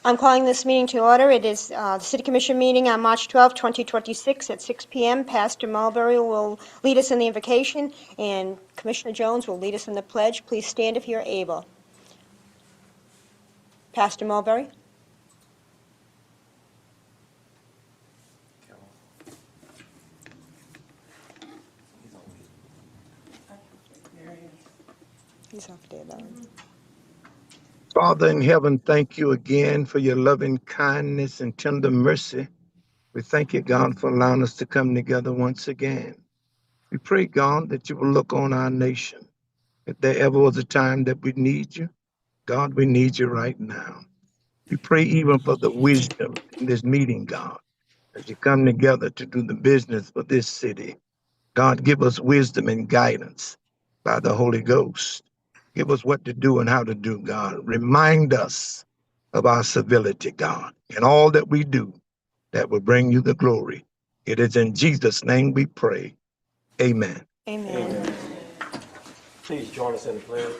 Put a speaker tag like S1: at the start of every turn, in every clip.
S1: I'm calling this meeting to order. It is the City Commission meeting on March 12, 2026 at 6 p.m. Pastor Mulberry will lead us in the invocation, and Commissioner Jones will lead us in the pledge. Please stand if you're able. Pastor Mulberry. He's up there, though.
S2: Father in heaven, thank you again for your loving kindness and tender mercy. We thank you, God, for allowing us to come together once again. We pray, God, that you will look on our nation. If there ever was a time that we need you, God, we need you right now. We pray even for the wisdom in this meeting, God, as you come together to do the business for this city. God, give us wisdom and guidance by the Holy Ghost. Give us what to do and how to do, God. Remind us of our civility, God, and all that we do that will bring you the glory. It is in Jesus' name we pray. Amen.
S1: Amen.
S3: Amen. Please join us in the pledge.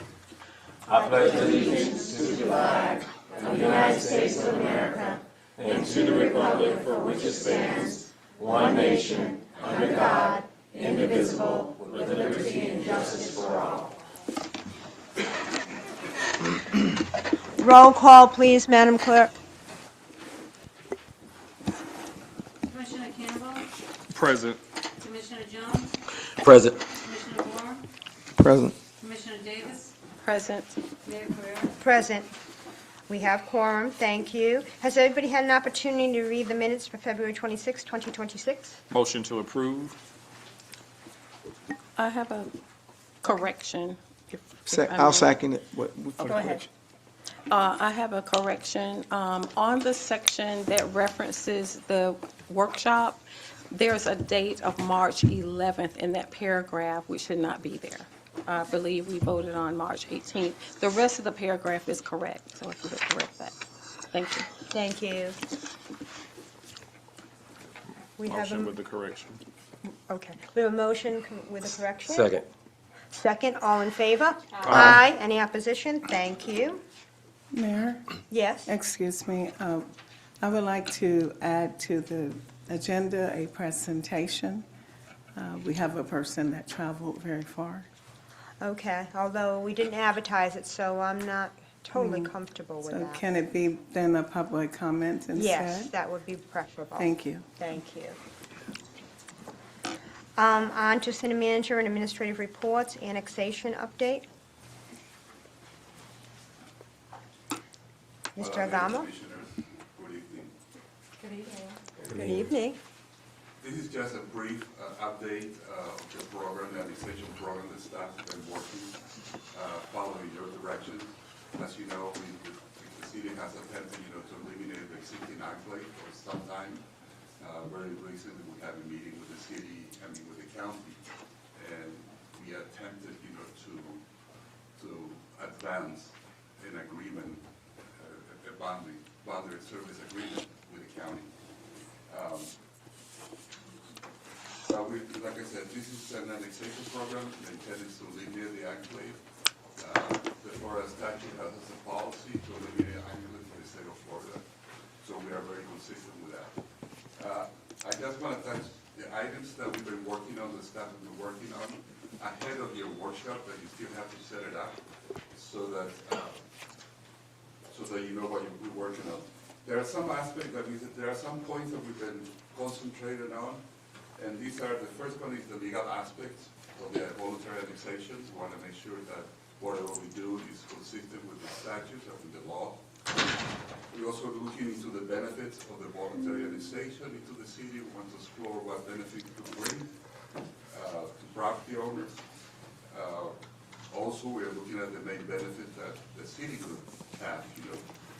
S3: I pledge allegiance to the flag of the United States of America and to the republic for which it stands, one nation, under God, indivisible, with liberty and justice for all.
S1: Roll call, please, Madam Clerk.
S4: Commissioner Campbell,
S5: Present.
S4: Commissioner Jones,
S3: Present.
S4: Commissioner Moore,
S5: Present.
S4: Commissioner Davis,
S6: Present.
S4: Mayor Carrera.
S1: Present. We have quorum. Thank you. Has everybody had an opportunity to read the minutes for February 26, 2026?
S5: Motion to approve.
S6: I have a correction.
S7: I'll second it.
S1: Go ahead.
S6: I have a correction. On the section that references the workshop, there's a date of March 11th in that paragraph, which should not be there. I believe we voted on March 18th. The rest of the paragraph is correct, so if you could correct that. Thank you.
S1: Thank you. We have
S5: Motion
S1: a,
S5: with the correction.
S1: okay. We have a motion with a correction.
S3: Second.
S1: Second, all in favor? Aye. Any opposition? Thank you.
S8: Mayor,
S1: Yes.
S8: excuse me, I would like to add to the agenda a presentation. We have a person that traveled very far.
S1: Okay, although we didn't advertise it, so I'm not totally comfortable with
S8: So
S1: that.
S8: can it be then a public comment instead?
S1: Yes, that would be preferable.
S8: Thank you.
S1: Thank you. On to city manager and administrative reports, annexation update. Mr. Agamo?
S9: Commissioners, good evening.
S1: Good evening.
S9: This is just a brief update of the program, the annexation program that staff has been working, following your directions. As you know, the city has attempted, to eliminate the existing enclave for some time. Very recently, we had a meeting with the city, with the county, and we attempted, to advance an agreement, a boundary service agreement with the county. So like I said, this is an annexation program. The intent is to eliminate the enclave. The Florida statute has a policy to eliminate enclave for the state of Florida, so we are very consistent with that. I just want to touch the items that we've been working on, the staff has been working on, ahead of your workshop, that you still have to set it up, so that you know what you're working on. There are some aspects there are some points that we've been concentrated on, and these are, the first one is the legal aspects of the voluntary annexation. We want to make sure that whatever we do is consistent with the statutes and with the law. We're also looking into the benefits of the voluntary annexation into the city. We want to explore what benefits it could bring to property owners. Also, we are looking at the main benefit that the city could have,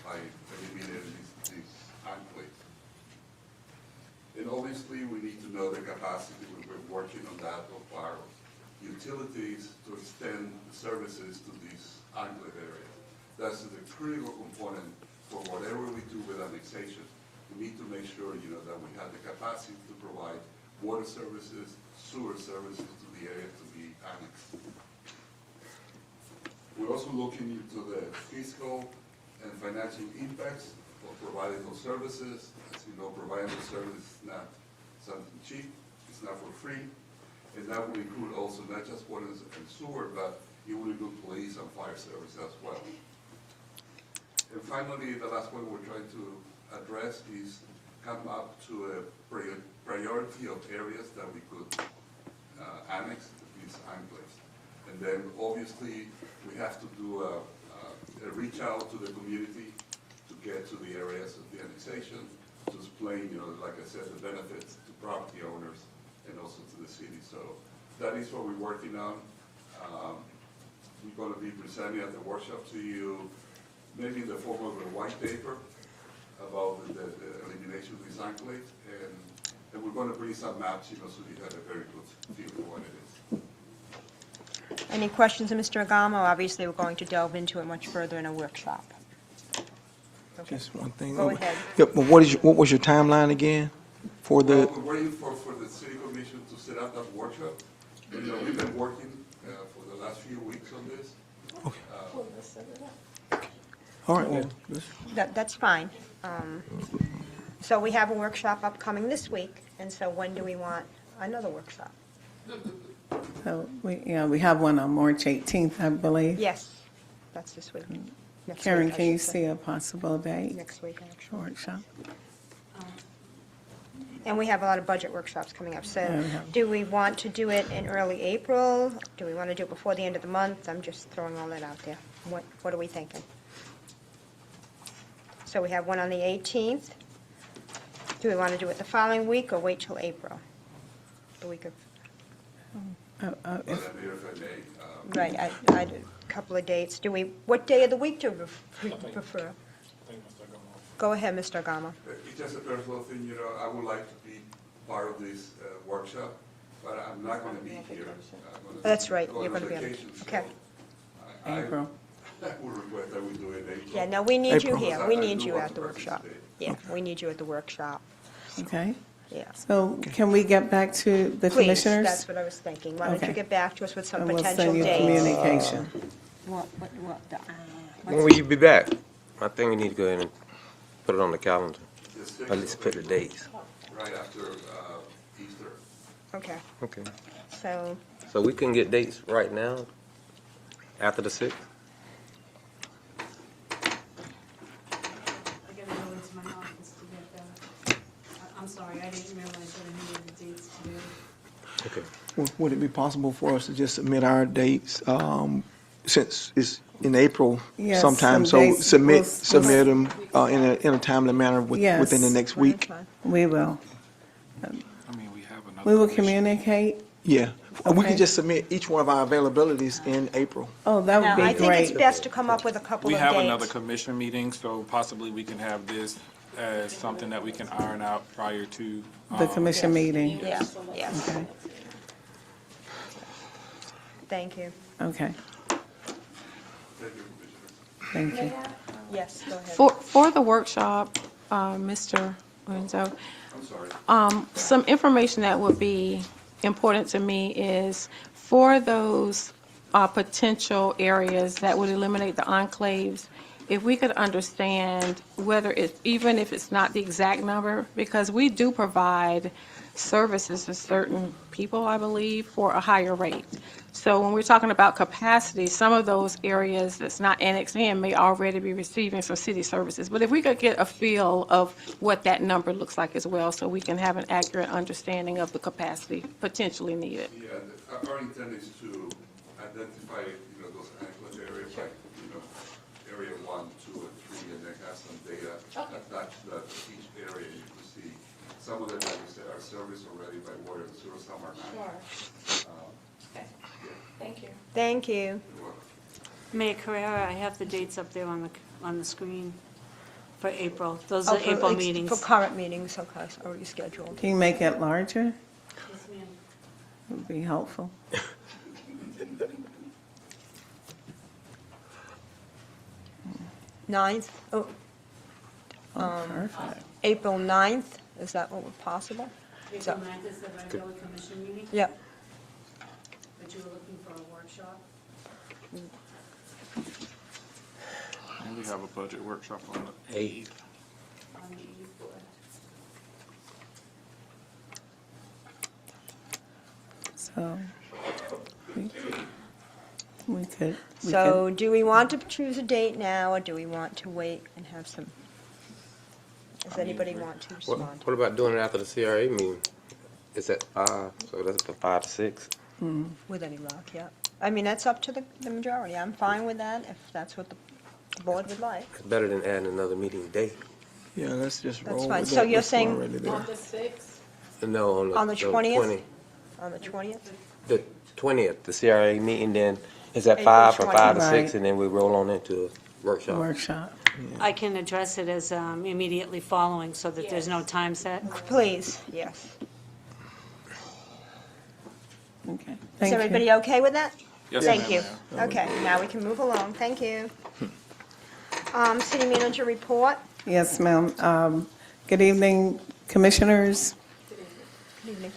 S9: by eliminating these enclaves. And obviously, we need to know the capacity. We've been working on that of our utilities to extend the services to these enclave areas. That's the critical component for whatever we do with annexation. We need to make sure, that we have the capacity to provide water services, sewer services to the area to be annexed. We're also looking into the fiscal and financial impacts of providing those services. As you know, providing those services is not something cheap, it's not for free. And that will include also not just water and sewer, but it will include police and fire service as well. And finally, the last one we're trying to address is come up to a priority of areas that we could annex these enclaves. And then obviously we have to do a reach out to the community to get to the areas of the annexation, to explain, like I said, the benefits to property owners and also to the city. So that is what we're working on. We're going to be presenting at the workshop to you, maybe in the form of a white paper about the elimination of these enclaves, and we're going to bring some maps, so you have a very good feel for what it is.
S1: Any questions of Mr. Agamo? Obviously, we're going to delve into it much further in a workshop. Okay.
S7: Just one thing.
S1: Go ahead.
S7: Yep, but what was your timeline again for the?
S9: Well, we're waiting for the city commission to set up that workshop. We've been working for the last few weeks on this.
S7: Okay. All right, well,
S1: That's fine. So we have a workshop upcoming this week, and so when do we want another workshop?
S8: So we have one on March 18th, I believe.
S1: Yes, that's this week. Next
S8: Karen,
S1: week, I
S8: can you
S1: should say.
S8: see a possible date
S1: Next week,
S8: for
S1: actually.
S8: workshop?
S1: And we have a lot of budget workshops coming up.
S8: Yeah,
S1: So
S8: we have.
S1: do we want to do it in early April? Do we want to do it before the end of the month? I'm just throwing all that out there. What are we thinking? So we have one on the 18th. Do we want to do it the following week or wait till April? The week of,
S9: But if I may,
S1: right, I had a couple of dates. What day of the week do we prefer? Go ahead, Mr. Agama.
S9: it's just a personal thing, I would like to be part of this workshop, but I'm not going to be here. I'm gonna
S1: That's right,
S9: go
S1: you're
S9: on
S1: gonna be on-
S9: vacation, so
S1: okay.
S9: I
S8: April.
S9: would request that we do it in April.
S1: Yeah, no, we need you
S7: April.
S1: here.
S9: Because
S1: We
S9: I
S1: need
S9: do
S1: you
S9: want
S1: at
S9: to
S1: the workshop.
S9: participate.
S1: Yeah, we need you at the workshop.
S8: Okay,
S1: Yeah.
S8: so can we get back to the
S1: Please,
S8: commissioners?
S1: that's what I was thinking. Why don't you
S8: Okay.
S1: get back to us with some
S8: And we'll
S1: potential
S8: send you
S1: dates?
S8: communication.
S10: When will you be back? I think we need to go ahead and put it on the calendar,
S9: The sixth
S10: at least
S9: of
S10: put the
S9: April,
S10: dates.
S9: Right after Easter.
S1: Okay,
S10: Okay.
S1: so,
S10: So we can get dates right now, after the 6th?
S4: I gotta go into my office to get that. I'm sorry, I didn't realize that I needed the dates today.
S10: Okay.
S7: would it be possible for us to just submit our dates, since it's in April
S8: Yes,
S7: sometime?
S8: some
S7: So
S8: dates.
S7: submit them in a timely manner
S8: Yes.
S7: within the next
S1: that's
S7: week?
S1: fine.
S8: We will.
S5: I mean, we have another.
S8: We will
S5: commission.
S8: communicate.
S7: Yeah. We
S8: Okay.
S7: can just submit each one of our availabilities in April.
S8: Oh, that
S1: Now,
S8: would
S1: I
S8: be
S1: think it's
S8: great.
S1: best to come up with a couple
S5: We
S1: of
S5: have another
S1: dates.
S5: commission meeting, so possibly we can have this as something that we can iron out prior to.
S8: The commission meeting.
S1: Yeah, yes,
S8: Okay,
S1: thank you.
S8: okay,
S9: Thank you, Commissioners.
S8: thank you.
S1: Yes, go ahead.
S6: For the workshop, Mr. Lorenzo,
S9: I'm sorry.
S6: some information that would be important to me is for those potential areas that would eliminate the enclaves, if we could understand whether it's, even if it's not the exact number, because we do provide services to certain people, I believe, for a higher rate. So when we're talking about capacity, some of those areas that's not annexed in may already be receiving some city services. But if we could get a feel of what that number looks like as well, so we can have an accurate understanding of the capacity potentially needed.
S9: Yeah, our intent is to identify, those adequate areas, like, area 1, 2, and 3, and then have some data attached to that each area you can see. Some of them, like you said, are serviced already by water and sewer, some are not.
S6: Thank you.
S1: Thank you.
S9: You're welcome.
S4: Mayor Carrera, I have the dates up there on the screen for April. Those
S1: Oh,
S4: are
S1: for-
S4: April
S1: For
S4: meetings.
S1: current meetings, okay, it's already scheduled.
S8: Can you make it larger?
S4: Yes, ma'am.
S8: Would be helpful.
S1: Ninth,
S8: Oh, perfect.
S1: April 9th, is that what was possible?
S4: April 9th is the regular commission meeting,
S1: Yep.
S4: but you were looking for a workshop?
S5: And we have a budget workshop on the 8th.
S4: On the 8th.
S8: So we could.
S1: So do we want to choose a date now, or do we want to wait and have some? Does anybody want to
S10: What,
S1: respond?
S10: what about doing it after the CRA meeting? It's at 5, so that's from 5 to 6.
S1: With any luck, yeah. I mean, that's up to the majority. I'm fine with that, if that's what the board would like.
S10: It's better than adding another meeting day.
S7: Yeah, let's just
S1: That's
S7: roll
S1: fine.
S7: with
S1: So
S7: that.
S1: you're
S7: That's
S1: saying-
S7: already there.
S6: On the 6th?
S10: No,
S1: On the 20th?
S10: 20.
S1: On the 20th?
S10: The 20th, the CRA meeting, then it's at
S1: April
S10: 5 from 5 to
S8: 20th.
S10: 6, and then we roll on into a workshop.
S8: Workshop.
S4: I can address it as immediately following so that there's no time set.
S1: Please, yes.
S8: Okay.
S1: Is
S8: Thank you.
S1: everybody okay with that?
S5: Yes,
S1: Thank
S5: ma'am,
S1: you.
S5: ma'am.
S1: Okay, now we can move along. Thank you. City manager report.
S8: Yes, ma'am. Good evening, commissioners,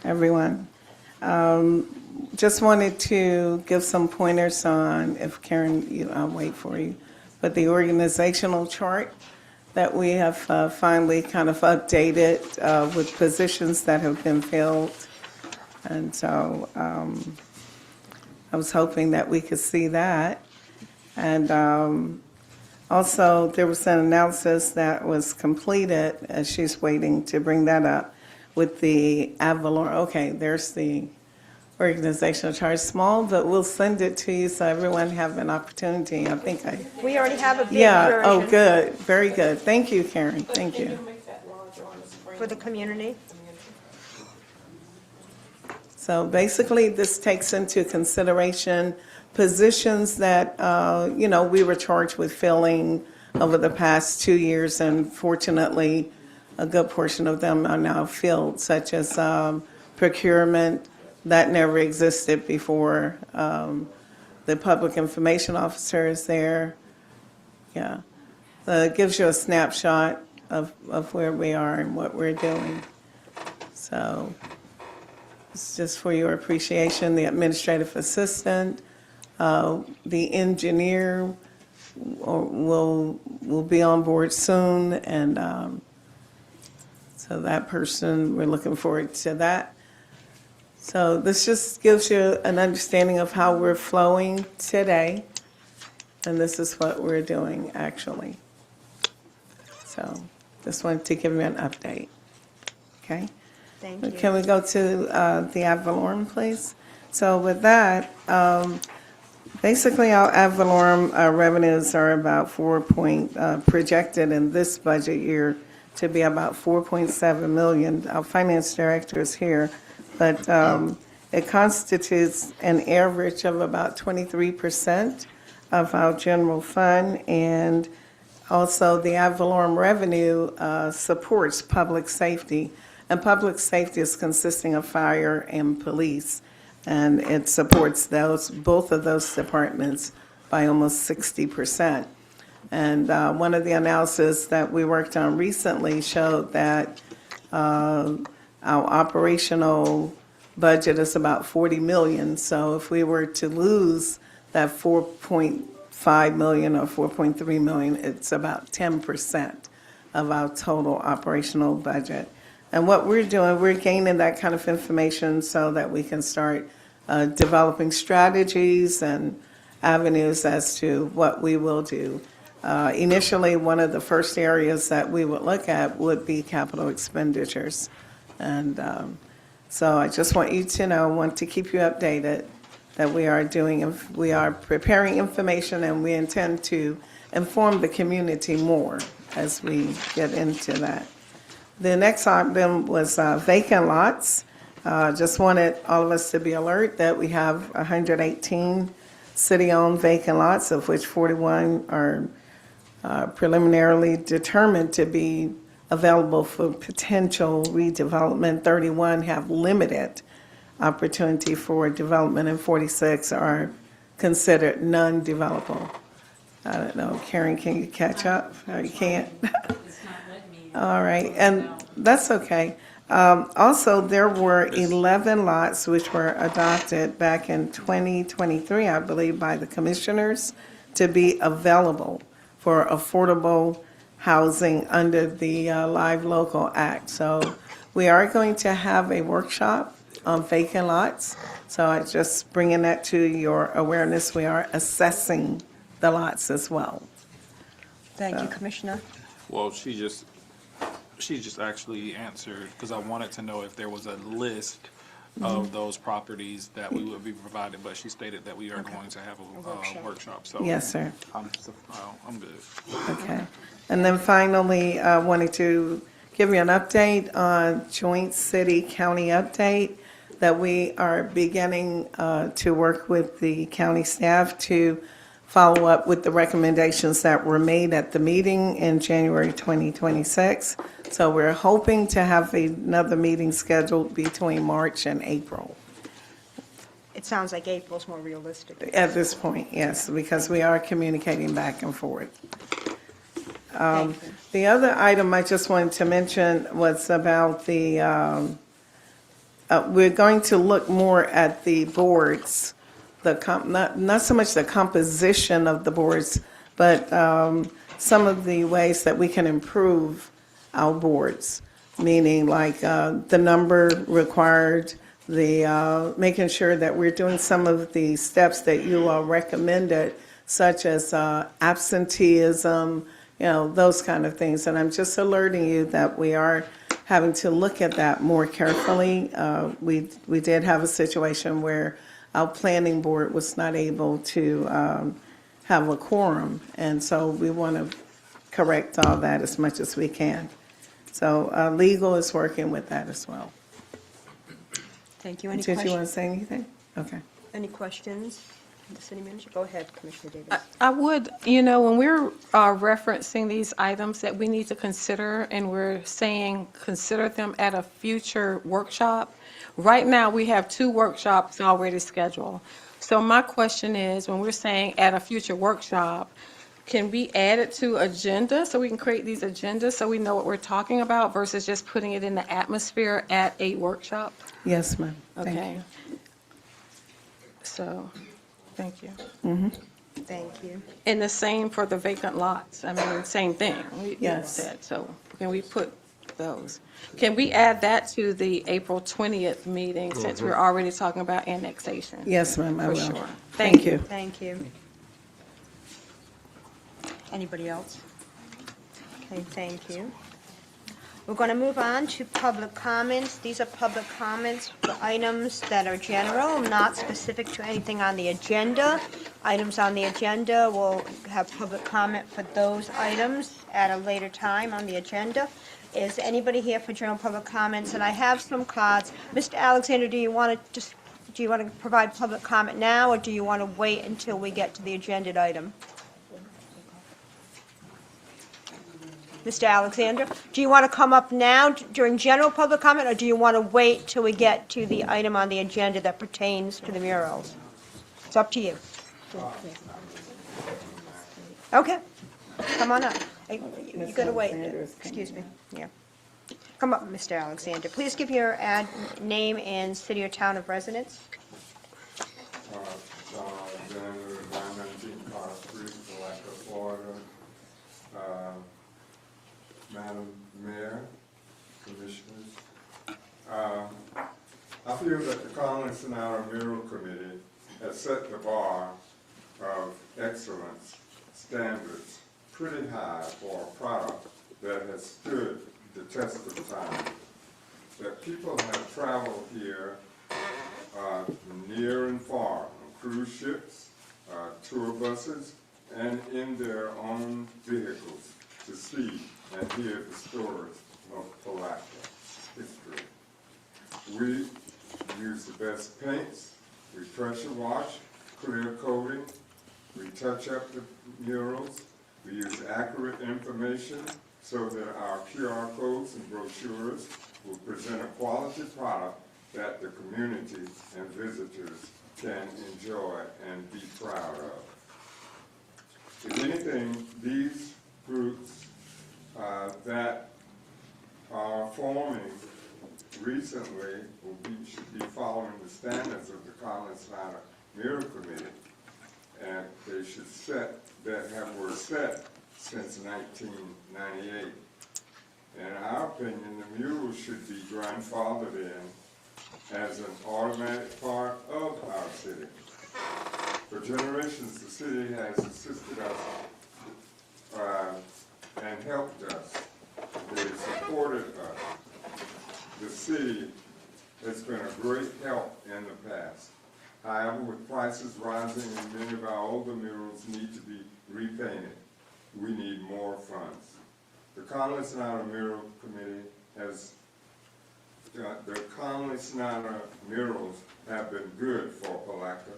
S8: everyone. Just wanted to give some pointers on, if Karen, I'll wait for you, but the organizational chart that we have finally kind of updated with positions that have been filled. And so I was hoping that we could see that. And also, there was an analysis that was completed, as she's waiting to bring that up, with the Avalon. Okay, there's the organizational chart, small, but we'll send it to you so everyone have an opportunity. I think
S1: We already have a big
S8: yeah,
S1: version
S8: oh, good, very good. Thank you, Karen, thank
S6: Can
S8: you.
S6: you make that larger on the screen?
S1: for the community.
S8: So basically, this takes into consideration positions that, we were charged with filling over the past 2 years, and fortunately, a good portion of them are now filled, such as procurement, that never existed before. The public information officer is there. Yeah. It gives you a snapshot of where we are and what we're doing. So it's just for your appreciation. The administrative assistant, the engineer will be on board soon, and so that person, we're looking forward to that. So this just gives you an understanding of how we're flowing today, and this is what we're doing actually. So just wanted to give you an update. Okay?
S1: Thank you.
S8: Can we go to the ad valorem, please? So with that, basically our ad valorem revenues are about projected in this budget year to be about 4.7 million. Our finance director is here, but it constitutes an average of about 23% of our general fund, and also the ad valorem revenue supports public safety. And public safety is consisting of fire and police, and it supports both of those departments by almost 60%. And one of the analysis that we worked on recently showed that our operational budget is about 40 million. So if we were to lose that 4.5 million or 4.3 million, it's about 10% of our total operational budget. And what we're doing, we're gaining that kind of information so that we can start developing strategies and avenues as to what we will do. Initially, one of the first areas that we would look at would be capital expenditures. And so I just want you to know, want to keep you updated that we are preparing information, and we intend to inform the community more as we get into that. The next item was vacant lots. Just wanted all of us to be alert that we have 118 city-owned vacant lots, of which 41 are preliminarily determined to be available for potential redevelopment. 31 have limited opportunity for development, and 46 are considered non-developable. I don't know, Karen, can you catch up? No, you can't?
S4: It's not letting me.
S8: All right, and that's okay. Also, there were 11 lots which were adopted back in 2023, I believe, by the commissioners to be available for affordable housing under the Live Local Act. So we are going to have a workshop on vacant lots. So I just bringing that to your awareness. We are assessing the lots as well.
S1: Thank you, Commissioner.
S5: Well, she just actually answered, because I wanted to know if there was a list of those properties that we would be provided, but she stated that we are going to have a workshop, so.
S8: Yes, sir.
S5: I'm good.
S8: Okay. And then finally, I wanted to give you an update on joint city-county update that we are beginning to work with the county staff to follow up with the recommendations that were made at the meeting in January 2026. So we're hoping to have another meeting scheduled between March and April.
S1: It sounds like April's more realistic.
S8: At this point, yes, because we are communicating back and forth.
S1: Thank you.
S8: The other item I just wanted to mention was about the, we're going to look more at the boards, not so much the composition of the boards, but some of the ways that we can improve our boards, meaning like the number required, the making sure that we're doing some of the steps that you all recommended, such as absenteeism, those kind of things. And I'm just alerting you that we are having to look at that more carefully. We did have a situation where our planning board was not able to have a quorum, and so we want to correct all that as much as we can. So legal is working with that as well.
S1: Thank you. Any
S8: Did you want to
S1: questions?
S8: say anything? Okay.
S1: Any questions? The city manager? Go ahead, Commissioner Davis.
S6: I would, when we're referencing these items that we need to consider, and we're saying consider them at a future workshop, right now we have 2 workshops already scheduled. So my question is, when we're saying at a future workshop, can we add it to agenda so we can create these agendas so we know what we're talking about versus just putting it in the atmosphere at a workshop?
S8: Yes, ma'am. Thank you.
S6: Okay. So, thank you.
S1: Thank you.
S6: And the same for the vacant lots. I mean, same thing. You
S8: Yes.
S6: said. So can we put those? Can we add that to the April 20th meeting since we're already talking about annexation?
S8: Yes, ma'am, I
S6: For
S8: will.
S6: sure.
S8: Thank you.
S1: Thank you. Anybody else? Okay, thank you. We're going to move on to public comments. These are public comments for items that are general, not specific to anything on the agenda. Items on the agenda, we'll have public comment for those items at a later time on the agenda. Is anybody here for general public comments? And I have some cards. Mr. Alexander, do you want to provide public comment now, or do you want to wait until we get to the agenda item? Mr. Alexander, do you want to come up now during general public comment, or do you want to wait till we get to the item on the agenda that pertains to the murals? It's up to you. Okay, come on up. You gotta wait. Excuse me, yeah. Come up, Mr. Alexander. Please give your name and city or town of residence.
S11: John Alexander, 919 Carter Street, Palatka, Florida. Madam Mayor, Commissioners, I feel that the Collins Sonata Mural Committee has set the bar of excellence standards pretty high for a product that has stood the test of time. That people have traveled here near and far on cruise ships, tour buses, and in their own vehicles to see and hear the stories of Palatka history. We use the best paints, we pressure wash, clear coating, we touch up the murals, we use accurate information so that our QR codes and brochures will present a quality product that the community and visitors can enjoy and be proud of. If anything, these groups that are forming recently should be following the standards of the Collins Sonata Mural Committee, and they should were set since 1998. In our opinion, the murals should be grandfathered in as an automatic part of our city. For generations, the city has assisted us and helped us. They supported us. The city has been a great help in the past. However, with prices rising and many of our older murals need to be repainted, we need more funds. The Conley Snyder Mural Committee has, the Conley Snyder murals have been good for Palatka.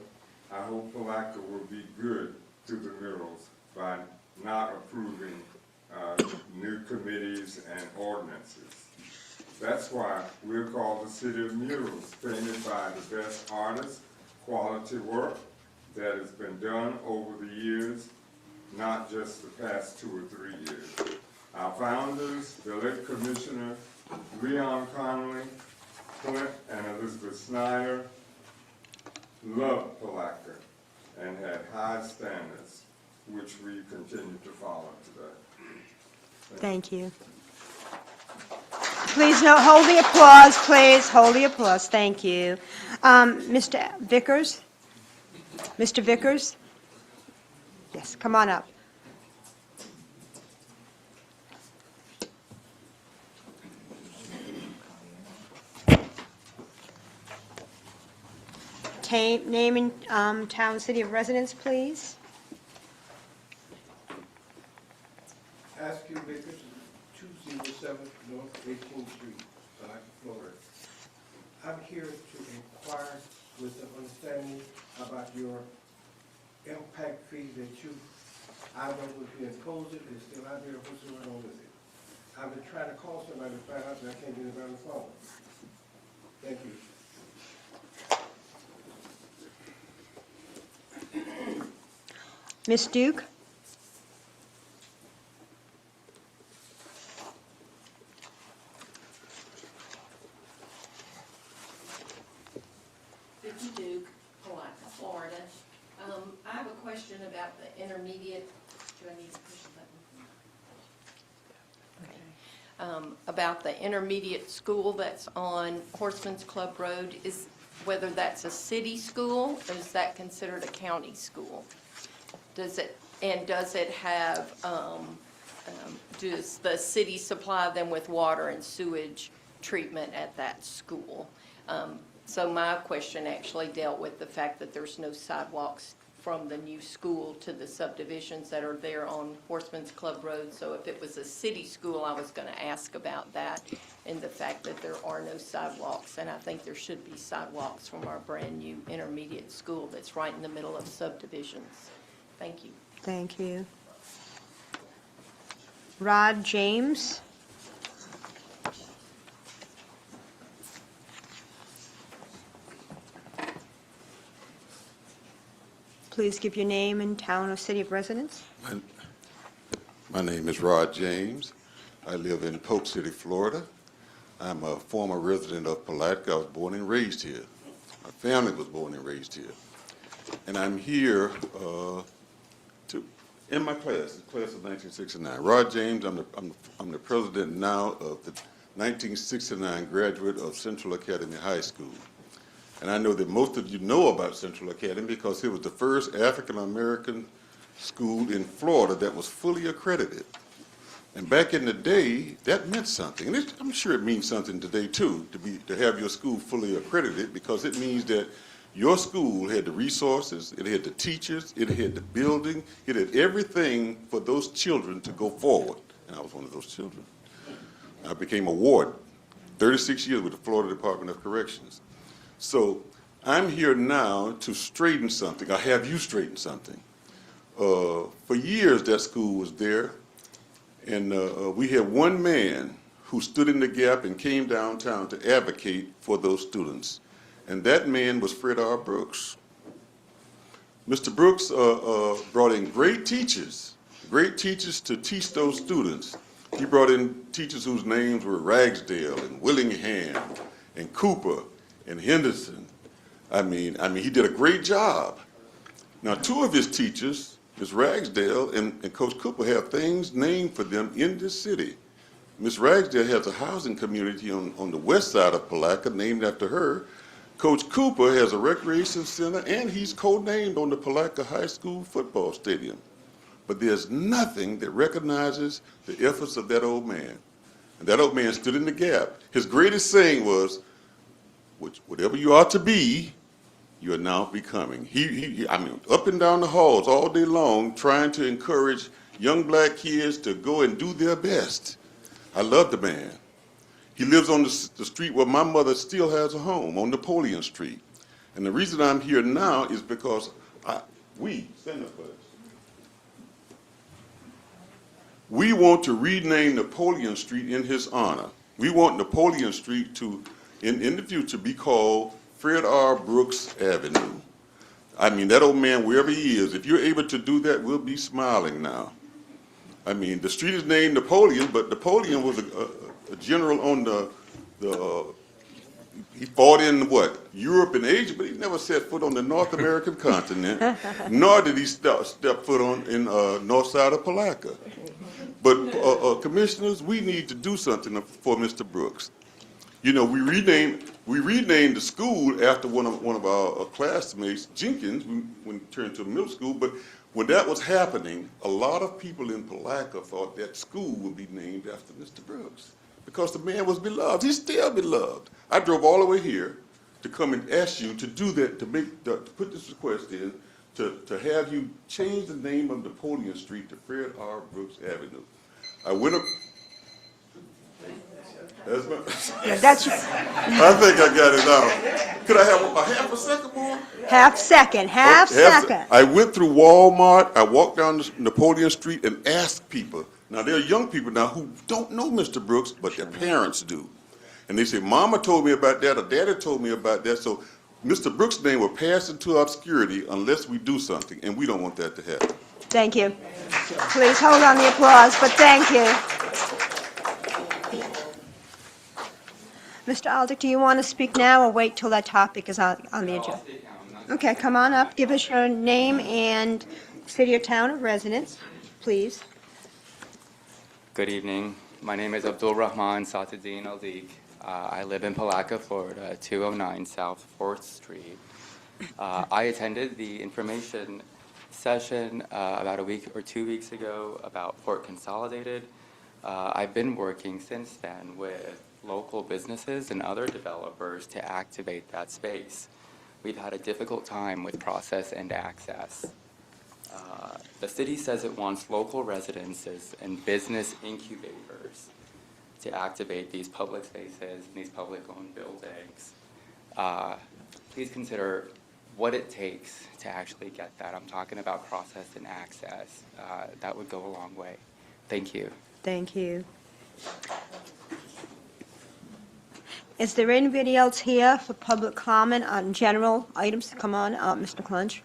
S11: I hope Palatka will be good to the murals by not approving new committees and ordinances. That's why we're called the City of Murals, painted by the best artists, quality work that has been done over the years, not just the past 2 or 3 years. Our founders, the late Commissioner Leon Conley, Clint, and Elizabeth Snyder, loved Palatka and had high standards, which we continue to follow today.
S1: Thank you. Please hold the applause, please. Hold the applause. Thank you. Mr. Vickers? Mr. Vickers? Yes, come on up. Name and town, city of residence, please.
S12: Askew Vickers, 207 North 18th Street, Palatka, Florida. I'm here to inquire with an understanding about your impact fee that you, I don't know if you imposed it, it's still out there, what's going on with it? I've been trying to call somebody to find out, but I can't get it on the phone. Thank you.
S1: Ms. Duke?
S13: Vicky Duke, Palatka, Florida. I have a question about the intermediate, do I need to push a button? Okay. About the intermediate school that's on Horseman's Club Road, is whether that's a city school or is that considered a county school? Does it have, does the city supply them with water and sewage treatment at that school? So my question actually dealt with the fact that there's no sidewalks from the new school to the subdivisions that are there on Horseman's Club Road. So if it was a city school, I was going to ask about that and the fact that there are no sidewalks. And I think there should be sidewalks from our brand-new intermediate school that's right in the middle of subdivisions. Thank you.
S1: Thank you. Rod James? Please give your name and town or city of residence.
S14: My name is Rod James. I live in Polk City, Florida. I'm a former resident of Palatka. I was born and raised here. My family was born and raised here. And I'm here in my class, the class of 1969. Rod James, I'm the president now of the 1969 graduate of Central Academy High School. And I know that most of you know about Central Academy because it was the first African-American school in Florida that was fully accredited. And back in the day, that meant something. And I'm sure it means something today too, to have your school fully accredited, because it means that your school had the resources, it had the teachers, it had the building, it had everything for those children to go forward. And I was one of those children. I became a warden, 36 years with the Florida Department of Corrections. So I'm here now to straighten something, or have you straighten something. For years that school was there, and we had one man who stood in the gap and came downtown to advocate for those students. And that man was Fred R. Brooks. Mr. Brooks brought in great teachers to teach those students. He brought in teachers whose names were Ragsdale and Willingham and Cooper and Henderson. I mean, he did a great job. Now, two of his teachers Ms. Ragsdale and Coach Cooper have things named for them in this city. Ms. Ragsdale has a housing community on the west side of Palatka named after her. Coach Cooper has a recreation center, and he's co-named on the Palatka High School football stadium. But there's nothing that recognizes the efforts of that old man. And that old man stood in the gap. His greatest saying was, whatever you are to be, you are now becoming. I mean, up and down the halls all day long, trying to encourage young black kids to go and do their best. I love the man. He lives on the street where my mother still has a home, on Napoleon Street. And the reason I'm here now is because stand up, please. We want to rename Napoleon Street in his honor. We want Napoleon Street to, in the future, be called Fred R. Brooks Avenue. I mean, that old man, wherever he is, if you're able to do that, we'll be smiling now. I mean, the street is named Napoleon, but Napoleon was a general on he fought in Europe and Asia, but he never set foot on the North American continent, nor did he step foot in north side of Palatka. But commissioners, we need to do something for Mr. Brooks. You know, we renamed the school after one of our classmates, Jenkins, when he turned to middle school. But when that was happening, a lot of people in Palatka thought that school would be named after Mr. Brooks because the man was beloved. He's still beloved. I drove all the way here to come and ask you to do that, to put this request in, to have you change the name of Napoleon Street to Fred R. Brooks Avenue. I went up.
S1: That's
S14: I think I got it out. Could I have a half a second more?
S1: half second.
S14: I went through Walmart, I walked down Napoleon Street and asked people. Now, there are young people now who don't know Mr. Brooks, but their parents do. And they say, Mama told me about that, or Daddy told me about that. So Mr. Brooks' name will pass into obscurity unless we do something, and we don't want that to happen.
S1: Thank you. Please hold on the applause, but thank you. Mr. Aldick, do you want to speak now or wait till that topic is on the agenda? Okay, come on up, give us your name and city or town of residence, please.
S15: Good evening. My name is Abdul Rahman Satuddin Aldiq. I live in Palatka, Florida, 209 South 4th Street. I attended the information session about a week or 2 weeks ago about Port Consolidated. I've been working since then with local businesses and other developers to activate that space. We've had a difficult time with process and access. The city says it wants local residences and business incubators to activate these public spaces and these public-owned buildings. Please consider what it takes to actually get that. I'm talking about process and access. That would go a long way. Thank you.
S1: Thank you. Is there anybody else here for public comment on general items? Come on up, Mr. Clunch.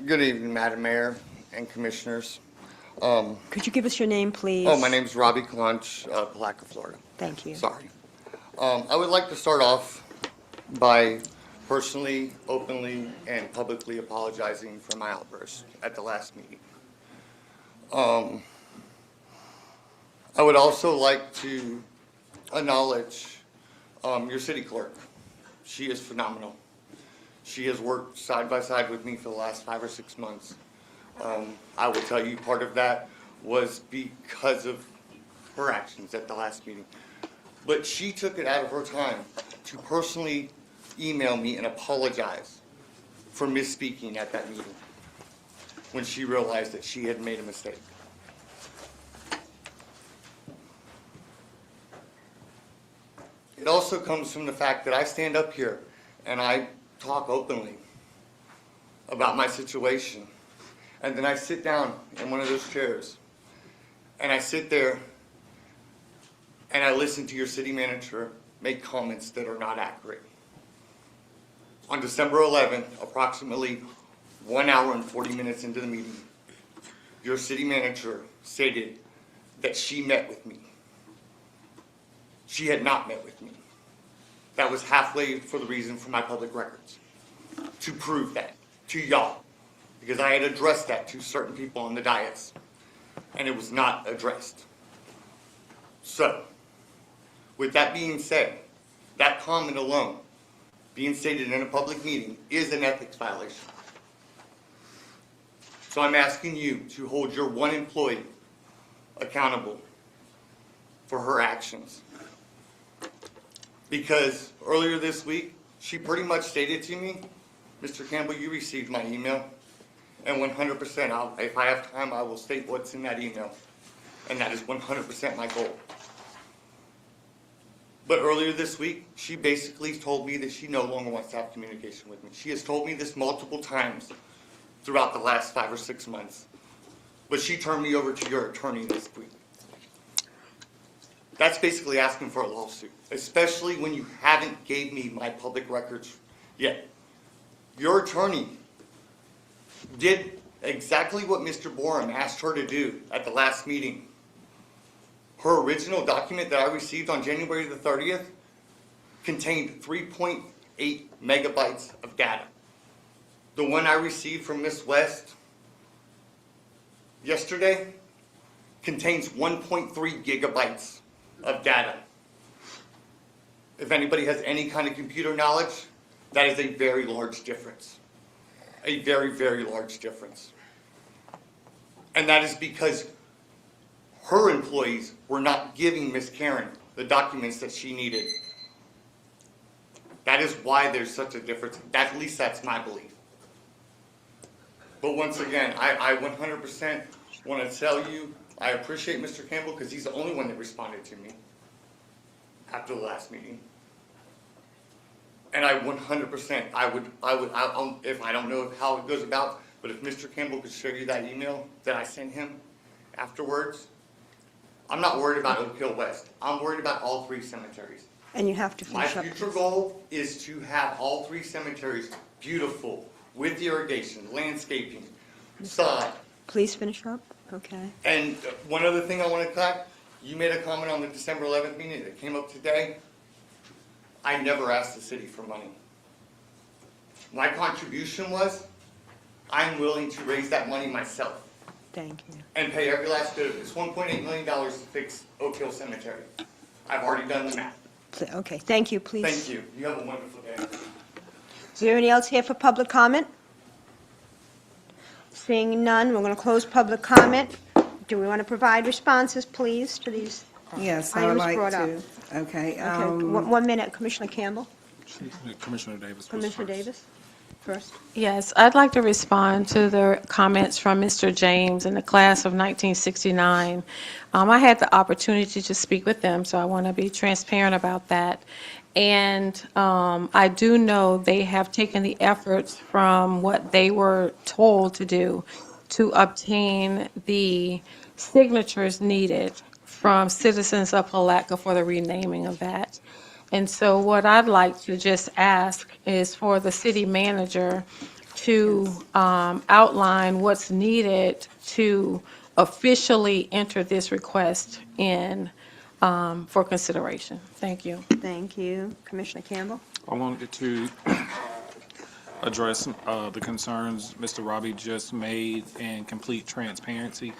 S16: Good evening, Madam Mayor and Commissioners.
S1: Could you give us your name, please?
S16: Oh, my name is Robbie Clunch, Palatka, Florida.
S1: Thank you.
S16: Sorry. I would like to start off by personally, openly, and publicly apologizing for my outburst at the last meeting. I would also like to acknowledge your city clerk. She is phenomenal. She has worked side by side with me for the last 5 or 6 months. I will tell you part of that was because of her actions at the last meeting. But she took it out of her time to personally email me and apologize for misspeaking at that meeting when she realized that she had made a mistake. It also comes from the fact that I stand up here and I talk openly about my situation. And then I sit down in one of those chairs and I sit there and I listen to your city manager make comments that are not accurate. On December 11th, approximately 1 hour and 40 minutes into the meeting, your city manager stated that she met with me she had not met with me. That was halfway for the reason for my public records, to prove that to y'all, because I had addressed that to certain people on the dais, and it was not addressed. So, with that being said, that comment alone, being stated in a public meeting, is an ethics violation. So I'm asking you to hold your one employee accountable for her actions. Because earlier this week, she pretty much stated to me, Mr. Campbell, you received my email, and 100%, if I have time, I will state what's in that email. And that is 100% my goal. But earlier this week, she basically told me that she no longer wants to have communication with me. She has told me this multiple times throughout the last 5 or 6 months. But she turned me over to your attorney this week. That's basically asking for a lawsuit, especially when you haven't gave me my public records yet. Your attorney did exactly what Mr. Borum asked her to do at the last meeting. Her original document that I received on January the 30th contained 3.8 megabytes of data. The one I received from Ms. West yesterday contains 1.3 gigabytes of data. If anybody has any kind of computer knowledge, that is a very large difference. A very, very large difference. And that is because her employees were not giving Miss Karen the documents that she needed. That is why there's such a difference. At least that's my belief. But once again, I 100% want to tell you, I appreciate Mr. Campbell because he's the only one that responded to me after the last meeting. And I 100%, if I don't know how it goes about, but if Mr. Campbell could show you that email that I sent him afterwards, I'm not worried about Oak Hill West. I'm worried about all 3 cemeteries.
S1: And you have to
S16: My
S1: finish up.
S16: future goal is to have all 3 cemeteries beautiful, with irrigation, landscaping, sod.
S1: Please finish up, okay.
S16: And one other thing I want to correct, you made a comment on the December 11th meeting that came up today. I never asked the city for money. My contribution was, I'm willing to raise that money myself
S1: Thank you.
S16: and pay every last bit of it. It's $1.8 million to fix Oak Hill Cemetery. I've already done the math.
S1: Okay, thank you, please.
S16: Thank you. You have a wonderful day.
S1: Is there anyone else here for public comment? Seeing none, we're going to close public comment. Do we want to provide responses, please, to these
S8: Yes, I would
S1: items
S8: like
S1: brought up?
S8: to. Okay.
S1: Okay, 1 minute, Commissioner Campbell.
S5: Commissioner Davis was
S1: Commissioner
S5: first.
S1: Davis, first.
S6: Yes, I'd like to respond to the comments from Mr. James in the class of 1969. I had the opportunity to speak with them, so I want to be transparent about that. And I do know they have taken the efforts from what they were told to do to obtain the signatures needed from citizens of Palatka for the renaming of that. And so what I'd like to just ask is for the city manager to outline what's needed to officially enter this request in for consideration. Thank you.
S1: Thank you. Commissioner Campbell?
S5: I wanted to address the concerns Mr. Robbie just made in complete transparency.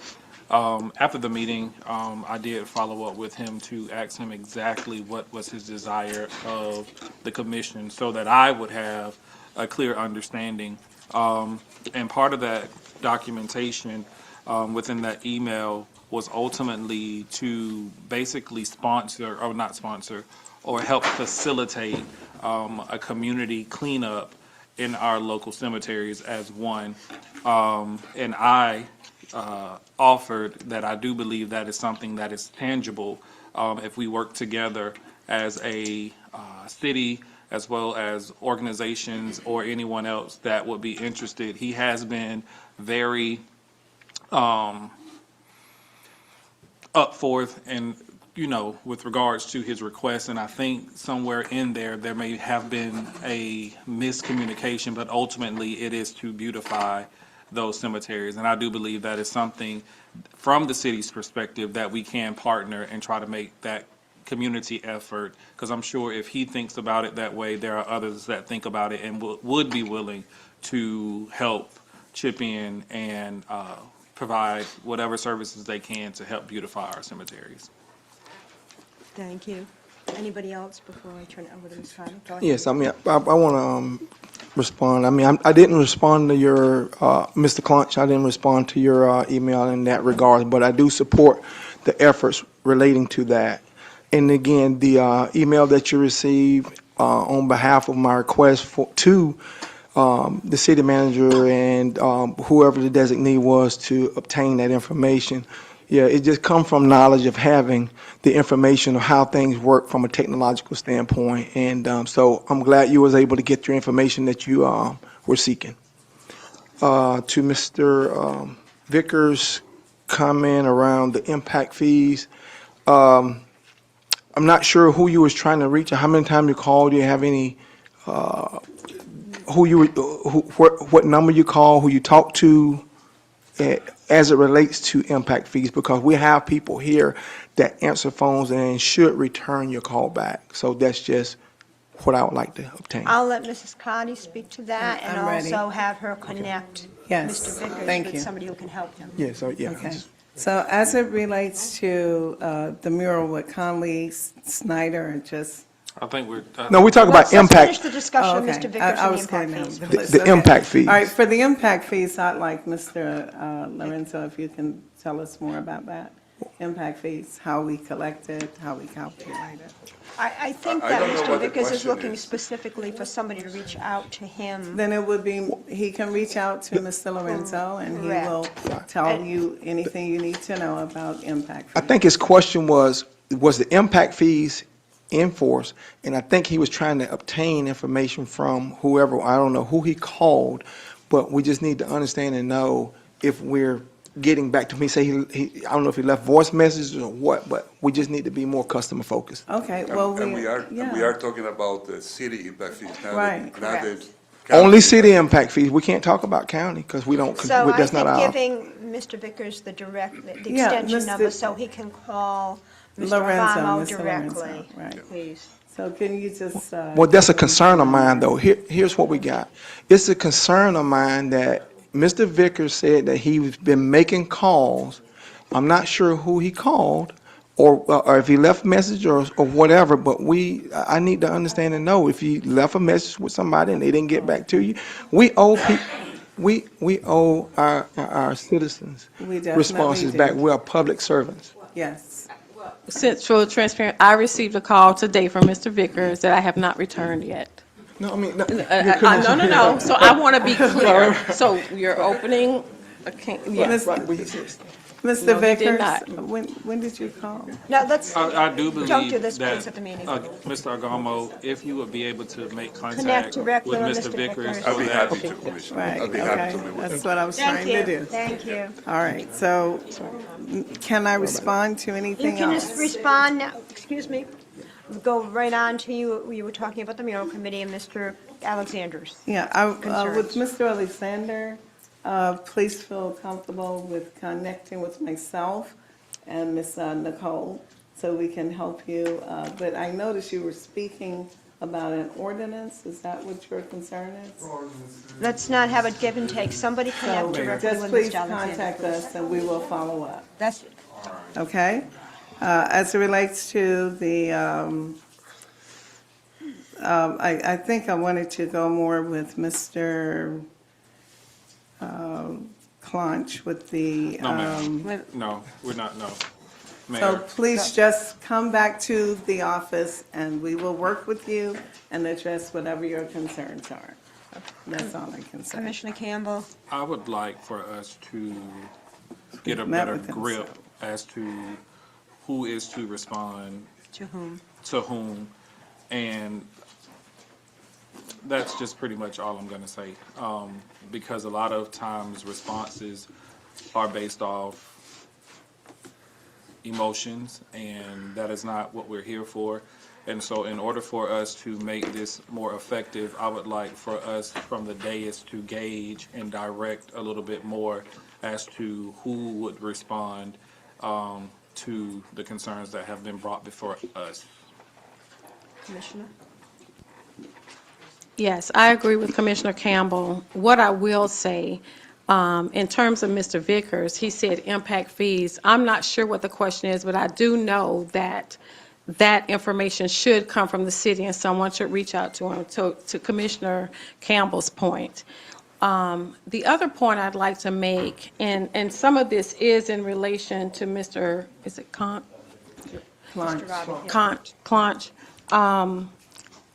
S5: After the meeting, I did follow up with him to ask him exactly what was his desire of the commission so that I would have a clear understanding. And part of that documentation within that email was ultimately to basically sponsor, or not sponsor, or help facilitate a community cleanup in our local cemeteries as one. And I offered that I do believe that is something that is tangible if we work together as a city, as well as organizations or anyone else that would be interested. He has been very up forth and, you know, with regards to his request, and I think somewhere in there may have been a miscommunication, but ultimately it is to beautify those cemeteries. And I do believe that is something from the city's perspective that we can partner and try to make that community effort, because I'm sure if he thinks about it that way, there are others that think about it and would be willing to help chip in and provide whatever services they can to help beautify our cemeteries.
S1: Thank you. Anybody else before I turn it over to Ms. Connie? Go ahead.
S7: Yes, I mean, I want to respond. I mean, I didn't respond to your, Mr. Clunch, I didn't respond to your email in that regard, but I do support the efforts relating to that. And again, the email that you received on behalf of my request to the city manager and whoever the designee was to obtain that information, yeah, it just come from knowledge of having the information of how things work from a technological standpoint. And so I'm glad you was able to get your information that you were seeking. To Mr. Vickers' comment around the impact fees, I'm not sure who you was trying to reach or how many times you called. Do you have any, what number you call, who you talked to, as it relates to impact fees? Because we have people here that answer phones and should return your call back. So that's just what I would like to obtain.
S1: I'll let Mrs. Connie speak to that and
S8: I'm ready.
S1: also have her connect
S8: Yes,
S1: Mr. Vickers
S8: thank
S1: with
S8: you.
S1: somebody who can help him.
S7: Yeah, so, yeah.
S8: Okay. So as it relates to the mural with Conley Snyder and just.
S5: I think we're.
S7: No, we talk about
S1: Let's
S7: impact.
S1: finish the discussion of
S8: Oh, okay.
S1: Mr. Vickers
S8: I
S1: and the
S8: was
S1: impact
S8: going
S1: fees.
S8: now.
S7: The impact fees.
S8: All right, for the impact fees, I'd like Mr. Lorenzo, if you can tell us more about that. Impact fees, how we collect it, how we calculate it.
S1: I think
S14: I
S1: that
S14: don't know
S1: Mr.
S14: what the
S1: Vickers is
S14: question
S1: looking
S14: is.
S1: specifically for somebody to reach out to him.
S8: Then it would be, he can reach out to Mr. Lorenzo, and he will tell you anything you need to know about impact
S7: I
S8: fees.
S7: think his question was the impact fees in force? And I think he was trying to obtain information from whoever, I don't know who he called, but we just need to understand and know if we're getting back to him. He said I don't know if he left voice messages or what, but we just need to be more customer focused.
S8: Okay, well,
S14: And we are
S8: yeah.
S14: talking about the city impact fees, not
S8: Right.
S14: the, not the.
S7: Only city impact fees. We can't talk about county because we don't,
S1: So I
S7: that's not
S1: think
S7: our.
S1: giving Mr. Vickers the
S8: Yeah,
S1: extension
S8: Mr.
S1: number so he can call Mr.
S8: Lorenzo,
S1: Obama
S8: Mr.
S1: directly,
S8: Lorenzo, right.
S1: please.
S8: So can you just?
S7: Well, that's a concern of mine, though. Here's what we got. It's a concern of mine that Mr. Vickers said that he's been making calls. I'm not sure who he called or if he left a message or whatever, but I need to understand and know if he left a message with somebody and they didn't get back to you. We owe we owe our citizens
S8: We definitely
S7: responses
S8: do.
S7: back. We are public servants.
S8: Yes.
S6: Since full transparent, I received a call today from Mr. Vickers that I have not returned yet.
S7: No, I mean,
S6: No. So I want to be clear. So you're opening, yes.
S7: Right, but he says-
S8: Mr.
S6: No, he did
S8: Vickers,
S6: not.
S8: when did you call?
S1: Now, let's,
S5: I do believe
S1: don't do this,
S5: that,
S1: please, at the meeting.
S5: Mr. Agamo, if you would be able to make
S1: Connect
S5: contact
S1: directly
S5: with
S1: with
S5: Mr.
S1: Mr.
S5: Vickers.
S1: Vickers.
S5: so
S14: I'd be
S5: that-
S14: happy to, Commissioner.
S8: Right,
S14: I'd be happy
S8: okay,
S14: to meet with
S8: that's
S14: them.
S8: what I was trying to do.
S1: Thank you.
S8: All right, so can I respond to
S1: You
S8: anything
S1: can just
S8: else?
S1: respond now, excuse me, go right on to you were talking about the mural committee and Mr. Alexander's.
S8: Yeah, with
S1: concerns.
S8: Mr. Alexander, please feel comfortable with connecting with myself and Ms. Nicole so we can help you. But I noticed you were speaking about an ordinance. Is that what your concern is?
S1: Let's not have a give and take. Somebody
S8: So
S1: connect directly
S8: just
S1: with
S8: please
S1: Mr. Alexander.
S8: contact us and we will follow up.
S1: That's,
S8: Okay? As it relates to the, I think I wanted to go more with Mr. Clonch with the.
S5: No, ma'am. No, we're not, no.
S8: So
S5: Mayor,
S8: please just come back to the office and we will work with you and address whatever your concerns are. That's all I can say.
S1: Commissioner Campbell.
S5: I would like for us to get a
S8: Met
S5: better
S8: with him,
S5: grip as to who is to respond
S1: To whom?
S5: to whom, and that's just pretty much all I'm gonna say. Because a lot of times responses are based off emotions, and that is not what we're here for. And so in order for us to make this more effective, I would like for us from the dais to gauge and direct a little bit more as to who would respond to the concerns that have been brought before us.
S1: Commissioner?
S6: Yes, I agree with Commissioner Campbell. What I will say, in terms of Mr. Vickers, he said impact fees. I'm not sure what the question is, but I do know that that information should come from the city, and someone should reach out to him, to Commissioner Campbell's point. The other point I'd like to make, and some of this is in relation to Mr., is it Clonch?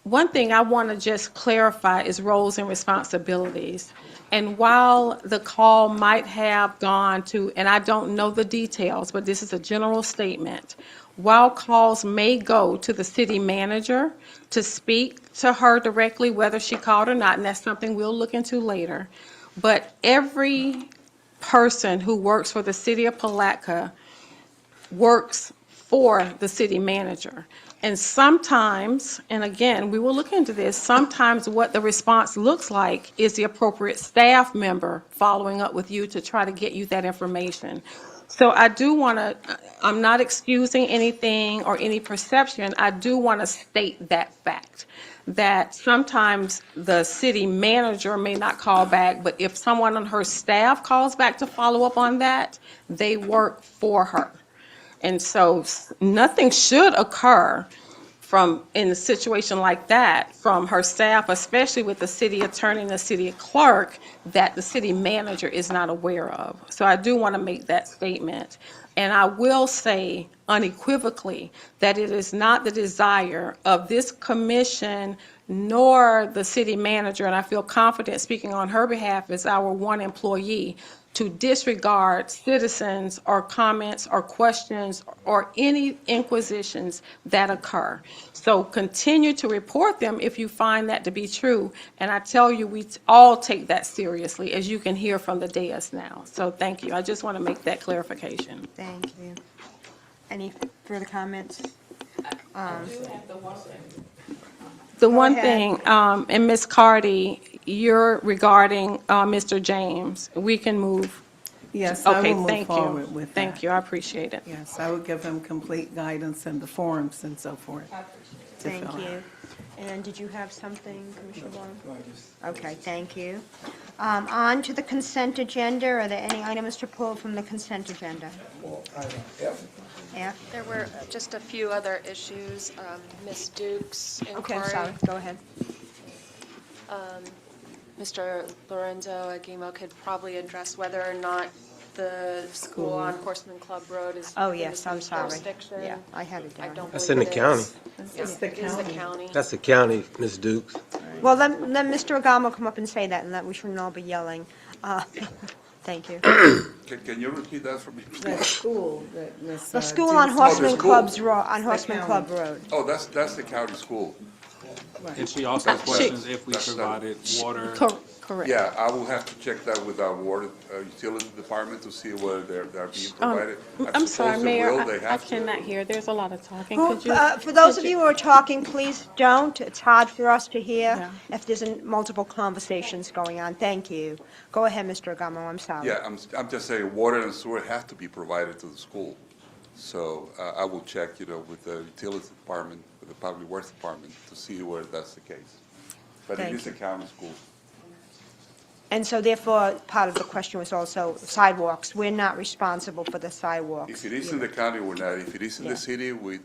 S6: One thing I want to just clarify is roles and responsibilities. And while the call might have gone to, and I don't know the details, but this is a general statement, while calls may go to the city manager to speak to her directly, whether she called or not, and that's something we'll look into later, but every person who works for the city of Palatka works for the city manager. And sometimes, and again, we will look into this, sometimes what the response looks like is the appropriate staff member following up with you to try to get you that information. So I do want to, I'm not excusing anything or any perception, I do want to state that fact, that sometimes the city manager may not call back, but if someone on her staff calls back to follow up on that, they work for her. And so nothing should occur from, in a situation like that, from her staff, especially with the city attorney and the city clerk, that the city manager is not aware of. So I do want to make that statement. And I will say unequivocally that it is not the desire of this commission nor the city manager, and I feel confident speaking on her behalf as our one employee, to disregard citizens or comments or questions or any inquisitions that occur. So continue to report them if you find that to be true. And I tell you, we all take that seriously, as you can hear from the dais now. So thank you. I just want to make that clarification.
S1: Thank you. Any further comments?
S6: The one
S1: ahead.
S6: thing, and Ms. Cardy, you're regarding Mr. James. We can move.
S8: Yes, I
S6: Okay,
S8: will move
S6: thank
S8: forward
S6: you.
S8: with that.
S6: Thank you, I appreciate it.
S8: Yes, I will give him complete guidance and the forms and so forth. to
S1: Thank
S8: fill out.
S1: you. And did you have something, Commissioner Warren? Okay, thank you. On to the consent agenda. Are there any items to pull from the consent agenda? F?
S17: There were just a few other issues. Ms. Duke's
S1: Okay,
S17: inquiry.
S1: sorry, go ahead.
S17: Mr. Lorenzo Aguimo could probably address whether or not the school on Horseman Club Road is
S1: Oh,
S17: in the
S1: yes, I'm
S17: city's
S1: sorry.
S17: jurisdiction.
S1: Yeah, I had it
S17: I
S1: down.
S17: don't
S10: That's
S17: believe
S10: in the
S17: it
S10: county.
S17: is.
S8: It's the
S17: It is the
S8: county.
S17: county.
S10: That's the county, Ms. Dukes.
S1: Well, let Mr. Agamo come up and say that, and that we shouldn't all be yelling. Thank you.
S9: Can you repeat that for me,
S8: That
S9: please?
S8: school that Ms.
S1: The school on
S8: Dukes-
S1: Horseman
S9: school.
S1: Club's Road, on
S8: the
S1: Horseman
S8: county.
S1: Club Road.
S9: Oh, that's the county school.
S5: And she also questions if we provided water.
S6: Correct.
S9: Yeah, I will have to check that with our water utility department to see whether they're being provided.
S6: I'm sorry,
S9: suppose they
S6: Mayor,
S9: will, they
S6: I
S9: have to.
S6: cannot hear. There's a lot of talking.
S1: Who-
S6: Could you?
S1: For those of you who are talking, please don't. It's hard for us to hear
S6: Yeah.
S1: if there's multiple conversations going on. Thank you. Go ahead, Mr. Agamo, I'm sorry.
S9: Yeah, I'm just saying, water and sewer have to be provided to the school. So I will check, with the utility department, with the public works department, to see whether that's the case. But it
S1: Thank
S9: is a county school.
S1: And so therefore, part of the question was also sidewalks. We're not responsible for the sidewalks.
S9: If it is in the county, we're not. If it is in
S1: Yeah.
S9: the city, we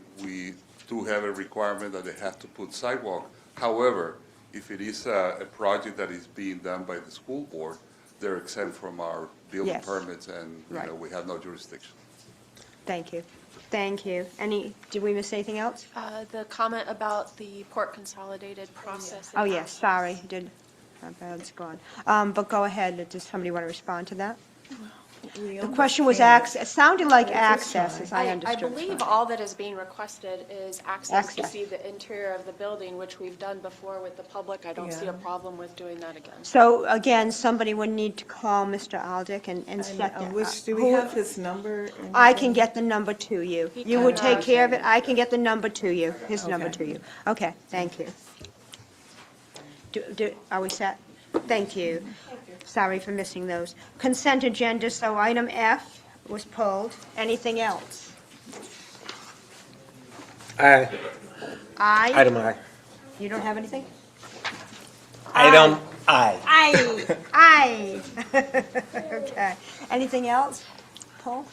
S9: do have a requirement that they have to put sidewalk. However, if it is a project that is being done by the school board, they're exempt from our building
S1: Yes.
S9: permits, and,
S1: Right.
S9: we have no jurisdiction.
S1: Thank you. Thank you. Did we miss anything else?
S17: The comment about the port consolidated process.
S1: Oh, yes, sorry, my bad's gone. But go ahead, does somebody want to respond to that? The question was it sounded like access, as I
S17: I
S1: understood.
S17: believe all that is being requested is access to
S1: Access.
S17: see the interior of the building, which we've done before with the public. I don't see
S8: Yeah.
S17: a problem with doing that again.
S1: So again, somebody would need to call Mr. Aldick and set that.
S8: Do we have his number?
S1: I can get the number to you. You would take care of it? I can get the number to you, his number
S8: Okay.
S1: to you. Okay, thank you. Are we set? Thank you. Sorry for missing those. Consent agenda, so item F was pulled. Anything else?
S3: Aye.
S1: Aye.
S3: Item I.
S1: You don't have anything?
S3: Item I.
S1: Aye. Aye. Okay. Anything else? Paul?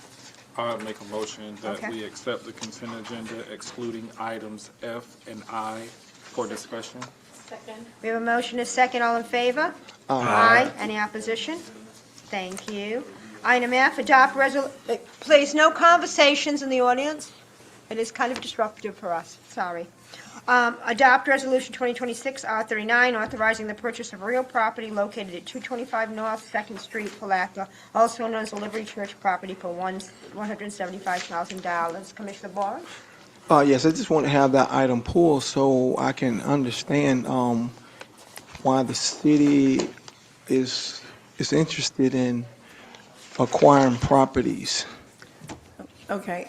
S5: I make a motion that
S1: Okay.
S5: we accept the consent agenda excluding items F and I for discussion.
S6: Second.
S1: We have a motion, a second, all in favor?
S3: Aye.
S1: Any opposition? Thank you. Item F, adopt please, no conversations in the audience. It is kind of disruptive for us, sorry. Adopt Resolution 2026 R39, authorizing the purchase of real property located at 225 North 2nd Street, Palatka, also known as the Liberty Church property for $175,000. Commissioner Barnes?
S7: Yes, I just want to have that item pulled so I can understand why the city is interested in acquiring properties.
S8: Okay,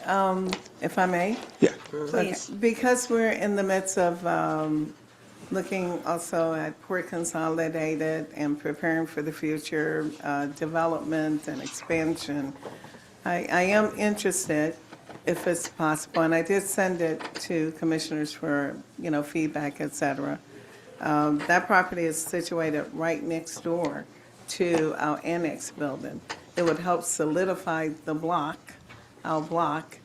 S8: if I may?
S7: Yeah.
S1: Please.
S8: Okay, because we're in the midst of looking also at Port Consolidated and preparing for the future development and expansion, I am interested, if it's possible, and I did send it to commissioners for, feedback, et cetera. That property is situated right next door to our annex building. It would help solidify our block,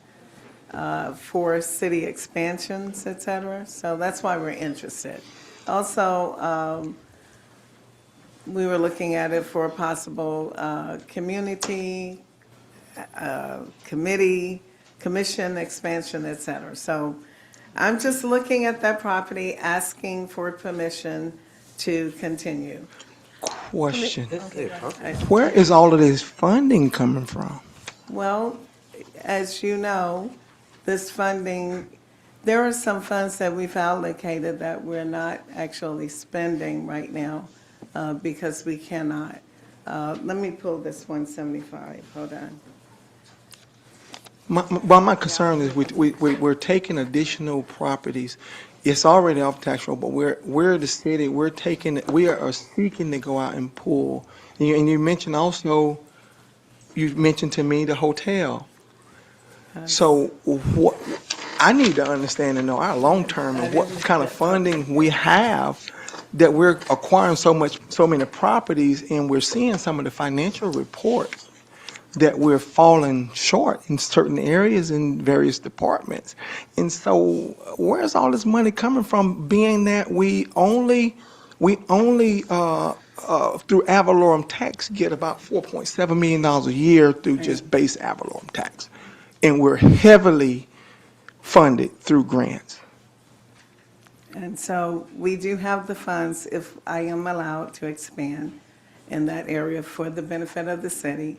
S8: for city expansions, et cetera. So that's why we're interested. Also, we were looking at it for a possible community, commission expansion, et cetera. So I'm just looking at that property, asking for permission to continue.
S7: Question.
S8: Okay.
S7: Where is all of this funding coming from?
S8: Well, as you know, this funding, there are some funds that we've allocated that we're not actually spending right now because we cannot. Let me pull this 175, hold on.
S7: My concern is we're taking additional properties. It's already off tax roll, but we're the city. We are seeking to go out and pull. And you mentioned also, you mentioned to me the hotel. So what I need to understand and know our long term and what kind of funding we have that we're acquiring so many properties, and we're seeing some of the financial reports that we're falling short in certain areas in various departments. And so where's all this money coming from, being that we only through ad valorem tax get about $4.7 million a year through just base ad valorem tax. And we're heavily funded through grants.
S8: And so we do have the funds, if I am allowed to expand in that area for the benefit of the city.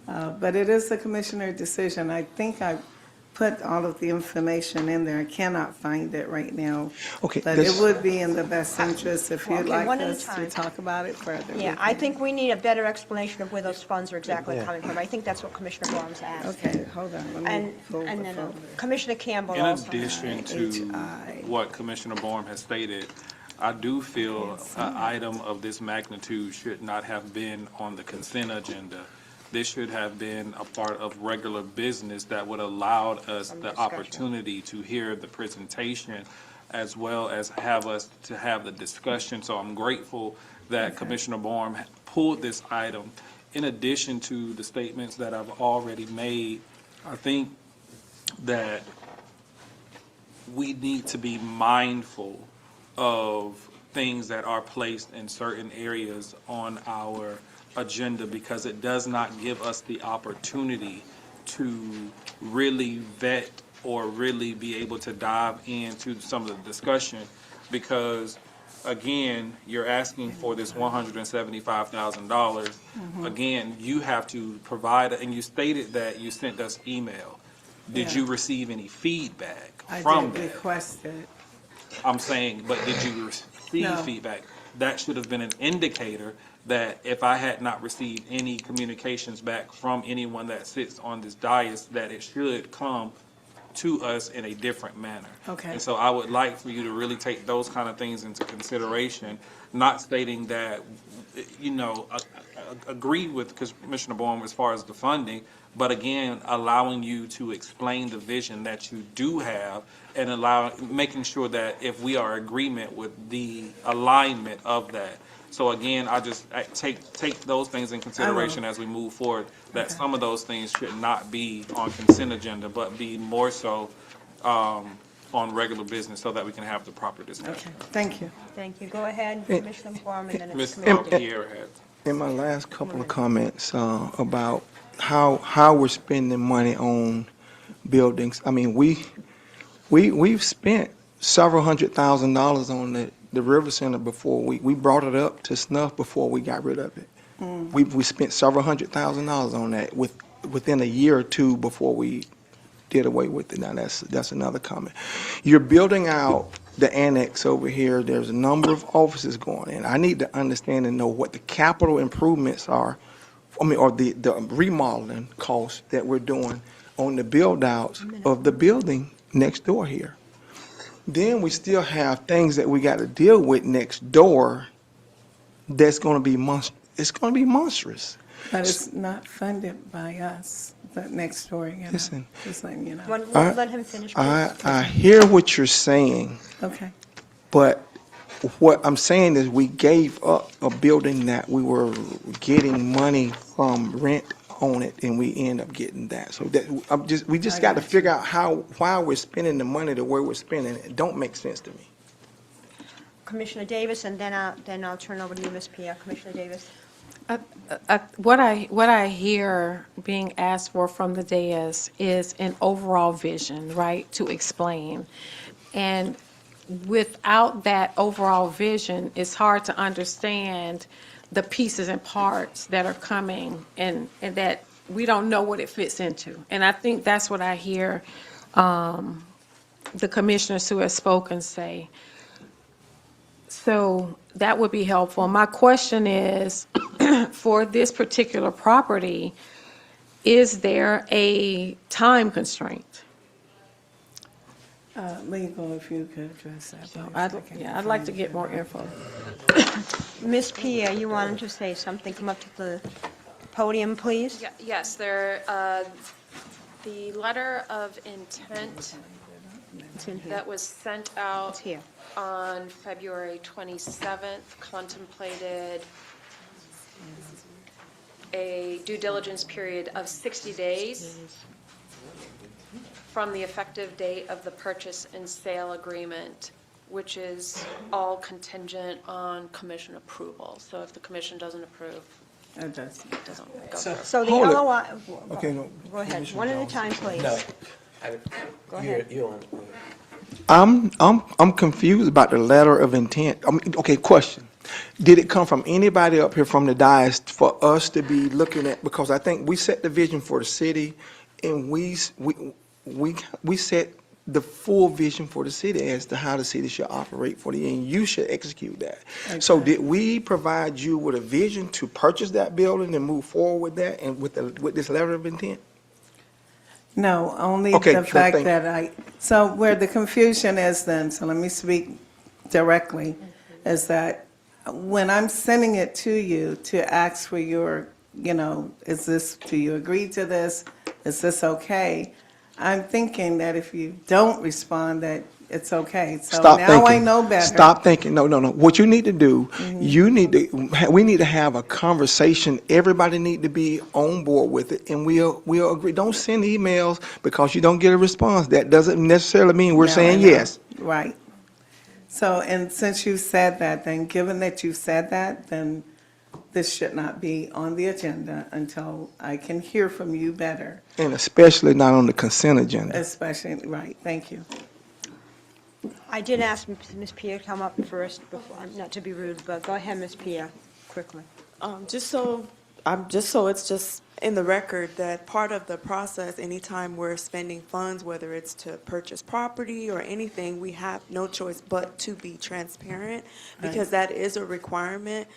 S8: But it is a commissioner decision. I think I put all of the information in there. I cannot find it right now.
S7: Okay.
S8: But it would be in the best interest if you'd
S1: Okay,
S8: like
S1: one at a
S8: us to
S1: time.
S8: talk about it further.
S1: Yeah,
S8: we
S1: I
S8: can.
S1: think we need a better explanation of where those funds are exactly
S3: Yeah.
S1: coming from. I think that's what Commissioner Barnes asked.
S8: Okay, hold on, let me
S1: And,
S8: pull the
S1: and then
S8: folder.
S1: Commissioner Campbell
S5: In
S1: also.
S5: addition to
S8: HI.
S5: what Commissioner Bourne has stated, I do feel an item of this magnitude should not have been on the consent agenda. This should have been a part of regular business that would allow us the opportunity to hear the presentation as well as have us to have the discussion. So I'm grateful that Commissioner Bourne pulled this item. In addition to the statements that I've already made, I think that we need to be mindful of things that are placed in certain areas on our agenda, because it does not give us the opportunity to really vet or really be able to dive into some of the discussion. Because again, you're asking for this $175,000. Again, you have to provide, and you stated that you sent us email. Did
S8: Yeah.
S5: you receive any feedback
S8: I
S5: from
S8: did
S5: that?
S8: request it.
S5: I'm saying, but did you receive
S8: No.
S5: feedback? That should have been an indicator that if I had not received any communications back from anyone that sits on this dais, that it should come to us in a different manner.
S8: Okay.
S5: And so I would like for you to really take those kind of things into consideration, not stating that, agree with Commissioner Bowen as far as the funding, but again, allowing you to explain the vision that you do have and making sure that if we are in agreement with the alignment of that. So again, I take those things in consideration as we move forward, that some of those things should not be on consent agenda, but be more so on regular business so that we can have the proper discussion.
S8: Okay, thank you.
S1: Thank you. Go ahead, Commissioner Foreman, and then it's
S5: Ms.
S1: Commissioner Davis.
S5: Pierre had.
S7: In my last couple of comments about how we're spending money on buildings, I mean, we've spent several $100,000 on the River Center before. We brought it up to snuff before we got rid of it. We spent several $100,000 on that within a year or two before we did away with it. Now, that's another comment. You're building out the annex over here. There's a number of offices going in. I need to understand and know what the capital improvements are, or the remodeling costs that we're doing on the build-outs of the building next door here. Then we still have things that we got to deal with next door that's going to be it's going to be monstrous.
S8: But it's not funded by us, that next door, you know.
S7: Listen,
S8: Just letting you know.
S1: Let him finish, please.
S7: I hear what you're saying,
S8: Okay.
S7: but what I'm saying is we gave up a building that we were getting money from rent on it, and we end up getting that. So that we just got to figure out why we're spending the money the way we're spending it. It don't make sense to me.
S1: Commissioner Davis, and then I'll turn over to you, Ms. Pierre. Commissioner Davis.
S6: What I hear being asked for from the dais is an overall vision, right, to explain. And without that overall vision, it's hard to understand the pieces and parts that are coming and that we don't know what it fits into. And I think that's what I hear the commissioners who have spoken say. So that would be helpful. My question is, for this particular property, is there a time constraint?
S8: Legal, if you could address that. please.
S6: I'd like to get more info.
S1: Ms. Pierre, you wanted to say something. Come up to the podium, please.
S17: Yes, the letter of intent
S1: It's in here.
S17: that was sent out
S1: It's here.
S17: on February 27th contemplated a due diligence period of 60 days from the effective date of the purchase and sale agreement, which is all contingent on commission approval. So if the commission doesn't approve,
S8: It does.
S17: it doesn't go through.
S1: So the
S7: Hold it.
S1: LOI,
S7: Okay, no.
S1: go ahead,
S7: Commissioner
S1: one at a
S7: Jones.
S1: time, please.
S3: No.
S1: Go ahead.
S3: You're on.
S7: I'm confused about the letter of intent. Okay, question. Did it come from anybody up here from the dais for us to be looking at? Because I think we set the vision for the city, and we set the full vision for the city as to how the city should operate for the, and you should execute that. So did we provide you with a vision to purchase that building and move forward with that and with this letter of intent?
S8: No, only
S7: Okay,
S8: the
S7: sure,
S8: fact
S7: thank you.
S8: so where the confusion is then, so let me speak directly, is that when I'm sending it to you to ask for your, do you agree to this? Is this okay? I'm thinking that if you don't respond, that it's okay. So
S7: Stop
S8: now
S7: thinking.
S8: I know better.
S7: Stop thinking. No. What you need to do, we need to have a conversation. Everybody need to be on board with it, and we'll agree. Don't send emails because you don't get a response. That doesn't necessarily mean we're
S8: Now I
S7: saying
S8: know.
S7: yes.
S8: Right. So, and since you said that, then given that you said that, then this should not be on the agenda until I can hear from you better.
S7: And especially not on the consent agenda.
S8: Especially, right, thank you.
S1: I did ask Ms. Pierre to come up first, before, not to be rude, but go ahead, Ms. Pierre, quickly.
S18: Just so it's just in the record that part of the process, anytime we're spending funds, whether it's to purchase property or anything, we have no choice but to be transparent, because that is a requirement.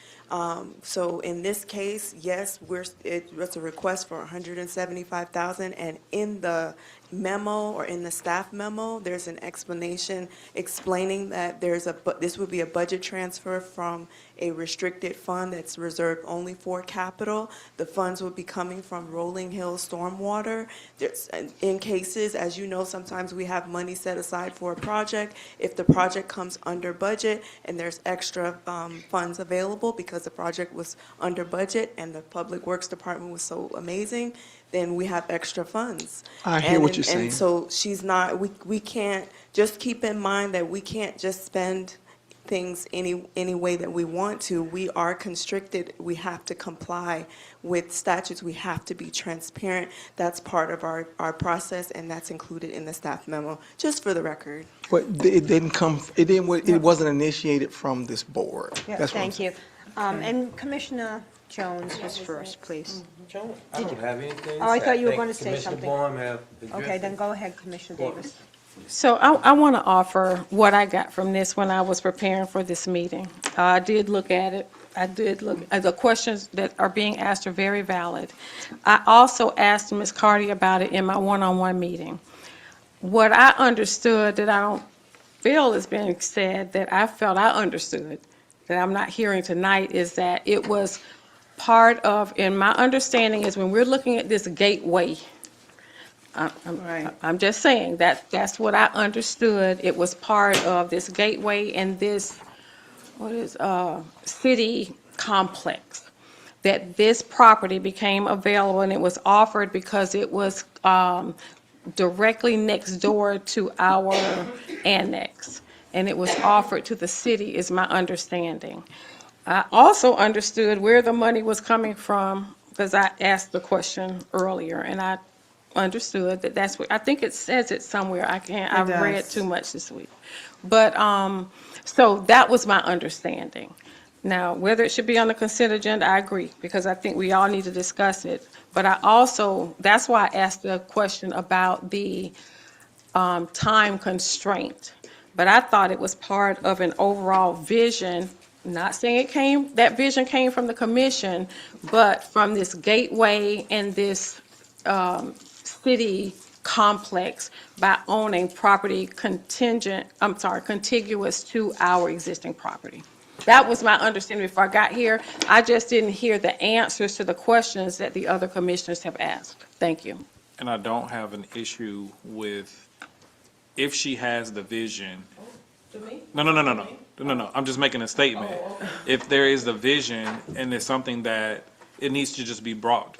S18: So in this case, yes, it's a request for $175,000, and in the memo or in the staff memo, there's an explanation explaining that this would be a budget transfer from a restricted fund that's reserved only for capital. The funds would be coming from Rolling Hill Stormwater. In cases, as you know, sometimes we have money set aside for a project. If the project comes under budget and there's extra funds available because the project was under budget and the Public Works Department was so amazing, then we have extra funds.
S7: I hear what you're saying.
S18: And so we can't, just keep in mind that we can't just spend things any way that we want to. We are constricted. We have to comply with statutes. We have to be transparent. That's part of our process, and that's included in the staff memo, just for the record.
S7: But it wasn't initiated from this board.
S1: Yeah,
S7: That's what I'm
S1: thank you. And Commissioner Jones was first, please.
S3: I don't have anything.
S1: Oh, I thought you were
S3: think
S1: going to say
S3: Commissioner
S1: something.
S3: Bourne have addressed
S1: Okay, then
S3: it.
S1: go ahead, Commissioner Davis.
S6: So I want to offer what I got from this when I was preparing for this meeting. I did look at it. I did look at the questions that are being asked are very valid. I also asked Ms. Carty about it in my one-on-one meeting. What I understood that I don't feel is being said, that I felt I understood, that I'm not hearing tonight, is that it was part of, and my understanding is when we're looking at this gateway, I'm just saying that's what I understood. It was part of this gateway and this, city complex, that this property became available, and it was offered because it was directly next door to our annex, and it was offered to the city, is my understanding. I also understood where the money was coming from, because I asked the question earlier, and I understood that that's what, I think it says it somewhere. I've read too much this week. But, so that was my understanding. Now, whether it should be on the consent agenda, I agree, because I think we all need to discuss it. But I also, that's why I asked the question about the time constraint. But I thought it was part of an overall vision, not saying that vision came from the commission, but from this gateway and this city complex by owning property contiguous to our existing property. That was my understanding before I got here. I just didn't hear the answers to the questions that the other commissioners have asked. Thank you.
S5: And I don't have an issue with, if she has the vision. No. I'm just making a statement. If there is the vision and it's something that it needs to just be brought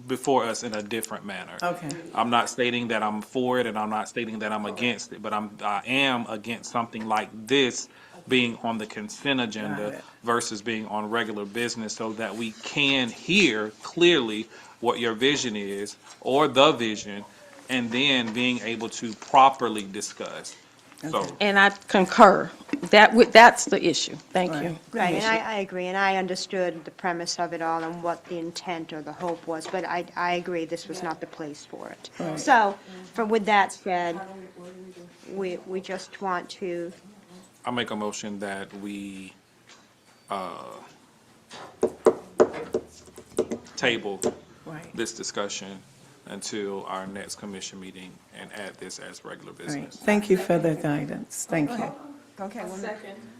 S5: before us in a different manner.
S8: Okay.
S5: I'm not stating that I'm for it, and I'm not stating that I'm against it, but I am against something like this being on the consent agenda versus being on regular business, so that we can hear clearly what your vision is, or the vision, and then being able to properly discuss. So,
S6: And I concur. That's the issue. Thank you.
S1: Right, and I agree, and I understood the premise of it all and what the intent or the hope was, but I agree this was not the place for it.
S8: Right.
S1: So, with that said, we just want to,
S5: I make a motion that we table this discussion until our next commission meeting and add this as regular
S8: Right.
S5: business.
S8: Thank you for the guidance. Thank you.
S1: okay,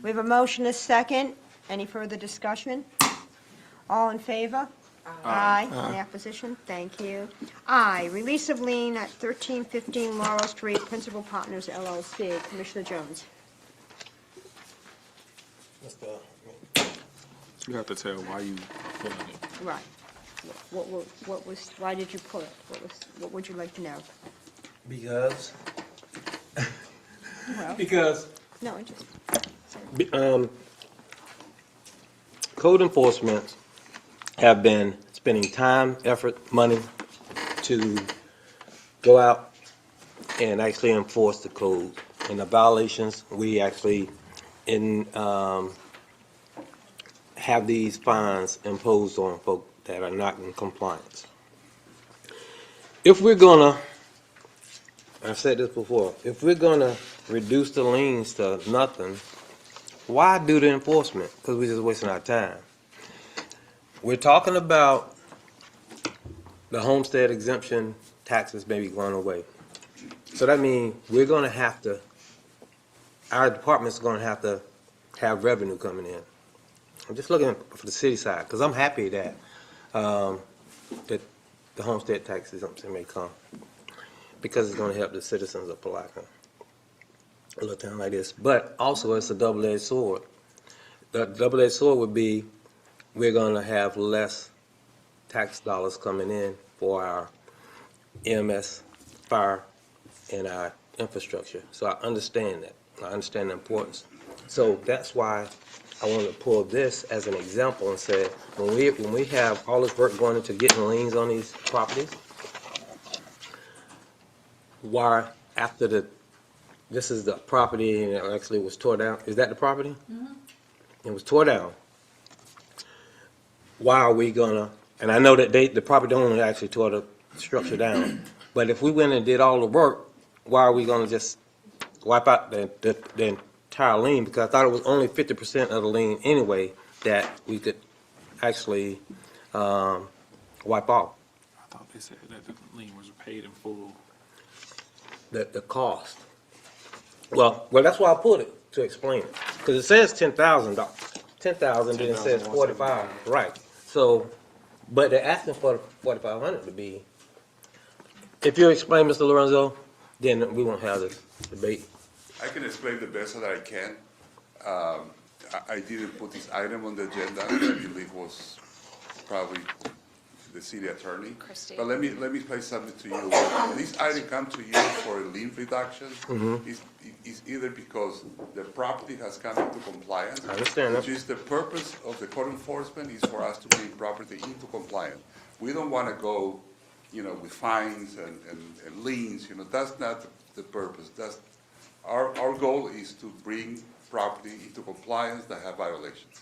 S1: we have a motion, a second. Any further discussion? All in favor? Aye. Any opposition? Thank you. Aye, release of lien at 1315 Laurel Street, Principal Partners LLC. Commissioner Jones.
S5: You have to tell why you pulling it.
S1: Right. Why did you pull it? What would you like to know?
S3: Because,
S1: Well,
S3: because
S1: no, it just,
S3: code enforcement have been spending time, effort, money to go out and actually enforce the code. And the violations, we actually have these fines imposed on folk that are not in compliance.
S10: if we're gonna, I've said this before, if we're gonna reduce the liens to nothing, why do the enforcement? Because we're just wasting our time. We're talking about the homestead exemption taxes maybe going away. So that means we're gonna have to, our department's gonna have to have revenue coming in. I'm just looking for the city side, because I'm happy that, that the homestead tax exemption may come, because it's gonna help the citizens of Palatka, a little town like this. But also, it's a double-edged sword. The double-edged sword would be, we're gonna have less tax dollars coming in for our EMS, fire, and our infrastructure. So I understand that. I understand the importance. So that's why I wanted to pull this as an example and say, when we have all this work going into getting liens on these properties, why after this is the property and it actually was tore down. Is that the property?
S4: Mm-hmm.
S10: It was tore down. Why are we gonna, and I know that the property owner actually tore the structure down, but if we went and did all the work, why are we gonna just wipe out the entire lien? Because I thought it was only 50% of the lien anyway that we could actually wipe off.
S5: I thought they said that the lien was paid in full.
S10: The cost. Well, that's why I put it, to explain it. Because it says $10,000, 10,000, then it says 45, right. So, but they're asking for 4,500 to be, if you explain, Mr. Lorenzo, then we won't have this debate.
S9: I can explain the best that I can. I didn't put this item on the agenda, I believe was probably the city attorney.
S17: Christie.
S9: But let me explain something to you. When this item comes to you for a lien reduction, it's either because the property has come into compliance.
S10: I understand that.
S9: Which is the purpose of the code enforcement, is for us to bring property into compliance. We don't want to go, with fines and liens, that's not the purpose. That's, our goal is to bring property into compliance that have violations.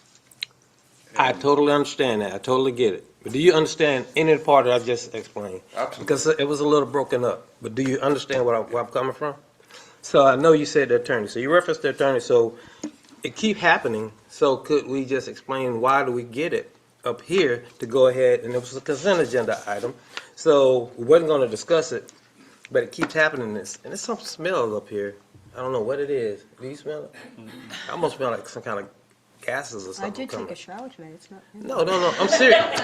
S10: I totally understand that. I totally get it. But do you understand any part that I just explained?
S9: Absolutely.
S10: Because it was a little broken up. But do you understand where I'm coming from? So I know you said the attorney. So you referenced the attorney. So it keep happening. So could we just explain why do we get it up here to go ahead? And it was a consent agenda item. So we wasn't going to discuss it, but it keeps happening. And there's some smells up here. I don't know what it is. Do you smell it? I almost smell like some kind of gases or something.
S1: I did
S10: coming.
S1: take a shower today, it's not.
S10: No, I'm serious.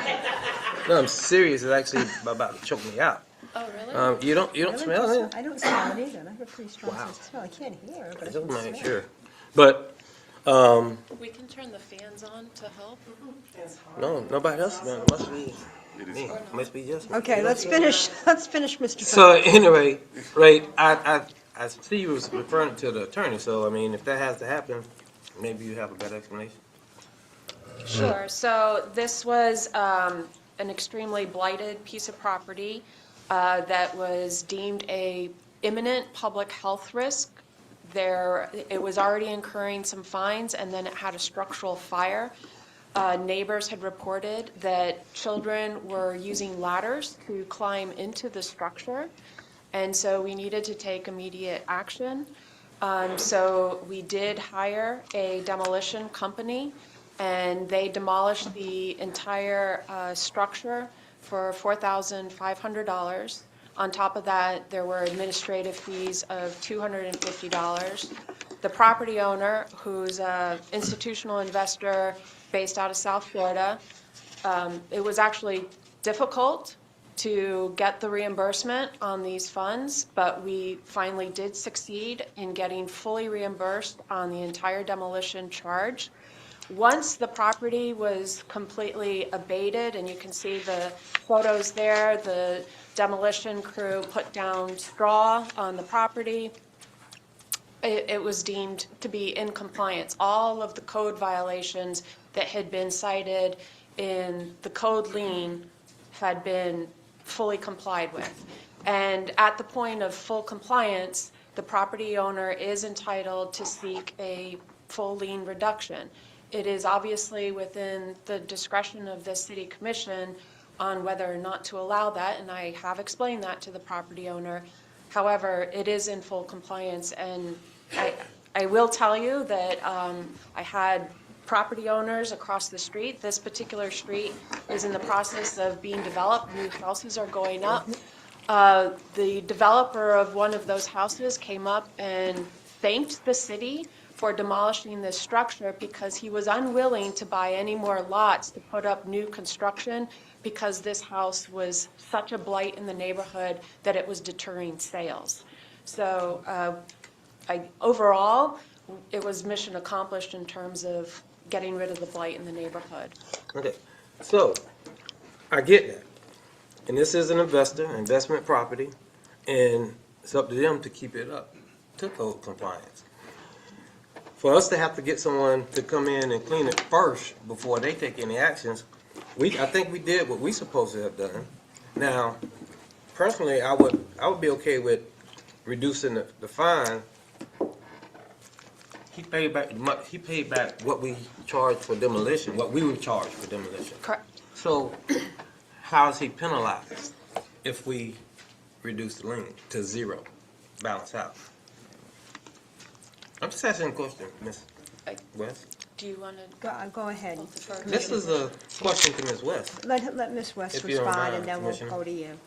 S10: No, I'm serious. It's actually about to choke me out.
S17: Oh, really?
S10: You don't
S1: Really?
S10: smell it?
S1: I don't smell it either, I have a pretty strong
S10: Wow.
S1: sense of smell, I can't hear, but I
S10: I
S1: can
S10: just
S1: smell.
S10: make sure. But,
S17: We can turn the fans on to help.
S10: no, nobody else smells. It must be me. It must be just me.
S1: Okay, let's finish, Mr.
S10: So anyway, right, I see you was referring to the attorney, so I mean, if that has to happen, maybe you have a better explanation.
S17: Sure. So this was an extremely blighted piece of property that was deemed a imminent public health risk. It was already incurring some fines, and then it had a structural fire. Neighbors had reported that children were using ladders to climb into the structure, and so we needed to take immediate action. So we did hire a demolition company, and they demolished the entire structure for $4,500. On top of that, there were administrative fees of $250. The property owner, who's an institutional investor based out of South Florida, it was actually difficult to get the reimbursement on these funds, but we finally did succeed in getting fully reimbursed on the entire demolition charge. Once the property was completely abated, and you can see the photos there, the demolition crew put down straw on the property, it was deemed to be in compliance. All of the code violations that had been cited in the code lien had been fully complied with. And at the point of full compliance, the property owner is entitled to seek a full lien reduction. It is obviously within the discretion of the city commission on whether or not to allow that, and I have explained that to the property owner. However, it is in full compliance, and I will tell you that I had property owners across the street. This particular street is in the process of being developed. New houses are going up. The developer of one of those houses came up and thanked the city for demolishing this structure because he was unwilling to buy any more lots to put up new construction because this house was such a blight in the neighborhood that it was deterring sales. So overall, it was mission accomplished in terms of getting rid of the blight in the neighborhood.
S10: Okay, so I get that. And this is an investment property, and it's up to them to keep it up to code compliance. For us to have to get someone to come in and clean it first before they take any actions, I think we did what we supposed to have done. Now, personally, I would be okay with reducing the fine. He paid back what we charged for demolition, what we were charged for demolition.
S17: Correct.
S10: So how is he penalized if we reduce the lien to zero, balance out? I'm just asking a question, Ms. West.
S17: Do you want to?
S1: Go ahead.
S10: This is a question to Ms. West.
S1: Let Ms. West
S10: If you don't
S1: respond,
S10: mind,
S1: and then we'll
S10: Commissioner.
S1: go to you.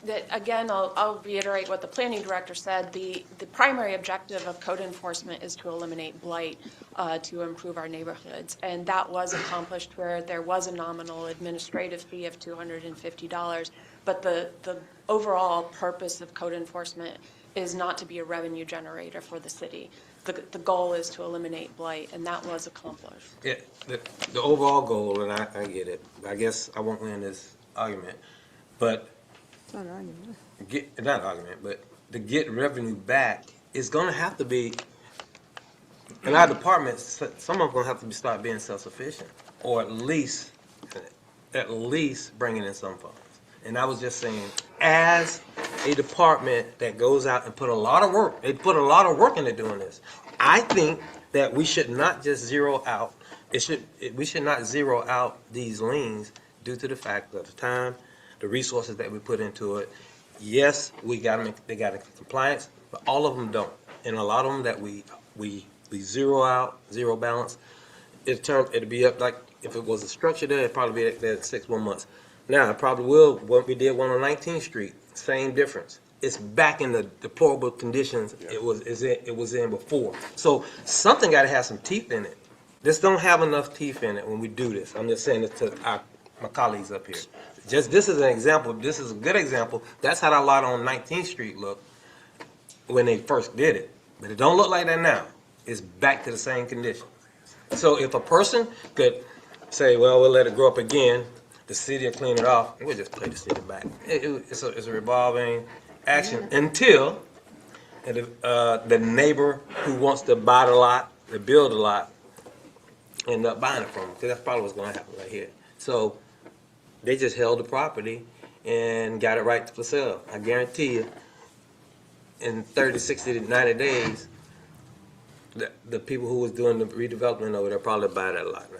S17: That, again, I'll reiterate what the planning director said. The primary objective of code enforcement is to eliminate blight, to improve our neighborhoods. And that was accomplished where there was a nominal administrative fee of $250. But the overall purpose of code enforcement is not to be a revenue generator for the city. The goal is to eliminate blight, and that was accomplished.
S10: Yeah, the overall goal, and I get it. I guess I won't win this argument, but not argument, but to get revenue back is going to have to be, in our departments, some of them going to have to start being self-sufficient, or at least bringing in some funds. And I was just saying, as a department that goes out and put a lot of work, they put a lot of work into doing this. I think that we should not just zero out, we should not zero out these liens due to the fact of the time, the resources that we put into it. Yes, they got in compliance, but all of them don't. And a lot of them that we zero out, zero balance, it'll be up, like if it was a structure there, it'd probably be there 6 more months. Now, it probably will, what we did one on 19th Street, same difference. It's back in the deplorable conditions it was in before. So something got to have some teeth in it. This don't have enough teeth in it when we do this. I'm just saying this to my colleagues up here. Just this is an example. This is a good example. That's how that lot on 19th Street looked when they first did it. But it don't look like that now. It's back to the same condition. So if a person could say, well, we'll let it grow up again, the city will clean it off, and we'll just play the city back. It's a revolving action until the neighbor who wants to buy the lot, to build the lot, end up buying it from them, because that's probably what's going to happen right here. So they just held the property and got it right for sale. I guarantee you, in 30, 60, 90 days, the people who was doing the redevelopment over there probably buy that lot now.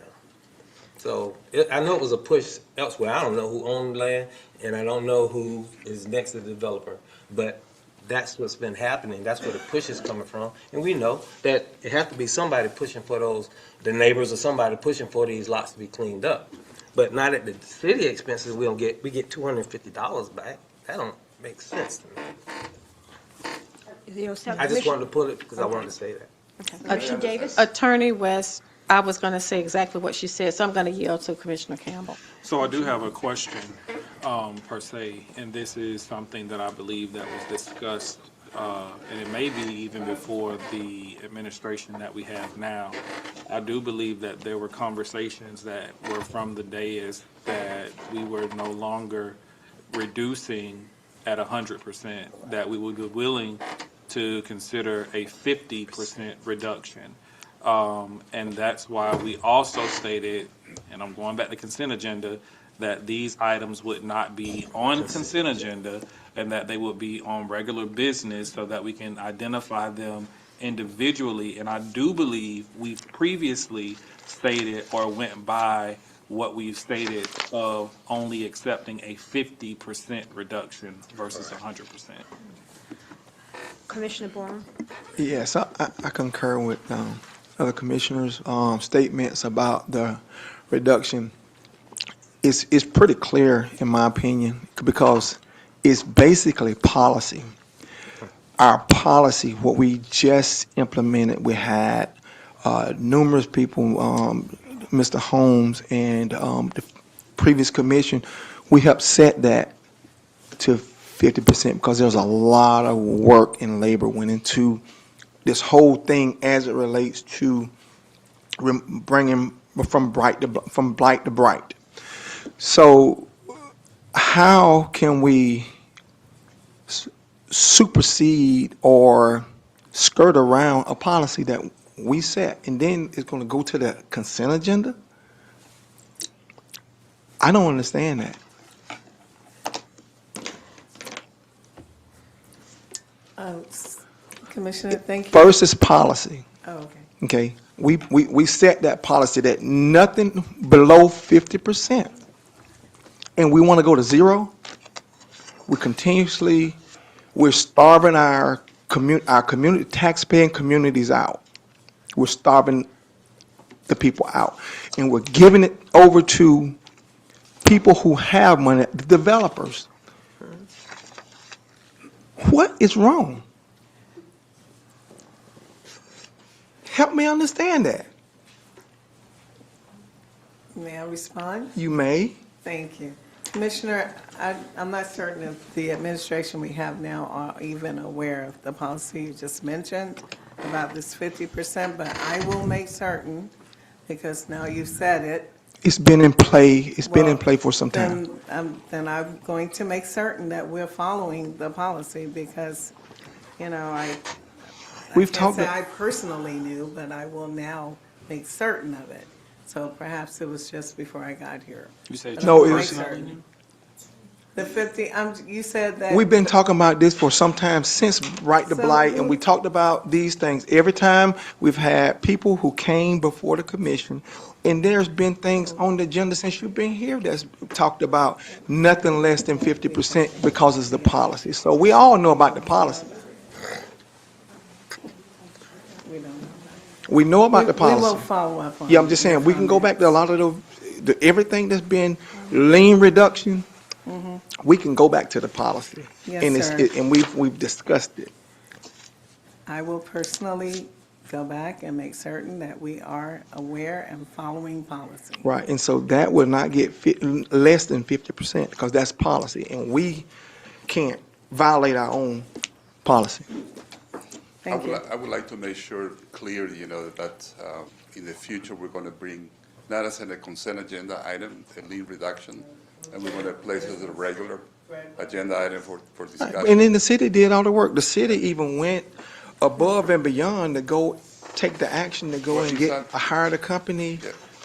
S10: So I know it was a push elsewhere. I don't know who owned the land, and I don't know who is next to the developer, but that's what's been happening. That's where the push is coming from. And we know that it has to be somebody pushing for the neighbors or somebody pushing for these lots to be cleaned up. But not at the city expenses, we get $250 back. That don't make sense to me. I just wanted to put it because I wanted to say that.
S1: Commissioner Davis?
S6: Attorney West, I was going to say exactly what she said, so I'm going to yield to Commissioner Campbell.
S5: So I do have a question, per se, and this is something that I believe that was discussed, and it may be even before the administration that we have now. I do believe that there were conversations that were from the dais that we were no longer reducing at 100%, that we would be willing to consider a 50% reduction. And that's why we also stated, and I'm going back to consent agenda, that these items would not be on consent agenda and that they would be on regular business so that we can identify them individually. And I do believe we've previously stated or went by what we've stated of only accepting a 50% reduction versus 100%.
S1: Commissioner Bourne?
S7: Yes, I concur with other commissioners' statements about the reduction. It's pretty clear, in my opinion, because it's basically policy. Our policy, what we just implemented, we had numerous people, Mr. Holmes and the previous commission, we helped set that to 50% because there's a lot of work and labor went into this whole thing as it relates to bringing from blight to bright. So how can we supersede or skirt around a policy that we set, and then it's going to go to the consent agenda? I don't understand that.
S8: Commissioner, thank you.
S7: First is policy.
S8: Oh, okay.
S7: Okay, we set that policy that nothing below 50%, and we want to go to zero. We're starving our community, taxpaying communities out. We're starving the people out, and we're giving it over to people who have money, the developers. What is wrong? Help me understand that.
S8: May I respond?
S7: You may.
S8: Thank you. Commissioner, I'm not certain if the administration we have now are even aware of the policy you just mentioned about this 50%, but I will make certain, because now you've said it.
S7: It's been in play. It's been in play for some time.
S8: Then I'm going to make certain that we're following the policy, because, I
S7: We've
S8: can't
S7: talked.
S8: say I personally knew, but I will now make certain of it. So perhaps it was just before I got here.
S5: You said
S8: But
S7: No,
S8: I'll
S7: it
S8: make
S7: was-
S8: certain. The 50, you said that.
S7: We've been talking about this for some time since Right to
S8: So
S7: Blight, and
S8: who-
S7: we talked about these things. Every time we've had people who came before the commission, and there's been things on the agenda since you've been here that's talked about nothing less than 50% because it's the policy. So we all know about the policy.
S8: We don't know.
S7: We know about the
S8: We will
S7: policy.
S8: follow up on.
S7: Yeah, I'm just saying, we can go back to a lot of everything that's been lean reduction, we can go back to the policy.
S8: Yes,
S7: And
S8: sir.
S7: and we've discussed it.
S8: I will personally go back and make certain that we are aware and following policy.
S7: Right, and so that will not get less than 50% because that's policy, and we can't violate our own policy.
S8: Thank you.
S9: I would like to make sure clear, that in the future, we're going to bring, not as a consent agenda item, a lien reduction, and we're going to place it as a regular agenda item for discussion.
S7: And then the city did all the work. The city even went above and beyond to go take the action to go and hire the company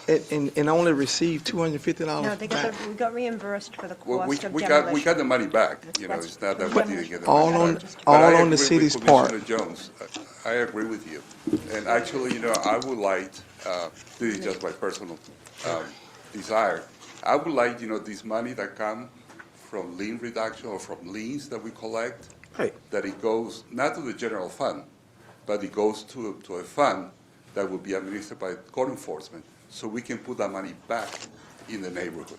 S7: and only receive $250
S1: No, we got reimbursed for the cost of
S9: We
S1: demolition.
S9: got the money back, it's not that we didn't get the
S7: all
S9: money
S7: on
S9: back.
S7: all
S9: But I
S7: on the
S9: agree with
S7: city's part.
S9: Commissioner Jones, I agree with you. And actually, I would like, this is just my personal desire, I would like, this money that come from lien reduction or from liens that we collect, that it goes not to the general fund, but it goes to a fund that will be administered by code enforcement, so we can put that money back in the neighborhood.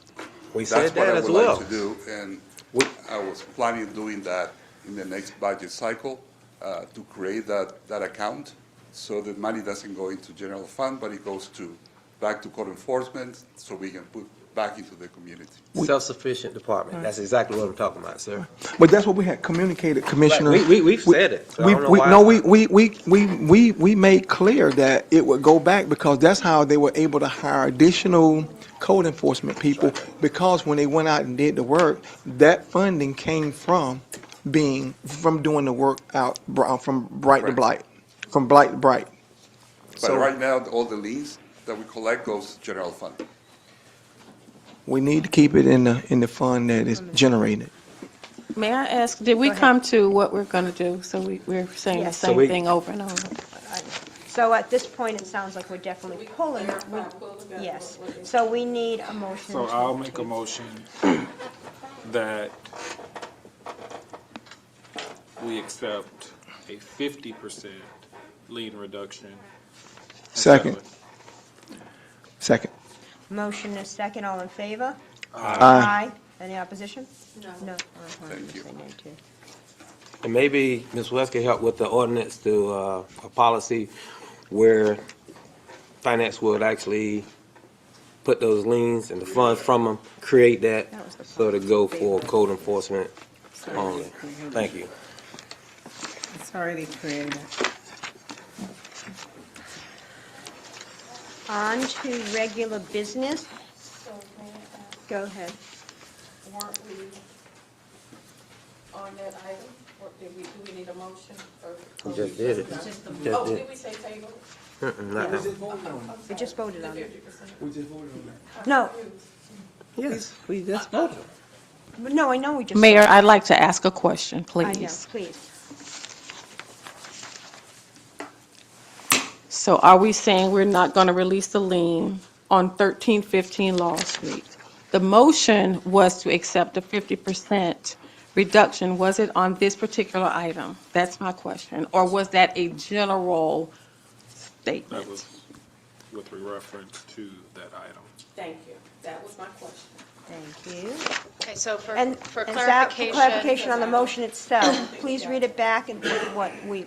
S10: We said that as
S9: That's what I would
S10: well.
S9: like to do, and I was planning on doing that in the next budget cycle, to create that account, so the money doesn't go into general fund, but it goes back to code enforcement, so we can put back into the community.
S10: Self-sufficient department. That's exactly what I'm talking about, sir.
S7: But that's what we had communicated, Commissioner.
S10: Right. We've said it. So I don't know why
S7: we made clear that it would go back because that's how they were able to hire additional code enforcement people, because when they went out and did the work, that funding came from doing the work out from bright to blight, from blight to bright.
S9: But right now, all the liens that we collect goes to general fund.
S7: We need to keep it in the fund that is generated.
S6: May I ask, did we come to what we're going to do? So we're saying the
S1: Yes.
S6: same thing over and over?
S1: So at this point, it sounds like we're definitely pulling. Yes. So we need a motion.
S5: So I'll make a motion that we accept a 50% lien reduction.
S7: Second. Second.
S1: Motion is second, all in favor?
S7: Aye.
S1: Any opposition? No.
S14: Thank you.
S10: And maybe Ms. West can help with the ordinance to, a policy where finance would actually put those liens and the funds from them, create that, so to go for code enforcement only. Thank you.
S8: It's already created.
S1: On to regular business. Go ahead.
S6: Weren't we on that item, or do we need a motion?
S10: We just did it.
S6: Oh, did we say table?
S10: Not now.
S1: We just voted on it.
S7: We just voted on that.
S1: No,
S10: Yes, we just voted.
S1: no, I know we just.
S6: Mayor, I'd like to ask a question,
S1: I know,
S6: please.
S1: please.
S6: So are we saying we're not going to release the lien on 1315 Law Street? The motion was to accept a 50% reduction. Was it on this particular item? That's my question. Or was that a general statement?
S5: That was with reference to that item.
S6: Thank you. That was my question.
S1: Thank you.
S17: Okay, so for
S1: And clarification on the motion itself, please read it back and what we,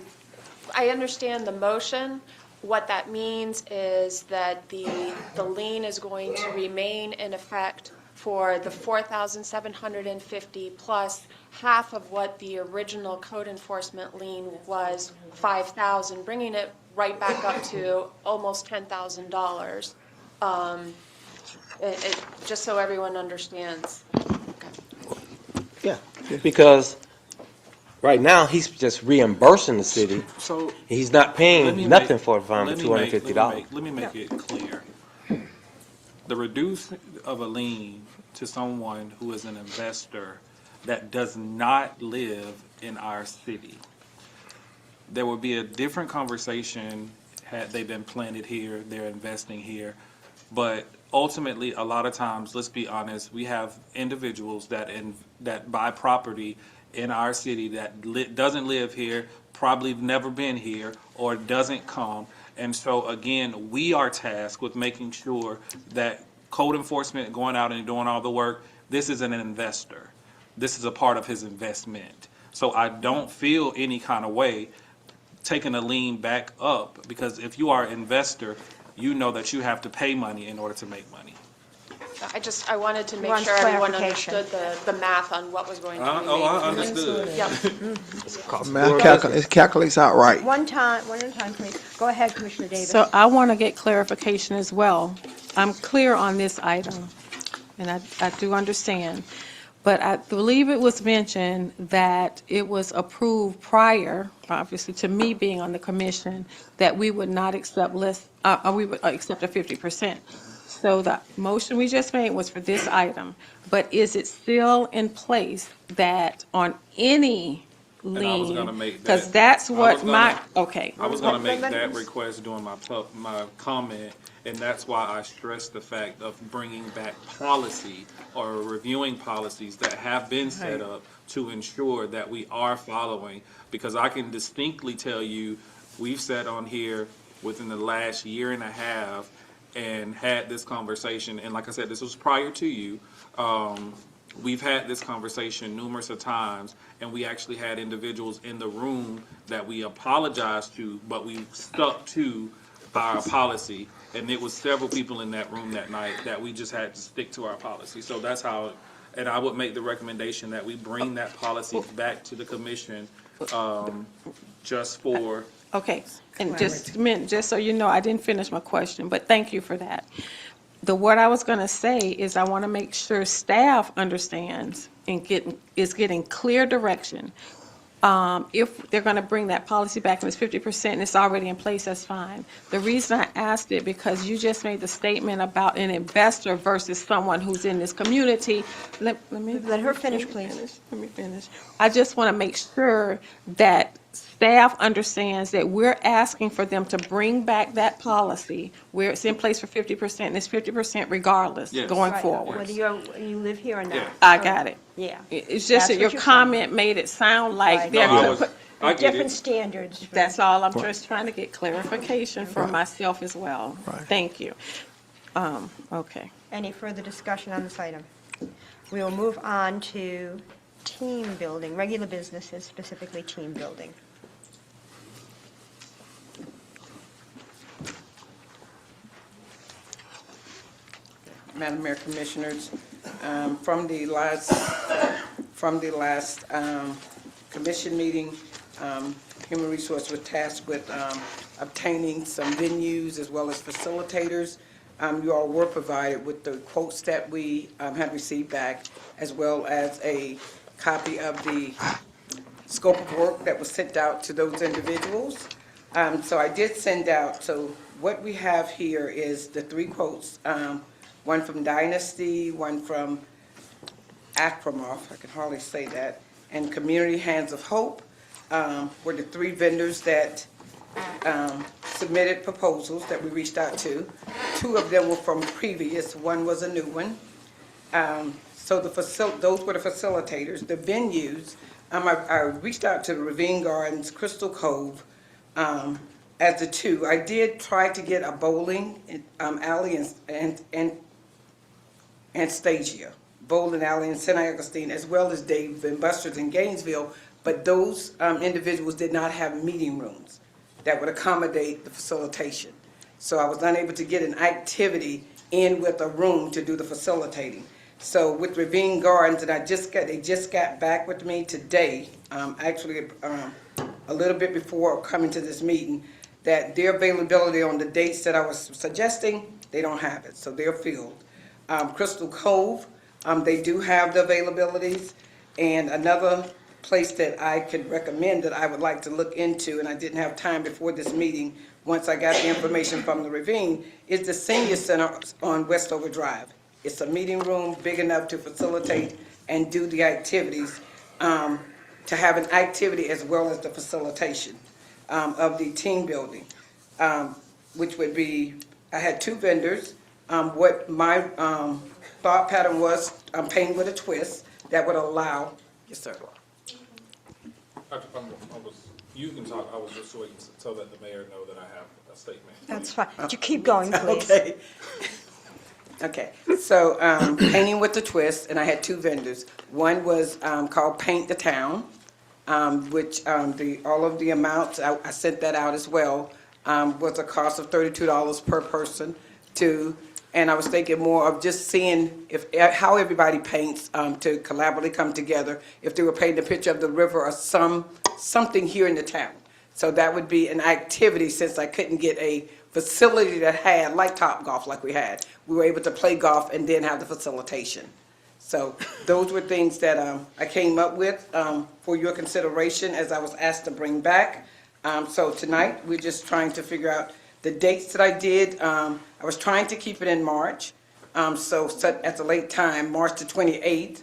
S17: I understand the motion. What that means is that the lien is going to remain in effect for the 4,750 plus half of what the original code enforcement lien was, 5,000, bringing it right back up to almost $10,000. Just so everyone understands.
S10: Yeah, because right now, he's just reimbursing the city.
S5: So
S10: He's not
S5: let me
S10: paying nothing
S5: make-
S10: for the fine
S5: let
S10: but
S5: me make-
S10: $250.
S5: Let me make it clear. The reduce of a lien to someone who is an investor that does not live in our city, there would be a different conversation had they been planted here, they're investing here. But ultimately, a lot of times, let's be honest, we have individuals that buy property in our city that doesn't live here, probably never been here, or doesn't come. And so, again, we are tasked with making sure that code enforcement going out and doing all the work, this is an investor. This is a part of his investment. So I don't feel any kind of way taking a lien back up, because if you are an investor, you know that you have to pay money in order to make money.
S17: I wanted to make
S1: Wants
S17: sure everyone
S1: clarification.
S17: understood the math on what was going to remain.
S5: Oh, I understood.
S17: Yep.
S7: It calculates out right.
S1: one at a time, please. Go ahead, Commissioner Davis.
S6: So I want to get clarification as well. I'm clear on this item, and I do understand. But I believe it was mentioned that it was approved prior, obviously, to me being on the commission, that we would not accept we would accept a 50%. So the motion we just made was for this item. But is it still in place that on any
S5: And I was
S6: lien?
S5: gonna make that.
S6: Because that's
S5: I
S6: what
S5: was
S6: my,
S5: gonna-
S6: okay.
S5: I was gonna make that request during my comment, and that's why I stressed the fact of bringing back policy or reviewing policies that have been set up to ensure that we are following. Because I can distinctly tell you, we've sat on here within the last year and a half and had this conversation, and like I said, this was prior to you. We've had this conversation numerous of times, and we actually had individuals in the room that we apologized to, but we stuck to our policy. And it was several people in that room that night that we just had to stick to our policy. So that's how, and I would make the recommendation that we bring that policy back to the commission, just for.
S6: Okay, and just so you know, I didn't finish my question, but thank you for that. What I was going to say is I want to make sure staff understands and is getting clear direction. If they're going to bring that policy back and it's 50% and it's already in place, that's fine. The reason I asked it, because you just made the statement about an investor versus someone who's in this community. Let her finish, please. Let me finish. I just want to make sure that staff understands that we're asking for them to bring back that policy where it's in place for 50%, and it's 50% regardless
S5: Yes.
S6: going
S1: Right,
S6: forward.
S1: whether you live here or not.
S5: Yeah.
S6: I got it.
S1: Yeah.
S6: It's just
S1: That's
S6: that your
S1: what you're saying.
S6: comment made it sound like
S1: Right.
S6: they're
S5: No, I
S6: to
S5: was-
S6: put,
S5: I get
S1: Different
S5: it.
S1: standards. for-
S6: that's all. I'm just trying to get clarification for
S7: Right.
S6: myself as well.
S7: Right.
S6: Thank you. Okay.
S1: Any further discussion on this item? We will move on to team building, regular businesses, specifically team building.
S19: Madam Mayor, Commissioners, from the last commission meeting, Human Resource was tasked with obtaining some venues as well as facilitators. You all were provided with the quotes that we had received back, as well as a copy of the scope of work that was sent out to those individuals. So I did send out, so what we have here is the three quotes, one from Dynasty, one from Acromoff, I can hardly say that, and Community Hands of Hope were the three vendors that submitted proposals that we reached out to. Two of them were from previous, one was a new one. So those were the facilitators. The venues, I reached out to the Ravine Gardens, Crystal Cove, as the two. I did try to get a bowling alley and Stagia, bowling alley in St. Augustine, as well as Dave and Buster's in Gainesville, but those individuals did not have meeting rooms that would accommodate the facilitation. So I was unable to get an activity in with a room to do the facilitating. So with Ravine Gardens, and they just got back with me today, actually a little bit before coming to this meeting, that their availability on the dates that I was suggesting, they don't have it, so they're filled. Crystal Cove, they do have the availabilities, and another place that I could recommend that I would like to look into, and I didn't have time before this meeting, once I got the information from the Ravine, is the Senior Center on Westover Drive. It's a meeting room big enough to facilitate and do the activities, to have an activity as well as the facilitation of the team building, which would be, I had two vendors. What my thought pattern was, paint with a twist that would allow, yes, sir.
S5: You can talk, I was just waiting so that the mayor know that I have a statement.
S1: That's fine. Would you keep going, please?
S19: Okay. Okay, so painting with the twist, and I had two vendors. One was called Paint the Town, which all of the amounts, I sent that out as well, was a cost of $32 per person and I was thinking more of just seeing how everybody paints to collaboratively come together, if they were painting a picture of the river or something here in the town. So that would be an activity, since I couldn't get a facility that had, like Topgolf like we had. We were able to play golf and then have the facilitation. So those were things that I came up with for your consideration as I was asked to bring back. So tonight, we're just trying to figure out the dates that I did. I was trying to keep it in March, so set at the late time, March the 28th,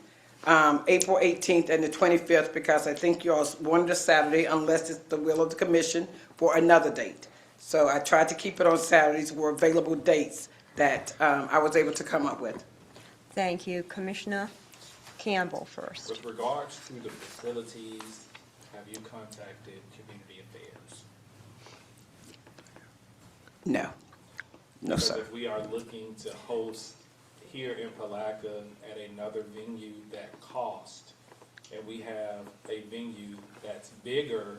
S19: April 18th, and the 25th, because I think you all wanted a Saturday, unless it's the will of the commission for another date. So I tried to keep it on Saturdays, were available dates that I was able to come up with.
S1: Thank you. Commissioner Campbell first.
S5: With regards to the facilities, have you contacted Community Affairs?
S19: No. No,
S5: Because
S19: sir.
S5: if we are looking to host here in Palatka at another venue that cost, and we have a venue that's bigger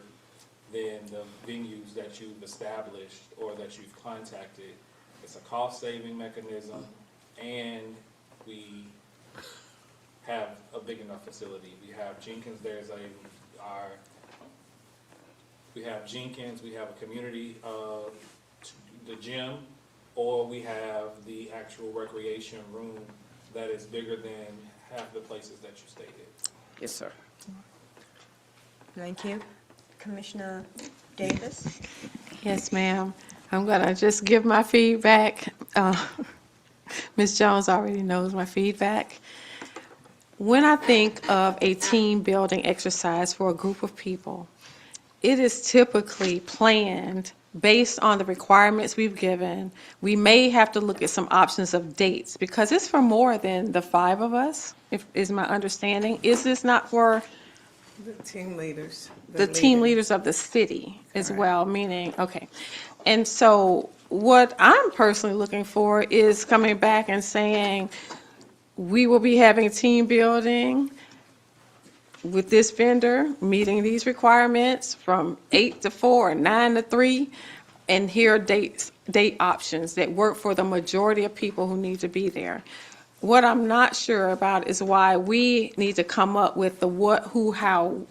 S5: than the venues that you've established or that you've contacted, it's a cost-saving mechanism, and we have a big enough facility. We have Jenkins, we have Jenkins, we have a community, the gym, or we have the actual recreation room that is bigger than half the places that you stated.
S19: Yes, sir.
S1: Thank you. Commissioner Davis?
S6: Yes, ma'am. I'm going to just give my feedback. Ms. Jones already knows my feedback. When I think of a team building exercise for a group of people, it is typically planned based on the requirements we've given. We may have to look at some options of dates because it's for more than the 5 of us, is my understanding. Is this not for
S8: The team leaders.
S6: the team leaders of the city as well, meaning, okay. And so what I'm personally looking for is coming back and saying, we will be having team building with this vendor, meeting these requirements from 8 to 4 and 9 to 3, and here are date options that work for the majority of people who need to be there. What I'm not sure about is why we need to come up with the what, who, how,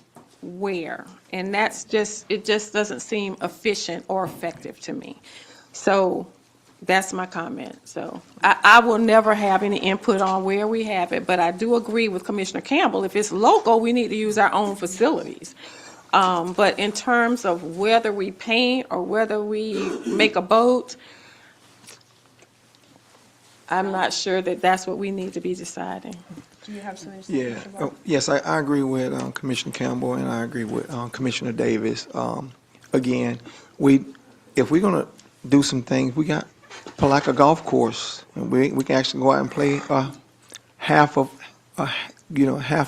S6: where. And that's just, it just doesn't seem efficient or effective to me. So that's my comment. So I will never have any input on where we have it, but I do agree with Commissioner Campbell. If it's local, we need to use our own facilities. But in terms of whether we paint or whether we make a boat, I'm not sure that that's what we need to be deciding.
S1: Do you have something to say?
S7: Yeah,
S1: Commissioner Barr?
S7: yes, I agree with Commissioner Campbell, and I agree with Commissioner Davis. Again, if we're going to do some things, we got Palatka Golf Course, and we can actually go out and play half a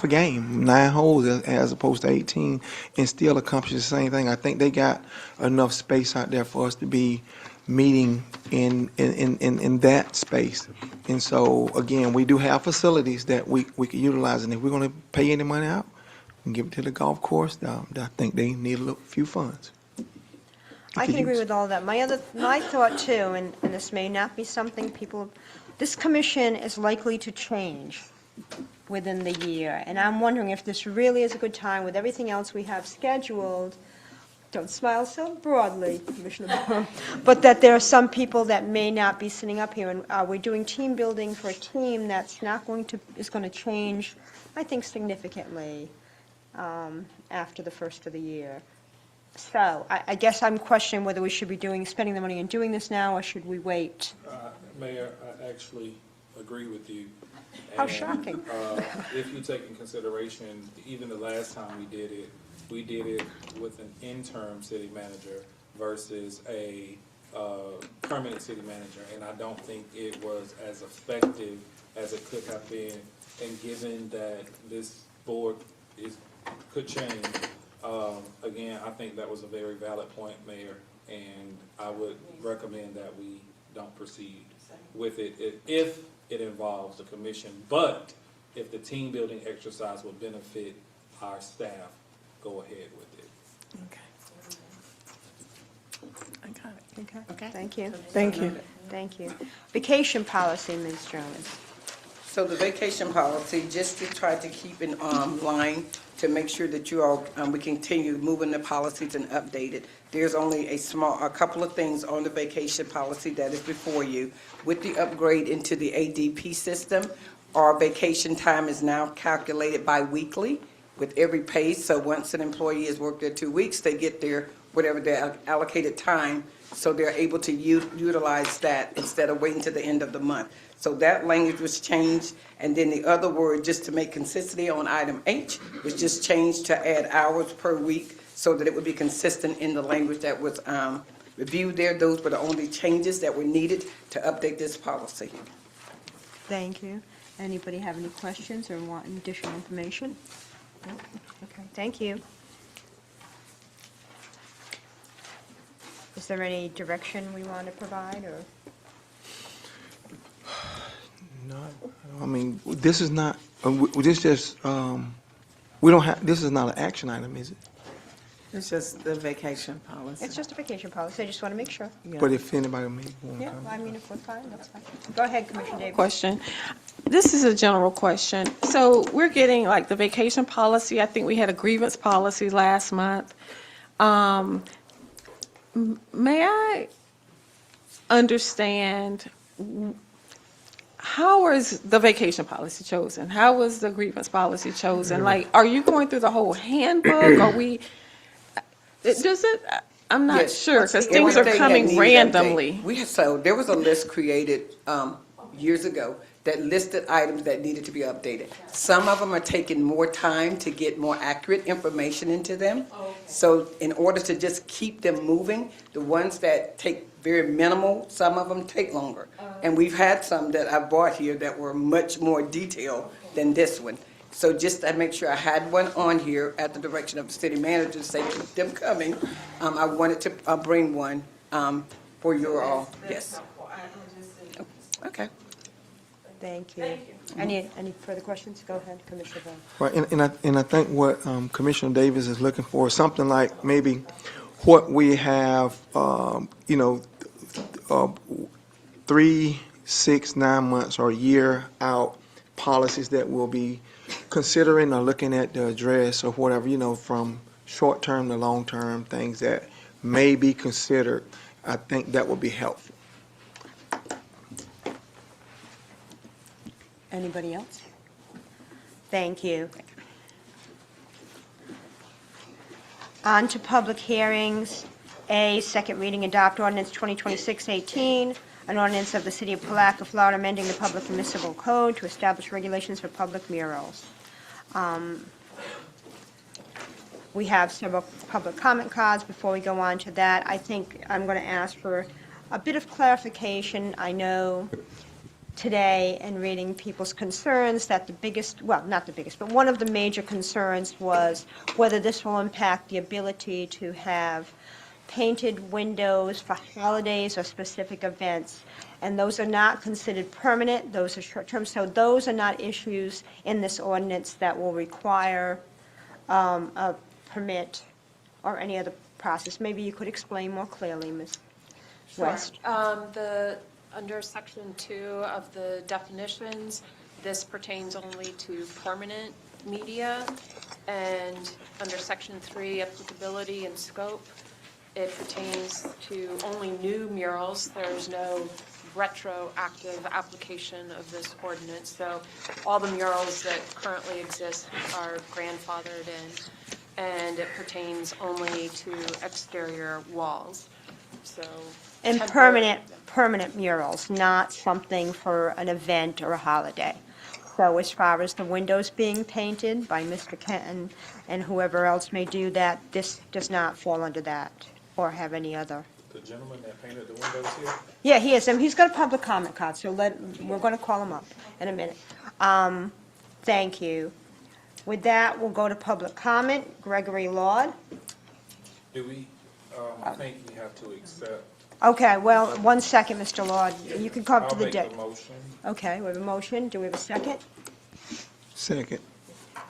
S7: game, 9 holes as opposed to 18, and still accomplish the same thing. I think they got enough space out there for us to be meeting in that space. And so, again, we do have facilities that we could utilize, and if we're going to pay any money out and give it to the golf course, I think they need a few funds.
S1: I can agree with all of that. My thought too, and this may not be something this commission is likely to change within the year. And I'm wondering if this really is a good time with everything else we have scheduled. Don't smile so broadly, Commissioner Barr, but that there are some people that may not be sitting up here. And we're doing team building for a team that's is going to change, I think, significantly after the first of the year. So I guess I'm questioning whether we should be spending the money and doing this now, or should we wait?
S5: Mayor, I actually agree with you.
S1: How
S5: And,
S1: shocking.
S5: If you take in consideration, even the last time we did it with an interim city manager versus a permanent city manager, and I don't think it was as effective as it could have been. And given that this board could change, again, I think that was a very valid point, Mayor, and I would recommend that we don't proceed with it if it involves the commission. But if the team building exercise would benefit our staff, go ahead with it.
S8: I got it.
S1: Okay, thank you.
S8: Thank you.
S1: Thank you. Vacation policy, Ms. Jones.
S19: So the vacation policy, just to try to keep in line to make sure that you all, we continue moving the policies and update it. There's only a couple of things on the vacation policy that is before you. With the upgrade into the ADP system, our vacation time is now calculated bi-weekly with every pay. So once an employee has worked their 2 weeks, they get their, whatever their allocated time, so they're able to utilize that instead of waiting to the end of the month. So that language was changed, and then the other word, just to make consistency on item H, was just changed to add hours per week so that it would be consistent in the language that was reviewed there. Those were the only changes that were needed to update this policy.
S1: Thank you. Anybody have any questions or want additional information? No? Okay, thank you. Is there any direction we want to provide, or?
S7: No, I mean, this is not, this just, we don't have, this is not an action item, is it?
S8: It's just the vacation policy.
S1: It's just a vacation policy, I just want to make sure.
S7: But if anybody may want to
S1: Yeah,
S7: comment.
S1: I mean, if we're fine, that's fine. Go ahead, Commissioner Davis.
S6: Question. This is a general question. So we're getting like the vacation policy. I think we had a grievance policy last month. May I understand, how is the vacation policy chosen? How was the grievance policy chosen? Like, are you going through the whole handbook? Are we, does it, I'm not
S19: Yes.
S6: sure, because things are
S19: Everything that
S6: coming
S19: needed
S6: randomly.
S19: update. So there was a list created years ago, that listed items that needed to be updated. Some of them are taking more time to get more accurate information into them. So in order to just keep them moving, the ones that take very minimal, some of them take longer. And we've had some that I bought here that were much more detailed than this one. So just to make sure I had one on here at the direction of the city manager to say keep them coming, I wanted to bring one for you all. Yes. Okay.
S1: Thank you. Any further questions? Go ahead, Commissioner Vaughn.
S7: Right, and I think what Commissioner Davis is looking for is something like maybe what we have, 3, 6, 9 months or a year out policies that we'll be considering or looking at the address or whatever, from short-term to long-term, things that may be considered. I think that would be helpful.
S1: Anybody else? Thank you. On to public hearings. A, second reading, adopt ordinance 2026-18, an ordinance of the City of Palatka, Florida, amending the Public Municipal Code to establish regulations for public murals. We have several public comment cards. Before we go on to that, I think I'm going to ask for a bit of clarification. I know today in reading people's concerns that the biggest, well, not the biggest, but one of the major concerns was whether this will impact the ability to have painted windows for holidays or specific events. And those are not considered permanent, those are short-term, so those are not issues in this ordinance that will require a permit or any other process. Maybe you could explain more clearly, Ms. West.
S17: Under section 2 of the definitions, this pertains only to permanent media. And under section 3, applicability and scope, it pertains to only new murals. There's no retroactive application of this ordinance. So all the murals that currently exist are grandfathered in, and it pertains only to exterior walls. So
S1: And permanent murals, not something for an event or a holiday. So as far as the windows being painted by Mr. Kenton and whoever else may do that, this does not fall under that or have any other.
S5: The gentleman that painted the windows here?
S1: Yeah, he is, and he's got a public comment card, so we're going to call him up in a minute. Thank you. With that, we'll go to public comment. Gregory Lord.
S5: Do we, I think we have to accept.
S1: Okay, well, 1 second, Mr. Lord. You can come up to the
S5: I'll
S1: deck.
S5: make the motion.
S1: Okay, we have a motion. Do we have a second?
S7: Second,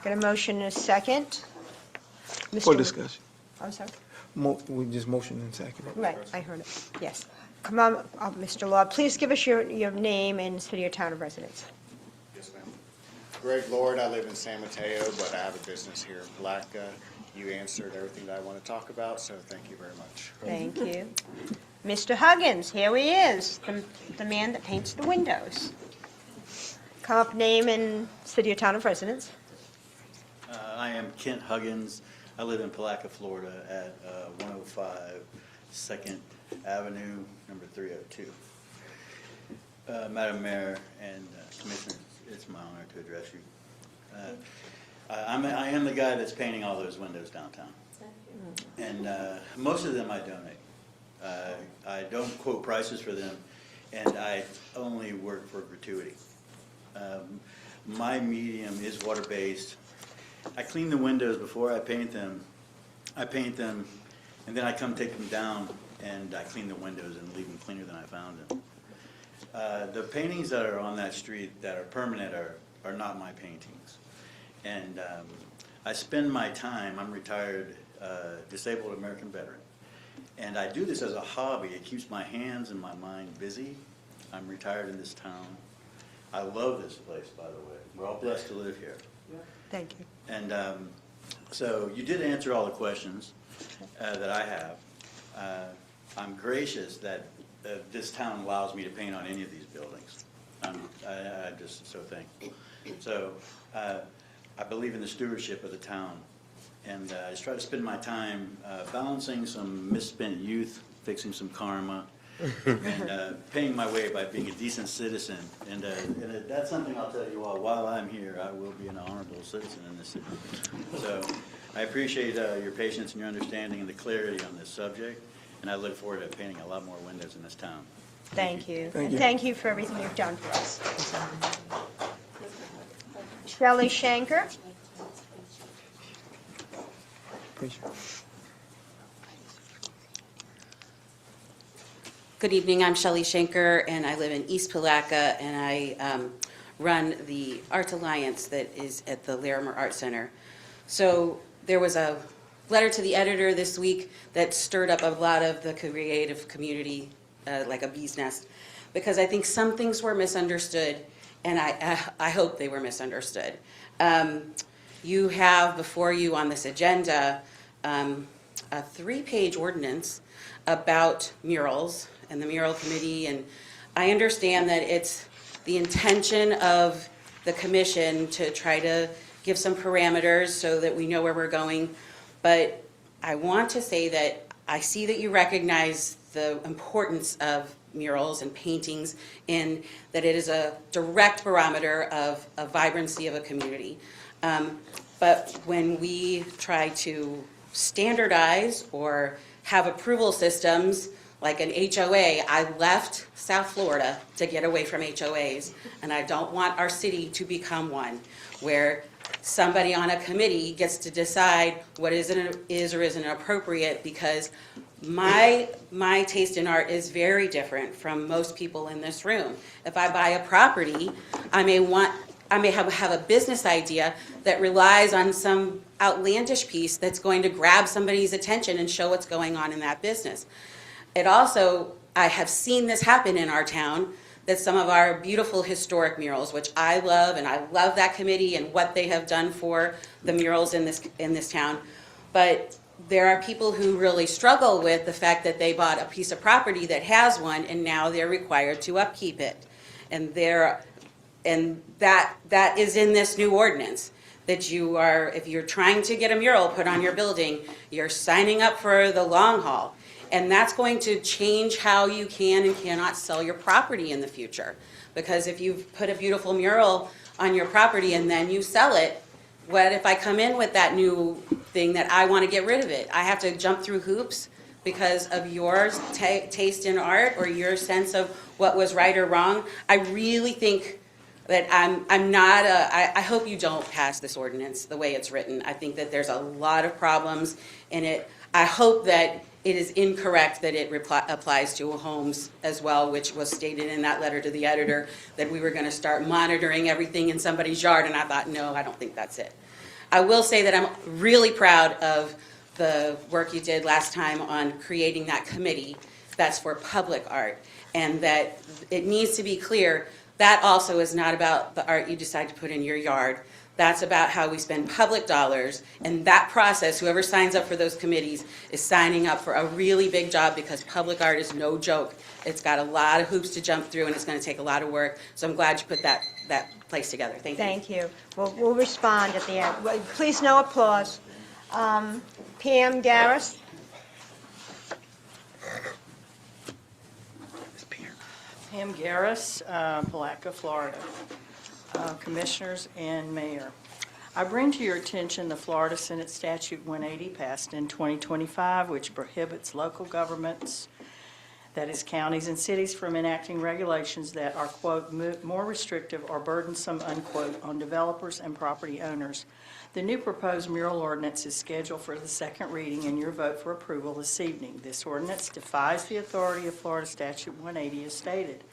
S1: Got a motion and a second.
S7: for discussion.
S1: I'm sorry.
S7: We just motioned and seconded.
S1: Right, I heard it, yes. Come on, Mr. Lord, please give us your name and city or town of residence.
S20: Yes, ma'am. Greg Lord, I live in San Mateo, but I have a business here in Palatka. You answered everything that I want to talk about, so thank you very much.
S1: Thank you. Mr. Huggins, here he is, the man that paints the windows. Come up, name and city or town of residence.
S21: I am Kent Huggins. I live in Palatka, Florida at 105 2nd Avenue, number 302. Madam Mayor and Commissioners, it's my honor to address you. I am the guy that's painting all those windows downtown. And most of them I donate. I don't quote prices for them, and I only work for gratuity. My medium is water-based. I clean the windows before I paint them. I paint them, and then I come take them down, and I clean the windows and leave them cleaner than I found them. The paintings that are on that street that are permanent are not my paintings. And I spend my time, I'm retired disabled American veteran, and I do this as a hobby. It keeps my hands and my mind busy. I'm retired in this town. I love this place, by the way. We're all blessed to live here.
S1: Thank you.
S21: And so you did answer all the questions that I have. I'm gracious that this town allows me to paint on any of these buildings. I just so thankful. So I believe in the stewardship of the town, and I just try to spend my time balancing some misspent youth, fixing some karma, and paying my way by being a decent citizen. And that's something I'll tell you all, while I'm here, I will be an honorable citizen in this city. So I appreciate your patience and your understanding and the clarity on this subject, and I look forward to painting a lot more windows in this town.
S1: Thank you.
S7: Thank
S1: And
S7: you.
S1: thank you for everything you've done for us. Shelley Shanker.
S2: Good evening, I'm Shelley Shanker, and I live in East Palatka, and I run the Arts Alliance that is at the Larimer Art Center. So there was a letter to the editor this week that stirred up a lot of the creative community, like a bee's nest, because I think some things were misunderstood, and I hope they were misunderstood. You have before you on this agenda a 3-page ordinance about murals and the mural committee, and I understand that it's the intention of the commission to try to give some parameters so that we know where we're going, but I want to say that I see that you recognize the importance of murals and paintings in that it is a direct barometer of a vibrancy of a community. But when we try to standardize or have approval systems like an HOA, I left South Florida to get away from HOAs, and I don't want our city to become one where somebody on a committee gets to decide what is or isn't appropriate, because my taste in art is very different from most people in this room. If I buy a property, I may have a business idea that relies on some outlandish piece that's going to grab somebody's attention and show what's going on in that business. It also, I have seen this happen in our town, that some of our beautiful historic murals, which I love, and I love that committee and what they have done for the murals in this town, but there are people who really struggle with the fact that they bought a piece of property that has one, and now they're required to upkeep it. And that is in this new ordinance, that you are, if you're trying to get a mural put on your building, you're signing up for the long haul. And that's going to change how you can and cannot sell your property in the future. Because if you've put a beautiful mural on your property and then you sell it, what if I come in with that new thing that I want to get rid of it? I have to jump through hoops because of your taste in art or your sense of what was right or wrong. I really think that I hope you don't pass this ordinance the way it's written. I think that there's a lot of problems in it. I hope that it is incorrect that it applies to homes as well, which was stated in that letter to the editor, that we were going to start monitoring everything in somebody's yard, and I thought, no, I don't think that's it. I will say that I'm really proud of the work you did last time on creating that committee that's for public art, and that it needs to be clear that also is not about the art you decide to put in your yard. That's about how we spend public dollars, and that process, whoever signs up for those committees is signing up for a really big job, because public art is no joke. It's got a lot of hoops to jump through, and it's going to take a lot of work. So I'm glad you put that place together. Thank you.
S1: Thank you. We'll respond at the end. Well, please, no applause. Pam Garris.
S22: Pam Garris, Palatka, Florida. Commissioners and Mayor. I bring to your attention the Florida Senate Statute 180 passed in 2025, which prohibits local governments, that is counties and cities, from enacting regulations that are, quote, more restrictive or burdensome, unquote, on developers and property owners. The new proposed mural ordinance is scheduled for the second reading and your vote for approval this evening. This ordinance defies the authority of Florida Statute 180 as stated.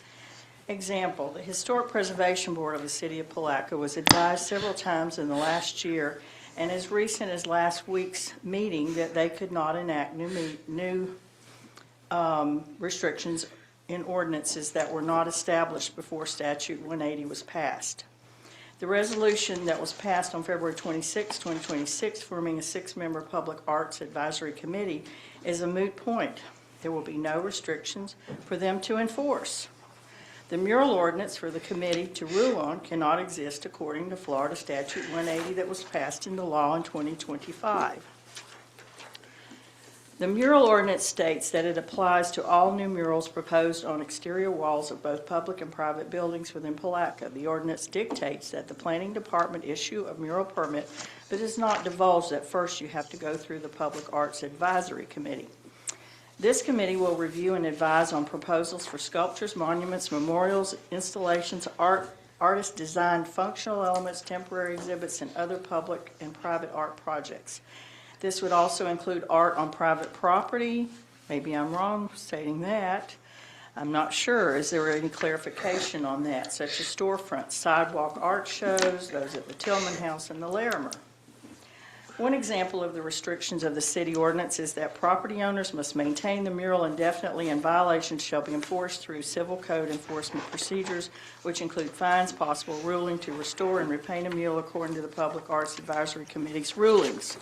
S22: Example, the Historic Preservation Board of the City of Palatka was advised several times in the last year, and as recent as last week's meeting, that they could not enact new restrictions in ordinances that were not established before Statute 180 was passed. The resolution that was passed on February 26, 2026, forming a 6-member Public Arts Advisory Committee, is a moot point. There will be no restrictions for them to enforce. The mural ordinance for the committee to rule on cannot exist according to Florida Statute 180 that was passed into law in 2025. The mural ordinance states that it applies to all new murals proposed on exterior walls of both public and private buildings within Palatka. The ordinance dictates that the planning department issue a mural permit, but does not divulge that first you have to go through the Public Arts Advisory Committee. This committee will review and advise on proposals for sculptures, monuments, memorials, installations, artist-designed functional elements, temporary exhibits, and other public and private art projects. This would also include art on private property. Maybe I'm wrong stating that. I'm not sure. Is there any clarification on that, such as storefronts, sidewalk art shows, those at the Tillman House and the Larimer? One example of the restrictions of the city ordinance is that property owners must maintain the mural indefinitely, and violations shall be enforced through civil code enforcement procedures, which include fines, possible ruling to restore and repaint a mural according to the Public Arts Advisory Committee's rulings.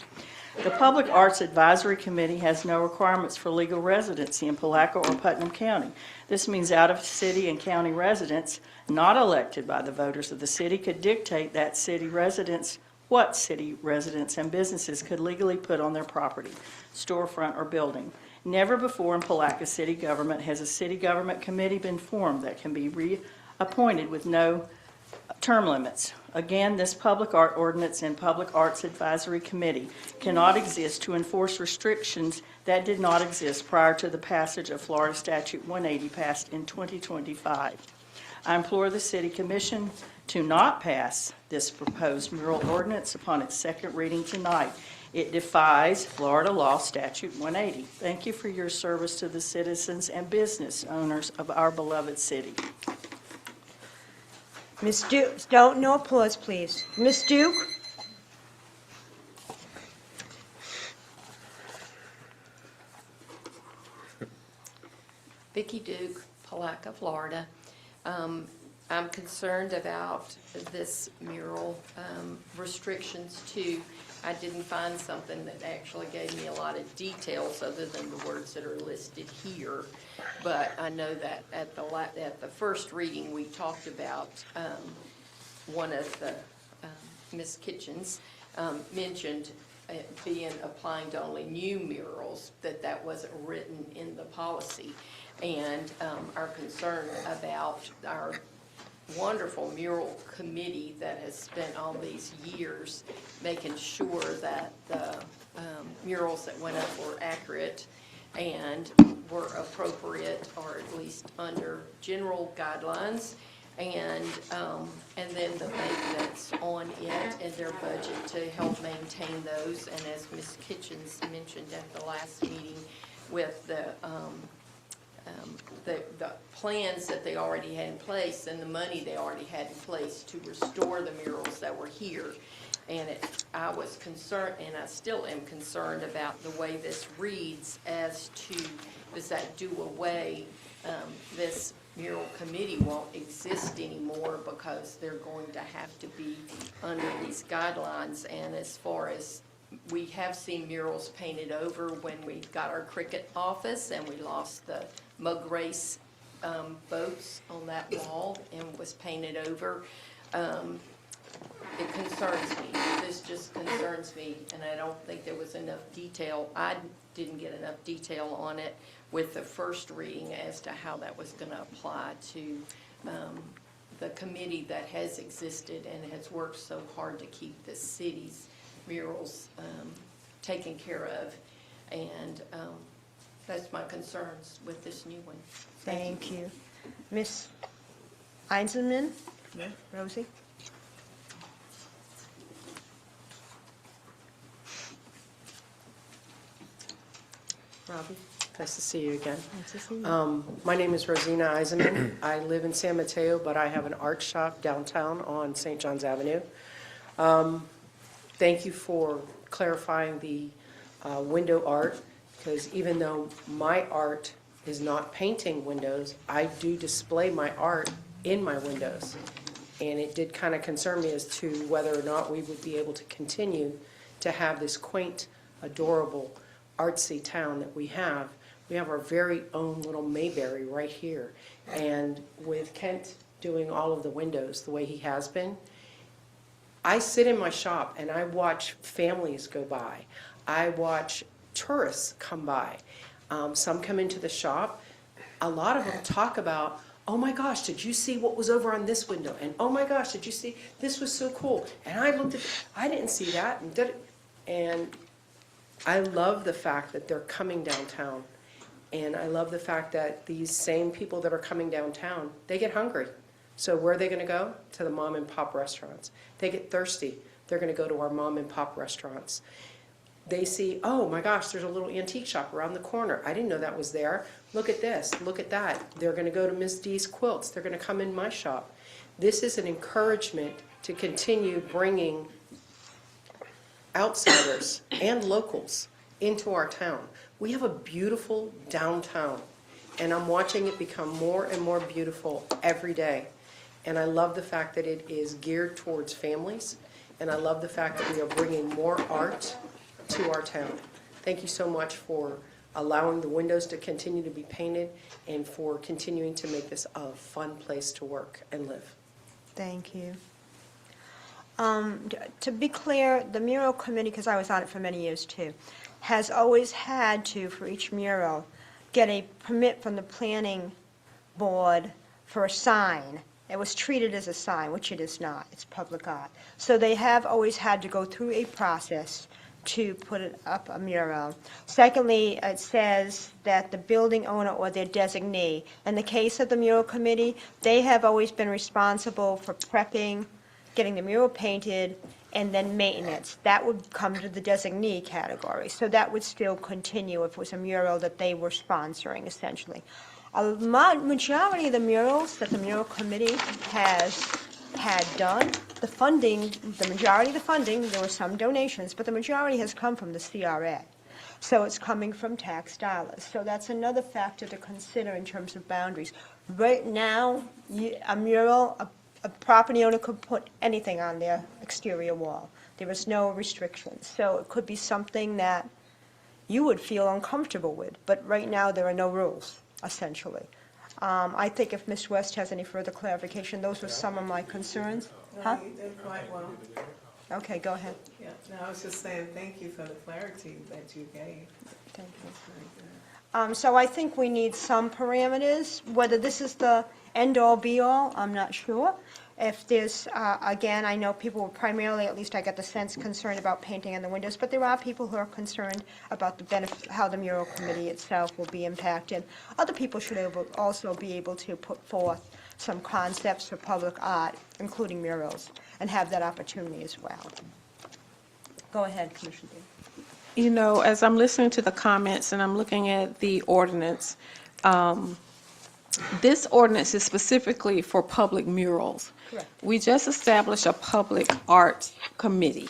S22: The Public Arts Advisory Committee has no requirements for legal residency in Palatka or Putnam County. This means out-of-city and county residents not elected by the voters of the city could dictate that city residents what city residents and businesses could legally put on their property, storefront, or building. Never before in Palatka city government has a city government committee been formed that can be reappointed with no term limits. Again, this public art ordinance and Public Arts Advisory Committee cannot exist to enforce restrictions that did not exist prior to the passage of Florida Statute 180 passed in 2025. I implore the City Commission to not pass this proposed mural ordinance upon its second reading tonight. It defies Florida Law Statute 180. Thank you for your service to the citizens and business owners of our beloved city.
S1: Ms. Duke, don't, no applause, please. Ms. Duke?
S13: Vicki Duke, Palatka, Florida. I'm concerned about this mural restrictions too. I didn't find something that actually gave me a lot of details other than the words that are listed here. But I know that at the first reading, we talked about one of the, Ms. Kitchens mentioned applying to only new murals, that wasn't written in the policy. And our concern about our wonderful mural committee that has spent all these years making sure that the murals that went up were accurate and were appropriate, or at least under general guidelines, and then the maintenance on it and their budget to help maintain those. And as Ms. Kitchens mentioned at the last meeting, with the plans that they already had in place and the money they already had in place to restore the murals that were here. And I was concerned, and I still am concerned about the way this reads as to, does that do away, this mural committee won't exist anymore because they're going to have to be under these guidelines. And as far as, we have seen murals painted over when we got our cricket office and we lost the mug race boats on that wall and was painted over. It concerns me. This just concerns me, and I don't think there was enough detail. I didn't get enough detail on it with the first reading as to how that was going to apply to the committee that has existed and has worked so hard to keep the city's murals taken care of. And that's my concerns with this new one.
S1: Thank you. Ms. Einzelman? Rosie?
S11: Robbie, nice to see you again.
S1: Nice to see you.
S11: My name is Rosina Eisenman. I live in San Mateo, but I have an art shop downtown on St. John's Avenue. Thank you for clarifying the window art, because even though my art is not painting windows, I do display my art in my windows. And it did kind of concern me as to whether or not we would be able to continue to have this quaint, adorable, artsy town that we have. We have our very own little Mayberry right here. And with Kent doing all of the windows the way he has been, I sit in my shop and I watch families go by. I watch tourists come by. Some come into the shop. A lot of them talk about, oh my gosh, did you see what was over on this window? And oh my gosh, did you see, this was so cool. And I looked at, I didn't see that. And I love the fact that they're coming downtown. And I love the fact that these same people that are coming downtown, they get hungry. So where are they gonna go? To the mom and pop restaurants. They get thirsty. They're gonna go to our mom and pop restaurants. They see, oh my gosh, there's a little antique shop around the corner. I didn't know that was there. Look at this, look at that. They're gonna go to Miss D's Quilts. They're gonna come in my shop. This is an encouragement to continue bringing outsiders and locals into our town. We have a beautiful downtown, and I'm watching it become more and more beautiful every day. And I love the fact that it is geared towards families, and I love the fact that we are bringing more art to our town. Thank you so much for allowing the windows to continue to be painted and for continuing to make this a fun place to work and live.
S1: Thank you. To be clear, the mural committee, because I was on it for many years too, has always had to, for each mural, get a permit from the planning board for a sign. It was treated as a sign, which it is not. It's public art. So they have always had to go through a process to put it up a mural. Secondly, it says that the building owner or their designee, in the case of the mural committee, they have always been responsible for prepping, getting the mural painted, and then maintenance. That would come to the designee category. So that would still continue if it was a mural that they were sponsoring, essentially. A majority of the murals that the mural committee has had done, the funding, the majority of the funding, there were some donations, but the majority has come from the CRA. So it's coming from tax dollars. So that's another factor to consider in terms of boundaries. Right now, a mural, a property owner could put anything on their exterior wall. There is no restrictions. So it could be something that you would feel uncomfortable with, but right now there are no rules, essentially. I think if Ms. West has any further clarification, those were some of my concerns. Huh?
S8: No, you did quite well.
S1: Okay, go ahead.
S8: Yeah, no, I was just saying, thank you for the clarity that you gave.
S1: Thank you. So I think we need some parameters. Whether this is the end-all, be-all, I'm not sure. If there's, again, I know people were primarily, at least I get the sense, concerned about painting on the windows, but there are people who are concerned about the benefit, how the mural committee itself will be impacted. Other people should also be able to put forth some concepts for public art, including murals, and have that opportunity as well. Go ahead, Commissioner Dean.
S6: You know, as I'm listening to the comments and I'm looking at the ordinance, this ordinance is specifically for public murals.
S1: Correct.
S6: We just established a public art committee.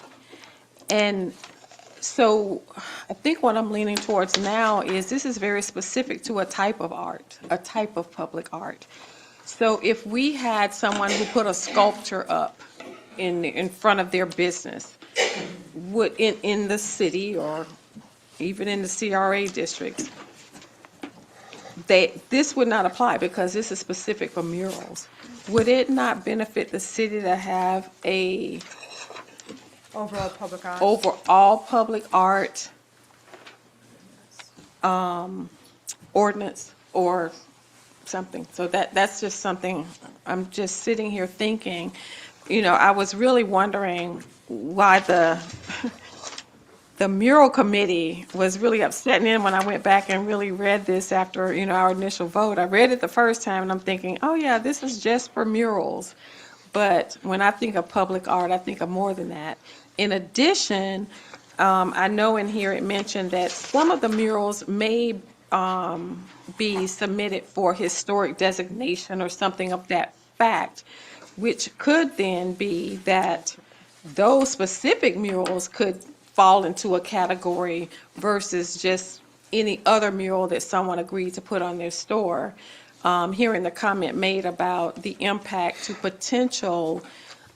S6: And so I think what I'm leaning towards now is this is very specific to a type of art, a type of public art. So if we had someone who put a sculpture up in front of their business, would in the city or even in the CRA districts, this would not apply because this is specific for murals. Would it not benefit the city to have a
S1: Overall public art.
S6: overall public art ordinance or something? So that's just something I'm just sitting here thinking. You know, I was really wondering why the mural committee was really upsetting in when I went back and really read this after, you know, our initial vote. I read it the first time and I'm thinking, oh yeah, this is just for murals. But when I think of public art, I think of more than that. In addition, I know in here it mentioned that some of the murals may be submitted for historic designation or something of that fact, which could then be that those specific murals could fall into a category versus just any other mural that someone agreed to put on their store. Hearing the comment made about the impact to potential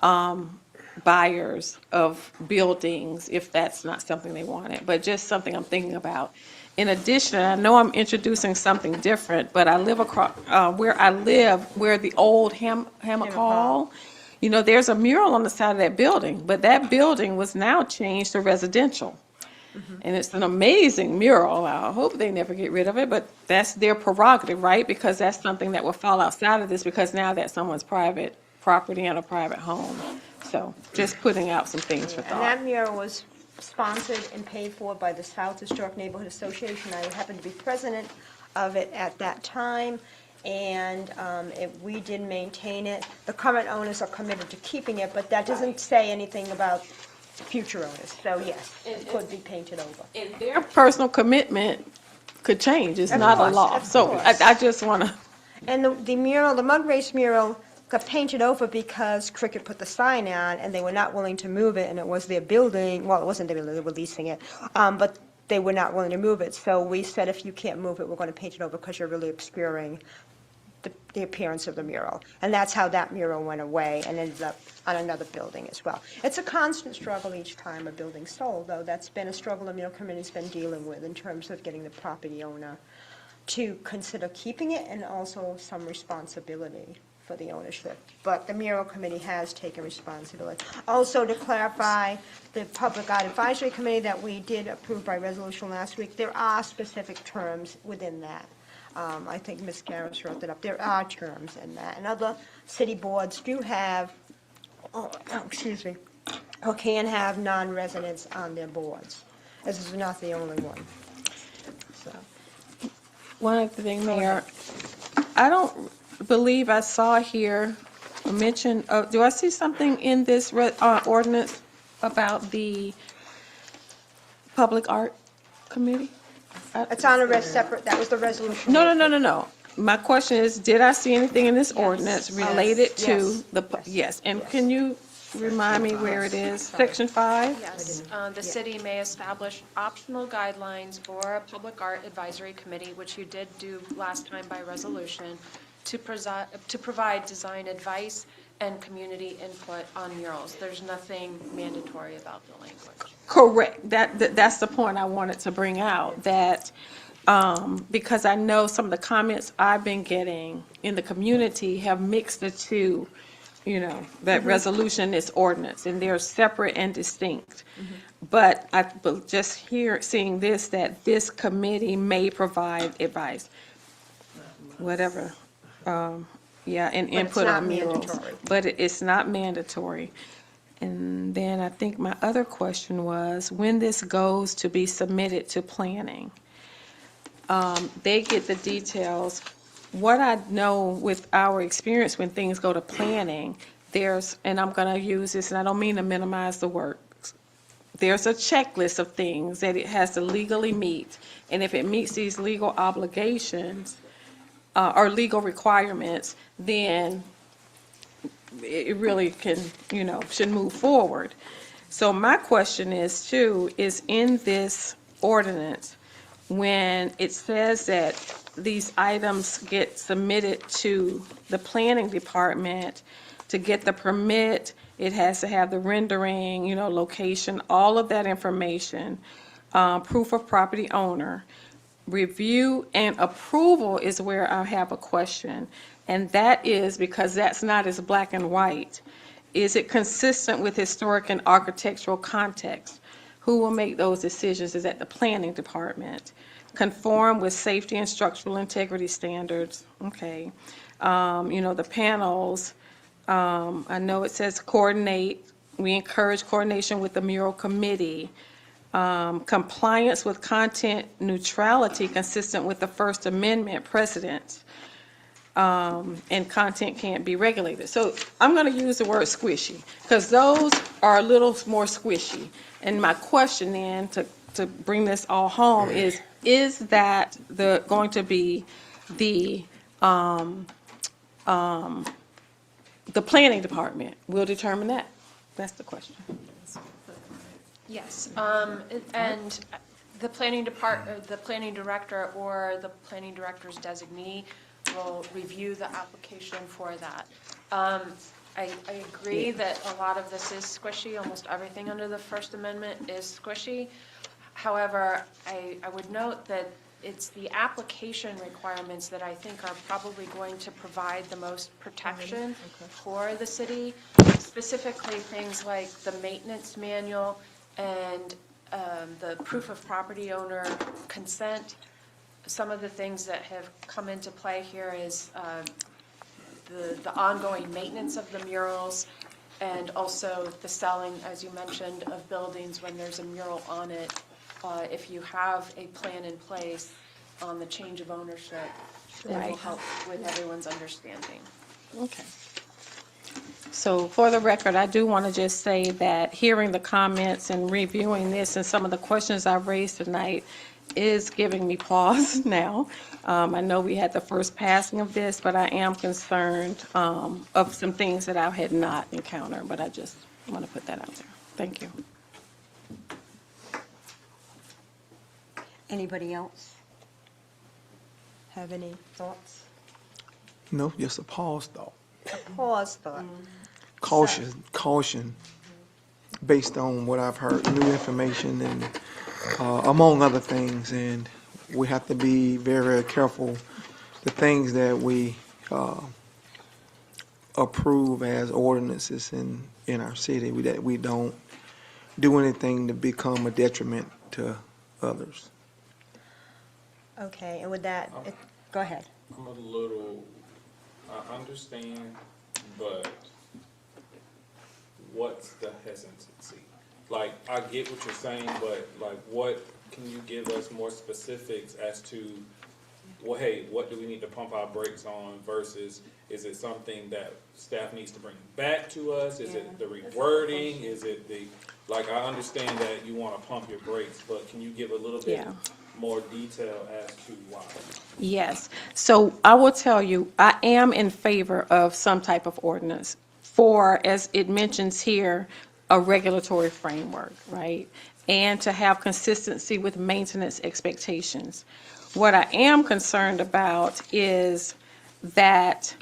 S6: buyers of buildings if that's not something they wanted, but just something I'm thinking about. In addition, I know I'm introducing something different, but I live across, where the old Hammock Hall, you know, there's a mural on the side of that building, but that building was now changed to residential. And it's an amazing mural. I hope they never get rid of it, but that's their prerogative, right? Because that's something that will fall outside of this, because now that's someone's private property and a private home. So just putting out some things for
S1: And
S6: thought.
S1: that mural was sponsored and paid for by the South Historic Neighborhood Association. I happened to be president of it at that time, and we did maintain it. The current owners are committed to keeping it, but that doesn't say anything about future owners. So yes, it could be painted over.
S6: And their personal commitment could change. It's
S1: Of
S6: not a
S1: course,
S6: law.
S1: of
S6: So
S1: course.
S6: I just want to,
S1: And the mural, the mud race mural, got painted over because Cricket put the sign on, and they were not willing to move it, and it was their building, well, it wasn't their building, they were leasing it, but they were not willing to move it. So we said, if you can't move it, we're going to paint it over because you're really obscuring the appearance of the mural. And that's how that mural went away and ended up on another building as well. It's a constant struggle each time a building's sold, though. That's been a struggle the mural committee's been dealing with in terms of getting the property owner to consider keeping it, and also some responsibility for the ownership. But the mural committee has taken responsibility. Also, to clarify, the Public Art Advisory Committee that we did approve by resolution last week, there are specific terms within that. I think Ms. Garris wrote that up. There are terms in that. And other city boards do have, or can have non-residents on their boards. This is not the only one. So.
S6: one other thing, Mayor. I don't believe I saw here a mention of, do I see something in this ordinance about the Public Art Committee?
S1: It's on a separate, that was the resolution.
S6: No. My question is, did I see anything in this ordinance related to
S1: Yes.
S6: the, yes, and can you remind me where it is? Section 5?
S17: Yes, the city may establish optional guidelines for a public art advisory committee, which you did do last time by resolution, to provide design advice and community input on murals. There's nothing mandatory about the language.
S6: Correct. That's the point I wanted to bring out, that, because I know some of the comments I've been getting in the community have mixed the two, that resolution is ordinance, and they're separate and distinct. But seeing this, that this committee may provide advice, whatever, and input on murals.
S1: mandatory.
S6: But it's not mandatory. And then I think my other question was, when this goes to be submitted to planning, they get the details. What I know with our experience when things go to planning, and I'm going to use this, and I don't mean to minimize the work, there's a checklist of things that it has to legally meet, and if it meets these legal obligations or legal requirements, then it really can, should move forward. So my question is in this ordinance, when it says that these items get submitted to the planning department to get the permit, it has to have the rendering, location, all of that information, proof of property owner. Review and approval is where I have a question. And that is because that's not as black and white. Is it consistent with historic and architectural context? Who will make those decisions? Is that the planning department? Conform with safety and structural integrity standards. Okay. The panels, I know it says coordinate. We encourage coordination with the mural committee. Compliance with content neutrality consistent with the First Amendment precedents. And content can't be regulated. So I'm going to use the word squishy, because those are a little more squishy. And my question then, to bring this all home, is that going to be the planning department will determine that? That's the question.
S17: Yes, and the planning director or the planning director's designee will review the application for that. I agree that a lot of this is squishy. Almost everything under the First Amendment is squishy. However, I would note that it's the application requirements that I think are probably going to provide the most protection for the city, specifically things like the maintenance manual and the proof of property owner consent. Some of the things that have come into play here is the ongoing maintenance of the murals, and also the selling, as you mentioned, of buildings when there's a mural on it. If you have a plan in place on the change of ownership, it will
S6: Right.
S17: help with everyone's understanding.
S6: Okay. So for the record, I do want to just say that hearing the comments and reviewing this and some of the questions I've raised tonight is giving me pause now. I know we had the first passing of this, but I am concerned of some things that I had not encountered, but I just want to put that out there. Thank you.
S1: Anybody else have any thoughts?
S7: No, just a pause thought.
S1: A pause thought.
S7: Caution, based on what I've heard, new information and among other things, and we have to be very, very careful the things that we approve as ordinances in our city, that we don't do anything to become a detriment to others.
S1: Okay, and with that, go ahead.
S5: I'm a little, I understand, but what's the hesitancy? Like, I get what you're saying, but like, what, can you give us more specifics as to, well, hey, what do we need to pump our brakes on versus, is it something that staff needs to bring back to us? Is it the rewording? Is it the, like, I understand that you want to pump your brakes, but can you give a little bit more detail as to why?
S6: Yes. So I will tell you, I am in favor of some type of ordinance for, as it mentions here, a regulatory framework, right? And to have consistency with maintenance expectations. What I am concerned about is that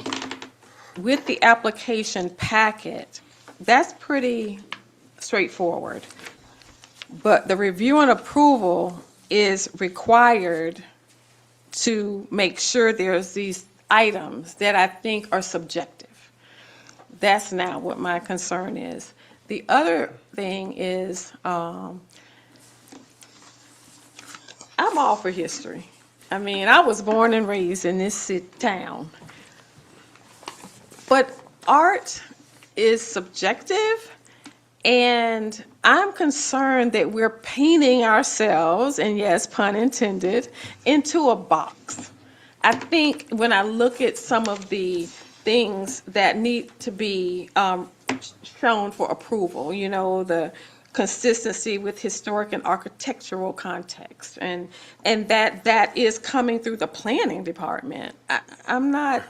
S6: with the application packet, that's pretty straightforward. But the review and approval is required to make sure there's these items that I think are subjective. That's not what my concern is. The other thing is, I'm all for history. I mean, I was born and raised in this town. But art is subjective, and I'm concerned that we're painting ourselves, and yes, pun intended, into a box. I think when I look at some of the things that need to be shown for approval, you know, the consistency with historic and architectural context, and that is coming through the planning department. I'm not,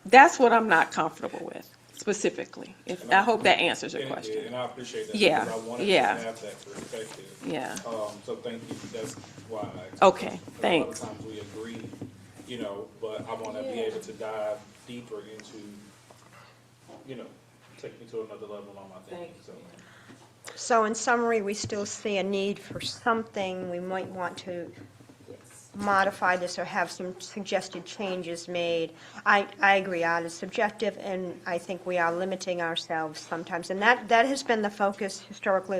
S6: that's what I'm not comfortable with specifically. I hope that answers your question.
S5: And I appreciate that.
S6: Yeah,
S5: Because I wanted
S6: yeah.
S5: to have that perspective.
S6: Yeah.
S5: So thank you, that's why.
S6: Okay, thanks.
S5: A lot of times we agree, you know, but I want to be able to dive deeper into, you know, take me to another level on my thinking, so.
S1: So in summary, we still see a need for something. We might want to modify this or have some suggested changes made. I agree, art is subjective, and I think we are limiting ourselves sometimes. And that has been the focus historically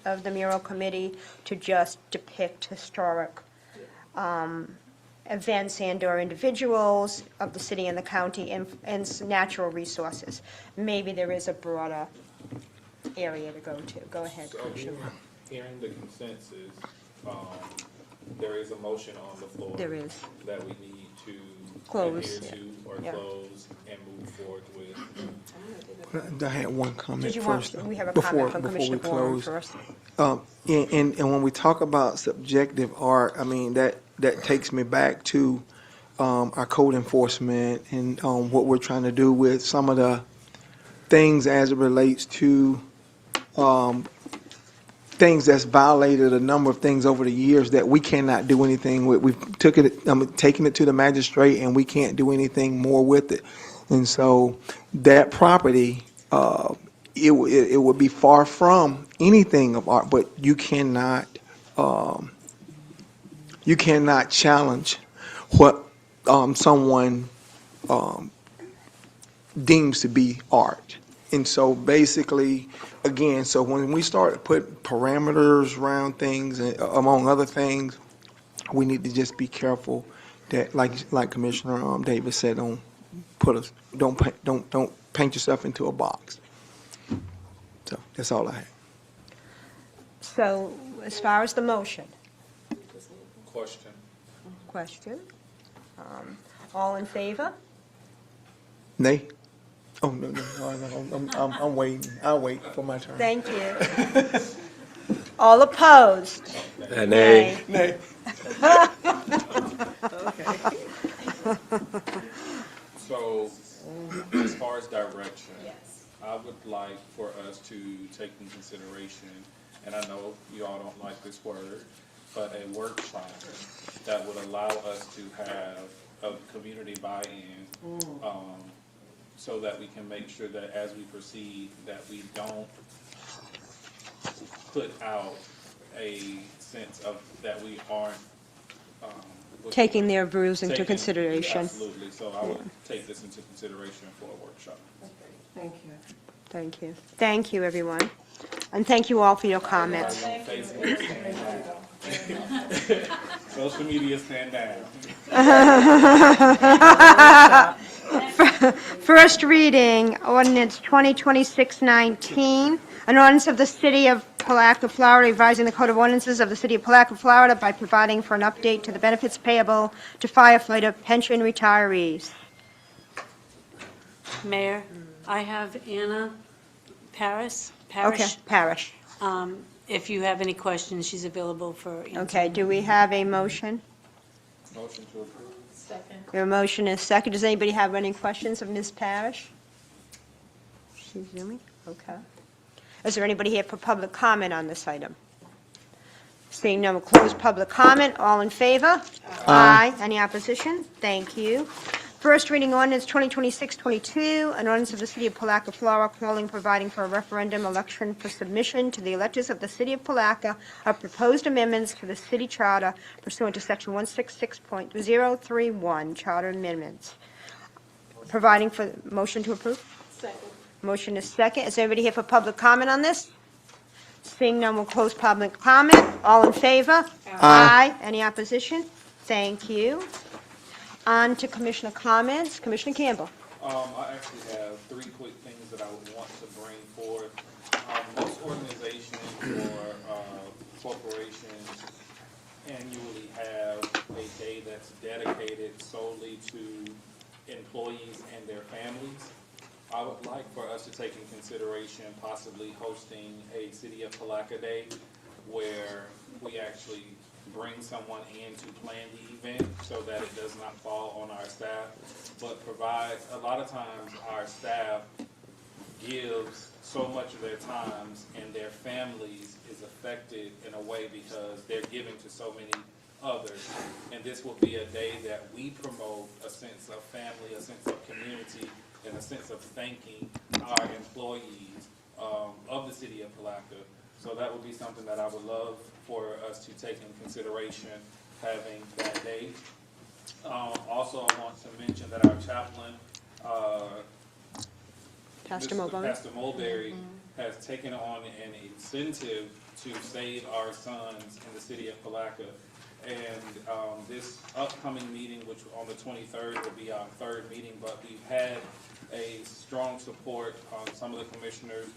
S1: of the mural committee, to just depict historic events and/or individuals of the city and the county and natural resources. Maybe there is a broader area to go to. Go ahead,
S5: So
S1: Commissioner.
S5: hearing the consensus, there is a motion on the floor.
S1: There is.
S5: That we need to
S1: Close,
S5: adhere to or
S1: yeah.
S5: close and move forward with.
S7: I had one comment
S1: Did you want,
S7: first.
S1: we have a
S7: before
S1: comment from
S7: we
S1: Commissioner Warren
S7: close.
S1: first.
S7: And when we talk about subjective art, I mean, that takes me back to our code enforcement and what we're trying to do with some of the things as it relates to things that's violated, a number of things over the years that we cannot do anything with. We've taken it to the magistrate, and we can't do anything more with it. And so that property, it would be far from anything of art, but you cannot challenge what someone deems to be art. And so basically, again, so when we start to put parameters around things, among other things, we need to just be careful that, like Commissioner Davis said, don't paint yourself into a box. So that's all I have.
S1: So as far as the motion,
S5: Question.
S1: all in favor?
S7: Nay? Oh, no, I'm waiting. I'll wait for my turn.
S1: Thank you. All opposed?
S10: Nay.
S7: Nay.
S5: So, as far as direction, I would like for us to take in consideration, and I know you all don't like this word, but a workshop that would allow us to have a community buy-in, so that we can make sure that as we proceed, that we don't put out a sense of that we aren't
S1: Taking their views into
S5: taking-
S1: consideration.
S5: Absolutely, so I would take this into consideration for a workshop.
S8: Thank you.
S1: Thank you. Thank you, everyone. And thank you all for your comments.
S5: Facebook, stand down. Social media, stand down.
S1: First reading, ordinance 2026-19, an ordinance of the City of Palatka, Florida, revising the Code of Ordinances of the City of Palatka, Florida by providing for an update to the benefits payable to firefighter pension retirees.
S4: Mayor, I have Anna Paris.
S1: Okay, Parish.
S4: If you have any questions, she's available for answering.
S1: Okay, do we have a motion?
S5: Motion to approve.
S4: Second.
S1: Your motion is second. Does anybody have any questions of Ms. Parish? She's zooming? Okay. Is there anybody here for public comment on this item? Seeing none, we'll close public comment. All in favor? Aye. Any opposition? Thank you. First reading ordinance 2026-22, an ordinance of the City of Palatka, Florida, calling and providing for a referendum election for submission to the electors of the City of Palatka of proposed amendments to the city charter pursuant to Section 166.031, Charter Amendments. Providing for, motion to approve?
S4: Second.
S1: Motion is second. Is anybody here for public comment on this? Seeing none, we'll close public comment. All in favor? Aye. Any opposition? Thank you. On to Commissioner comments. Commissioner Campbell.
S5: I actually have three quick things that I would want to bring forward. Most organizations or corporations annually have a day that's dedicated solely to employees and their families. I would like for us to take in consideration possibly hosting a City of Palatka Day where we actually bring someone in to plan the event so that it does not fall on our staff, but provide, a lot of times our staff gives so much of their times and their families is affected in a way because they're giving to so many others. And this will be a day that we promote a sense of family, a sense of community, and a sense of thanking our employees of the City of Palatka. So that would be something that I would love for us to take in consideration, having that day. Also, I want to mention that our chaplain,
S1: Pastor
S5: Mr.
S1: Mulberry.
S5: Pastor Mulberry has taken on an incentive to save our sons in the City of Palatka. And this upcoming meeting, which on the 23rd will be our third meeting, but we've had a strong support. Some of the commissioners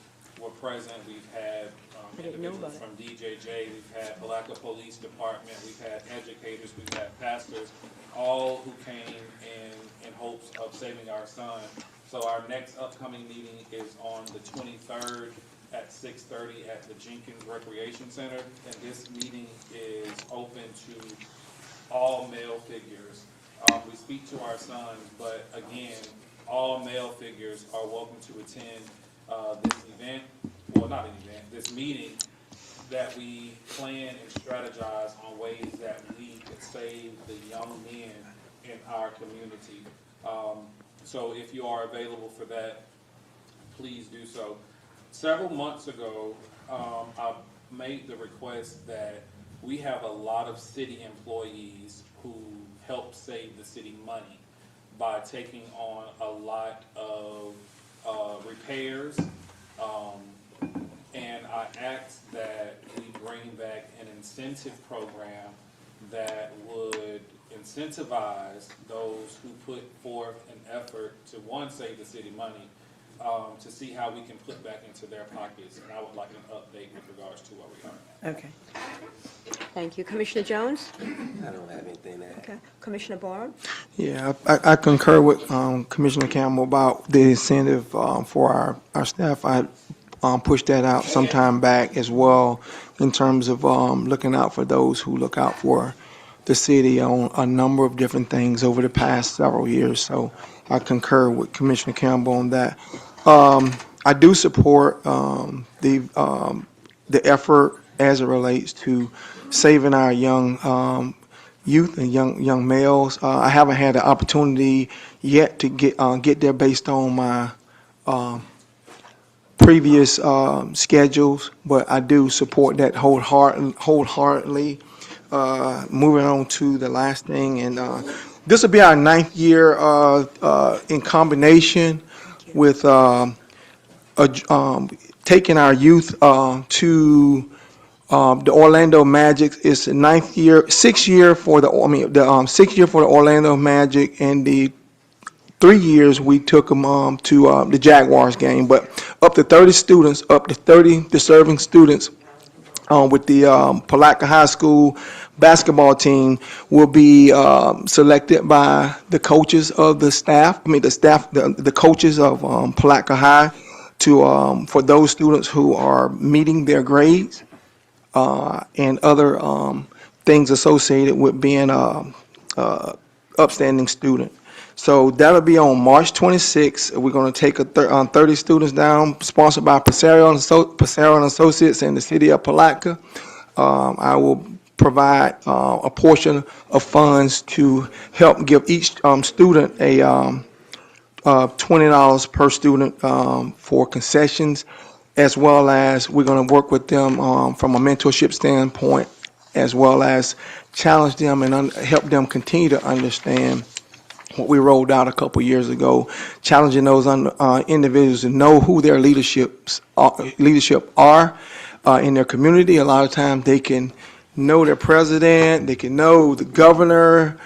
S5: were present. We've had individuals from DJJ, we've had Palatka Police Department, we've had educators, we've had pastors, all who came in hopes of saving our son. So our next upcoming meeting is on the 23rd at 6:30 at the Jenkins Recreation Center. And this meeting is open to all male figures. We speak to our sons, but again, all male figures are welcome to attend this event, well, not an event, this meeting, that we plan and strategize on ways that we could save the young men in our community. So if you are available for that, please do so. Several months ago, I made the request that we have a lot of city employees who help save the city money by taking on a lot of repairs. And I asked that we bring back an incentive program that would incentivize those who put forth an effort to, one, save the city money, to see how we can put back into their pockets. And I would like an update with regards to where we are.
S8: Okay.
S1: Thank you. Commissioner Jones?
S10: I don't have anything to add.
S1: Okay. Commissioner Barr?
S7: Yeah, I concur with Commissioner Campbell about the incentive for our staff. I pushed that out some time back as well in terms of looking out for those who look out for the city on a number of different things over the past several years. So I concur with Commissioner Campbell on that. I do support the effort as it relates to saving our young youth and young males. I haven't had the opportunity yet to get there based on my previous schedules, but I do support that wholeheartedly. Moving on to the last thing, and this will be our 9th year in combination with taking our youth to the Orlando Magic. It's the 9th year, 6th year for the 6th year for the Orlando Magic, and the 3 years we took them to the Jaguars game. But up to 30 deserving students with the Palatka High School basketball team will be selected by the coaches of the staff. The coaches of Palatka High to for those students who are meeting their grades and other things associated with being a upstanding student. So that'll be on March 26th. We're going to take 30 students down, sponsored by Passero and Associates in the city of Palatka. I will provide a portion of funds to help give each student a $20 per student for concessions, as well as we're going to work with them from a mentorship standpoint, as well as challenge them and help them continue to understand what we rolled out a couple years ago, challenging those individuals to know who their leadership are in their community. A lot of times they can know their president, they can know the governor,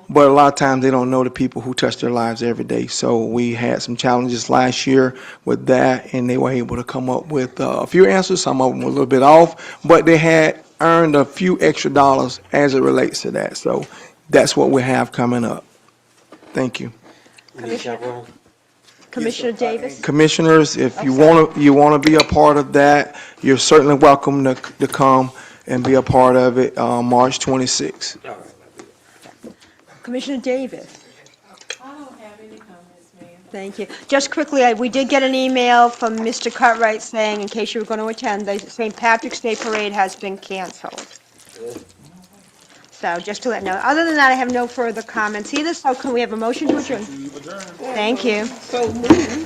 S7: but a lot of times they don't know the people who touch their lives every day. So we had some challenges last year with that, and they were able to come up with a few answers. Some of them were a little bit off, but they had earned a few extra dollars as it relates to that. So that's what we have coming up. Thank you.
S1: Commissioner Davis?
S7: Commissioners, if you want to be a part of that, you're certainly welcome to come and be a part of it March 26th.
S1: Commissioner Davis?
S4: I don't have any comments, ma'am.
S1: Thank you. Just quickly, we did get an email from Mr. Cartwright saying, in case you were going to attend, the St. Patrick's Day Parade has been canceled. So just to let you know. Other than that, I have no further comments either, so can we have a motion to adjourn? Thank you.
S19: So moved.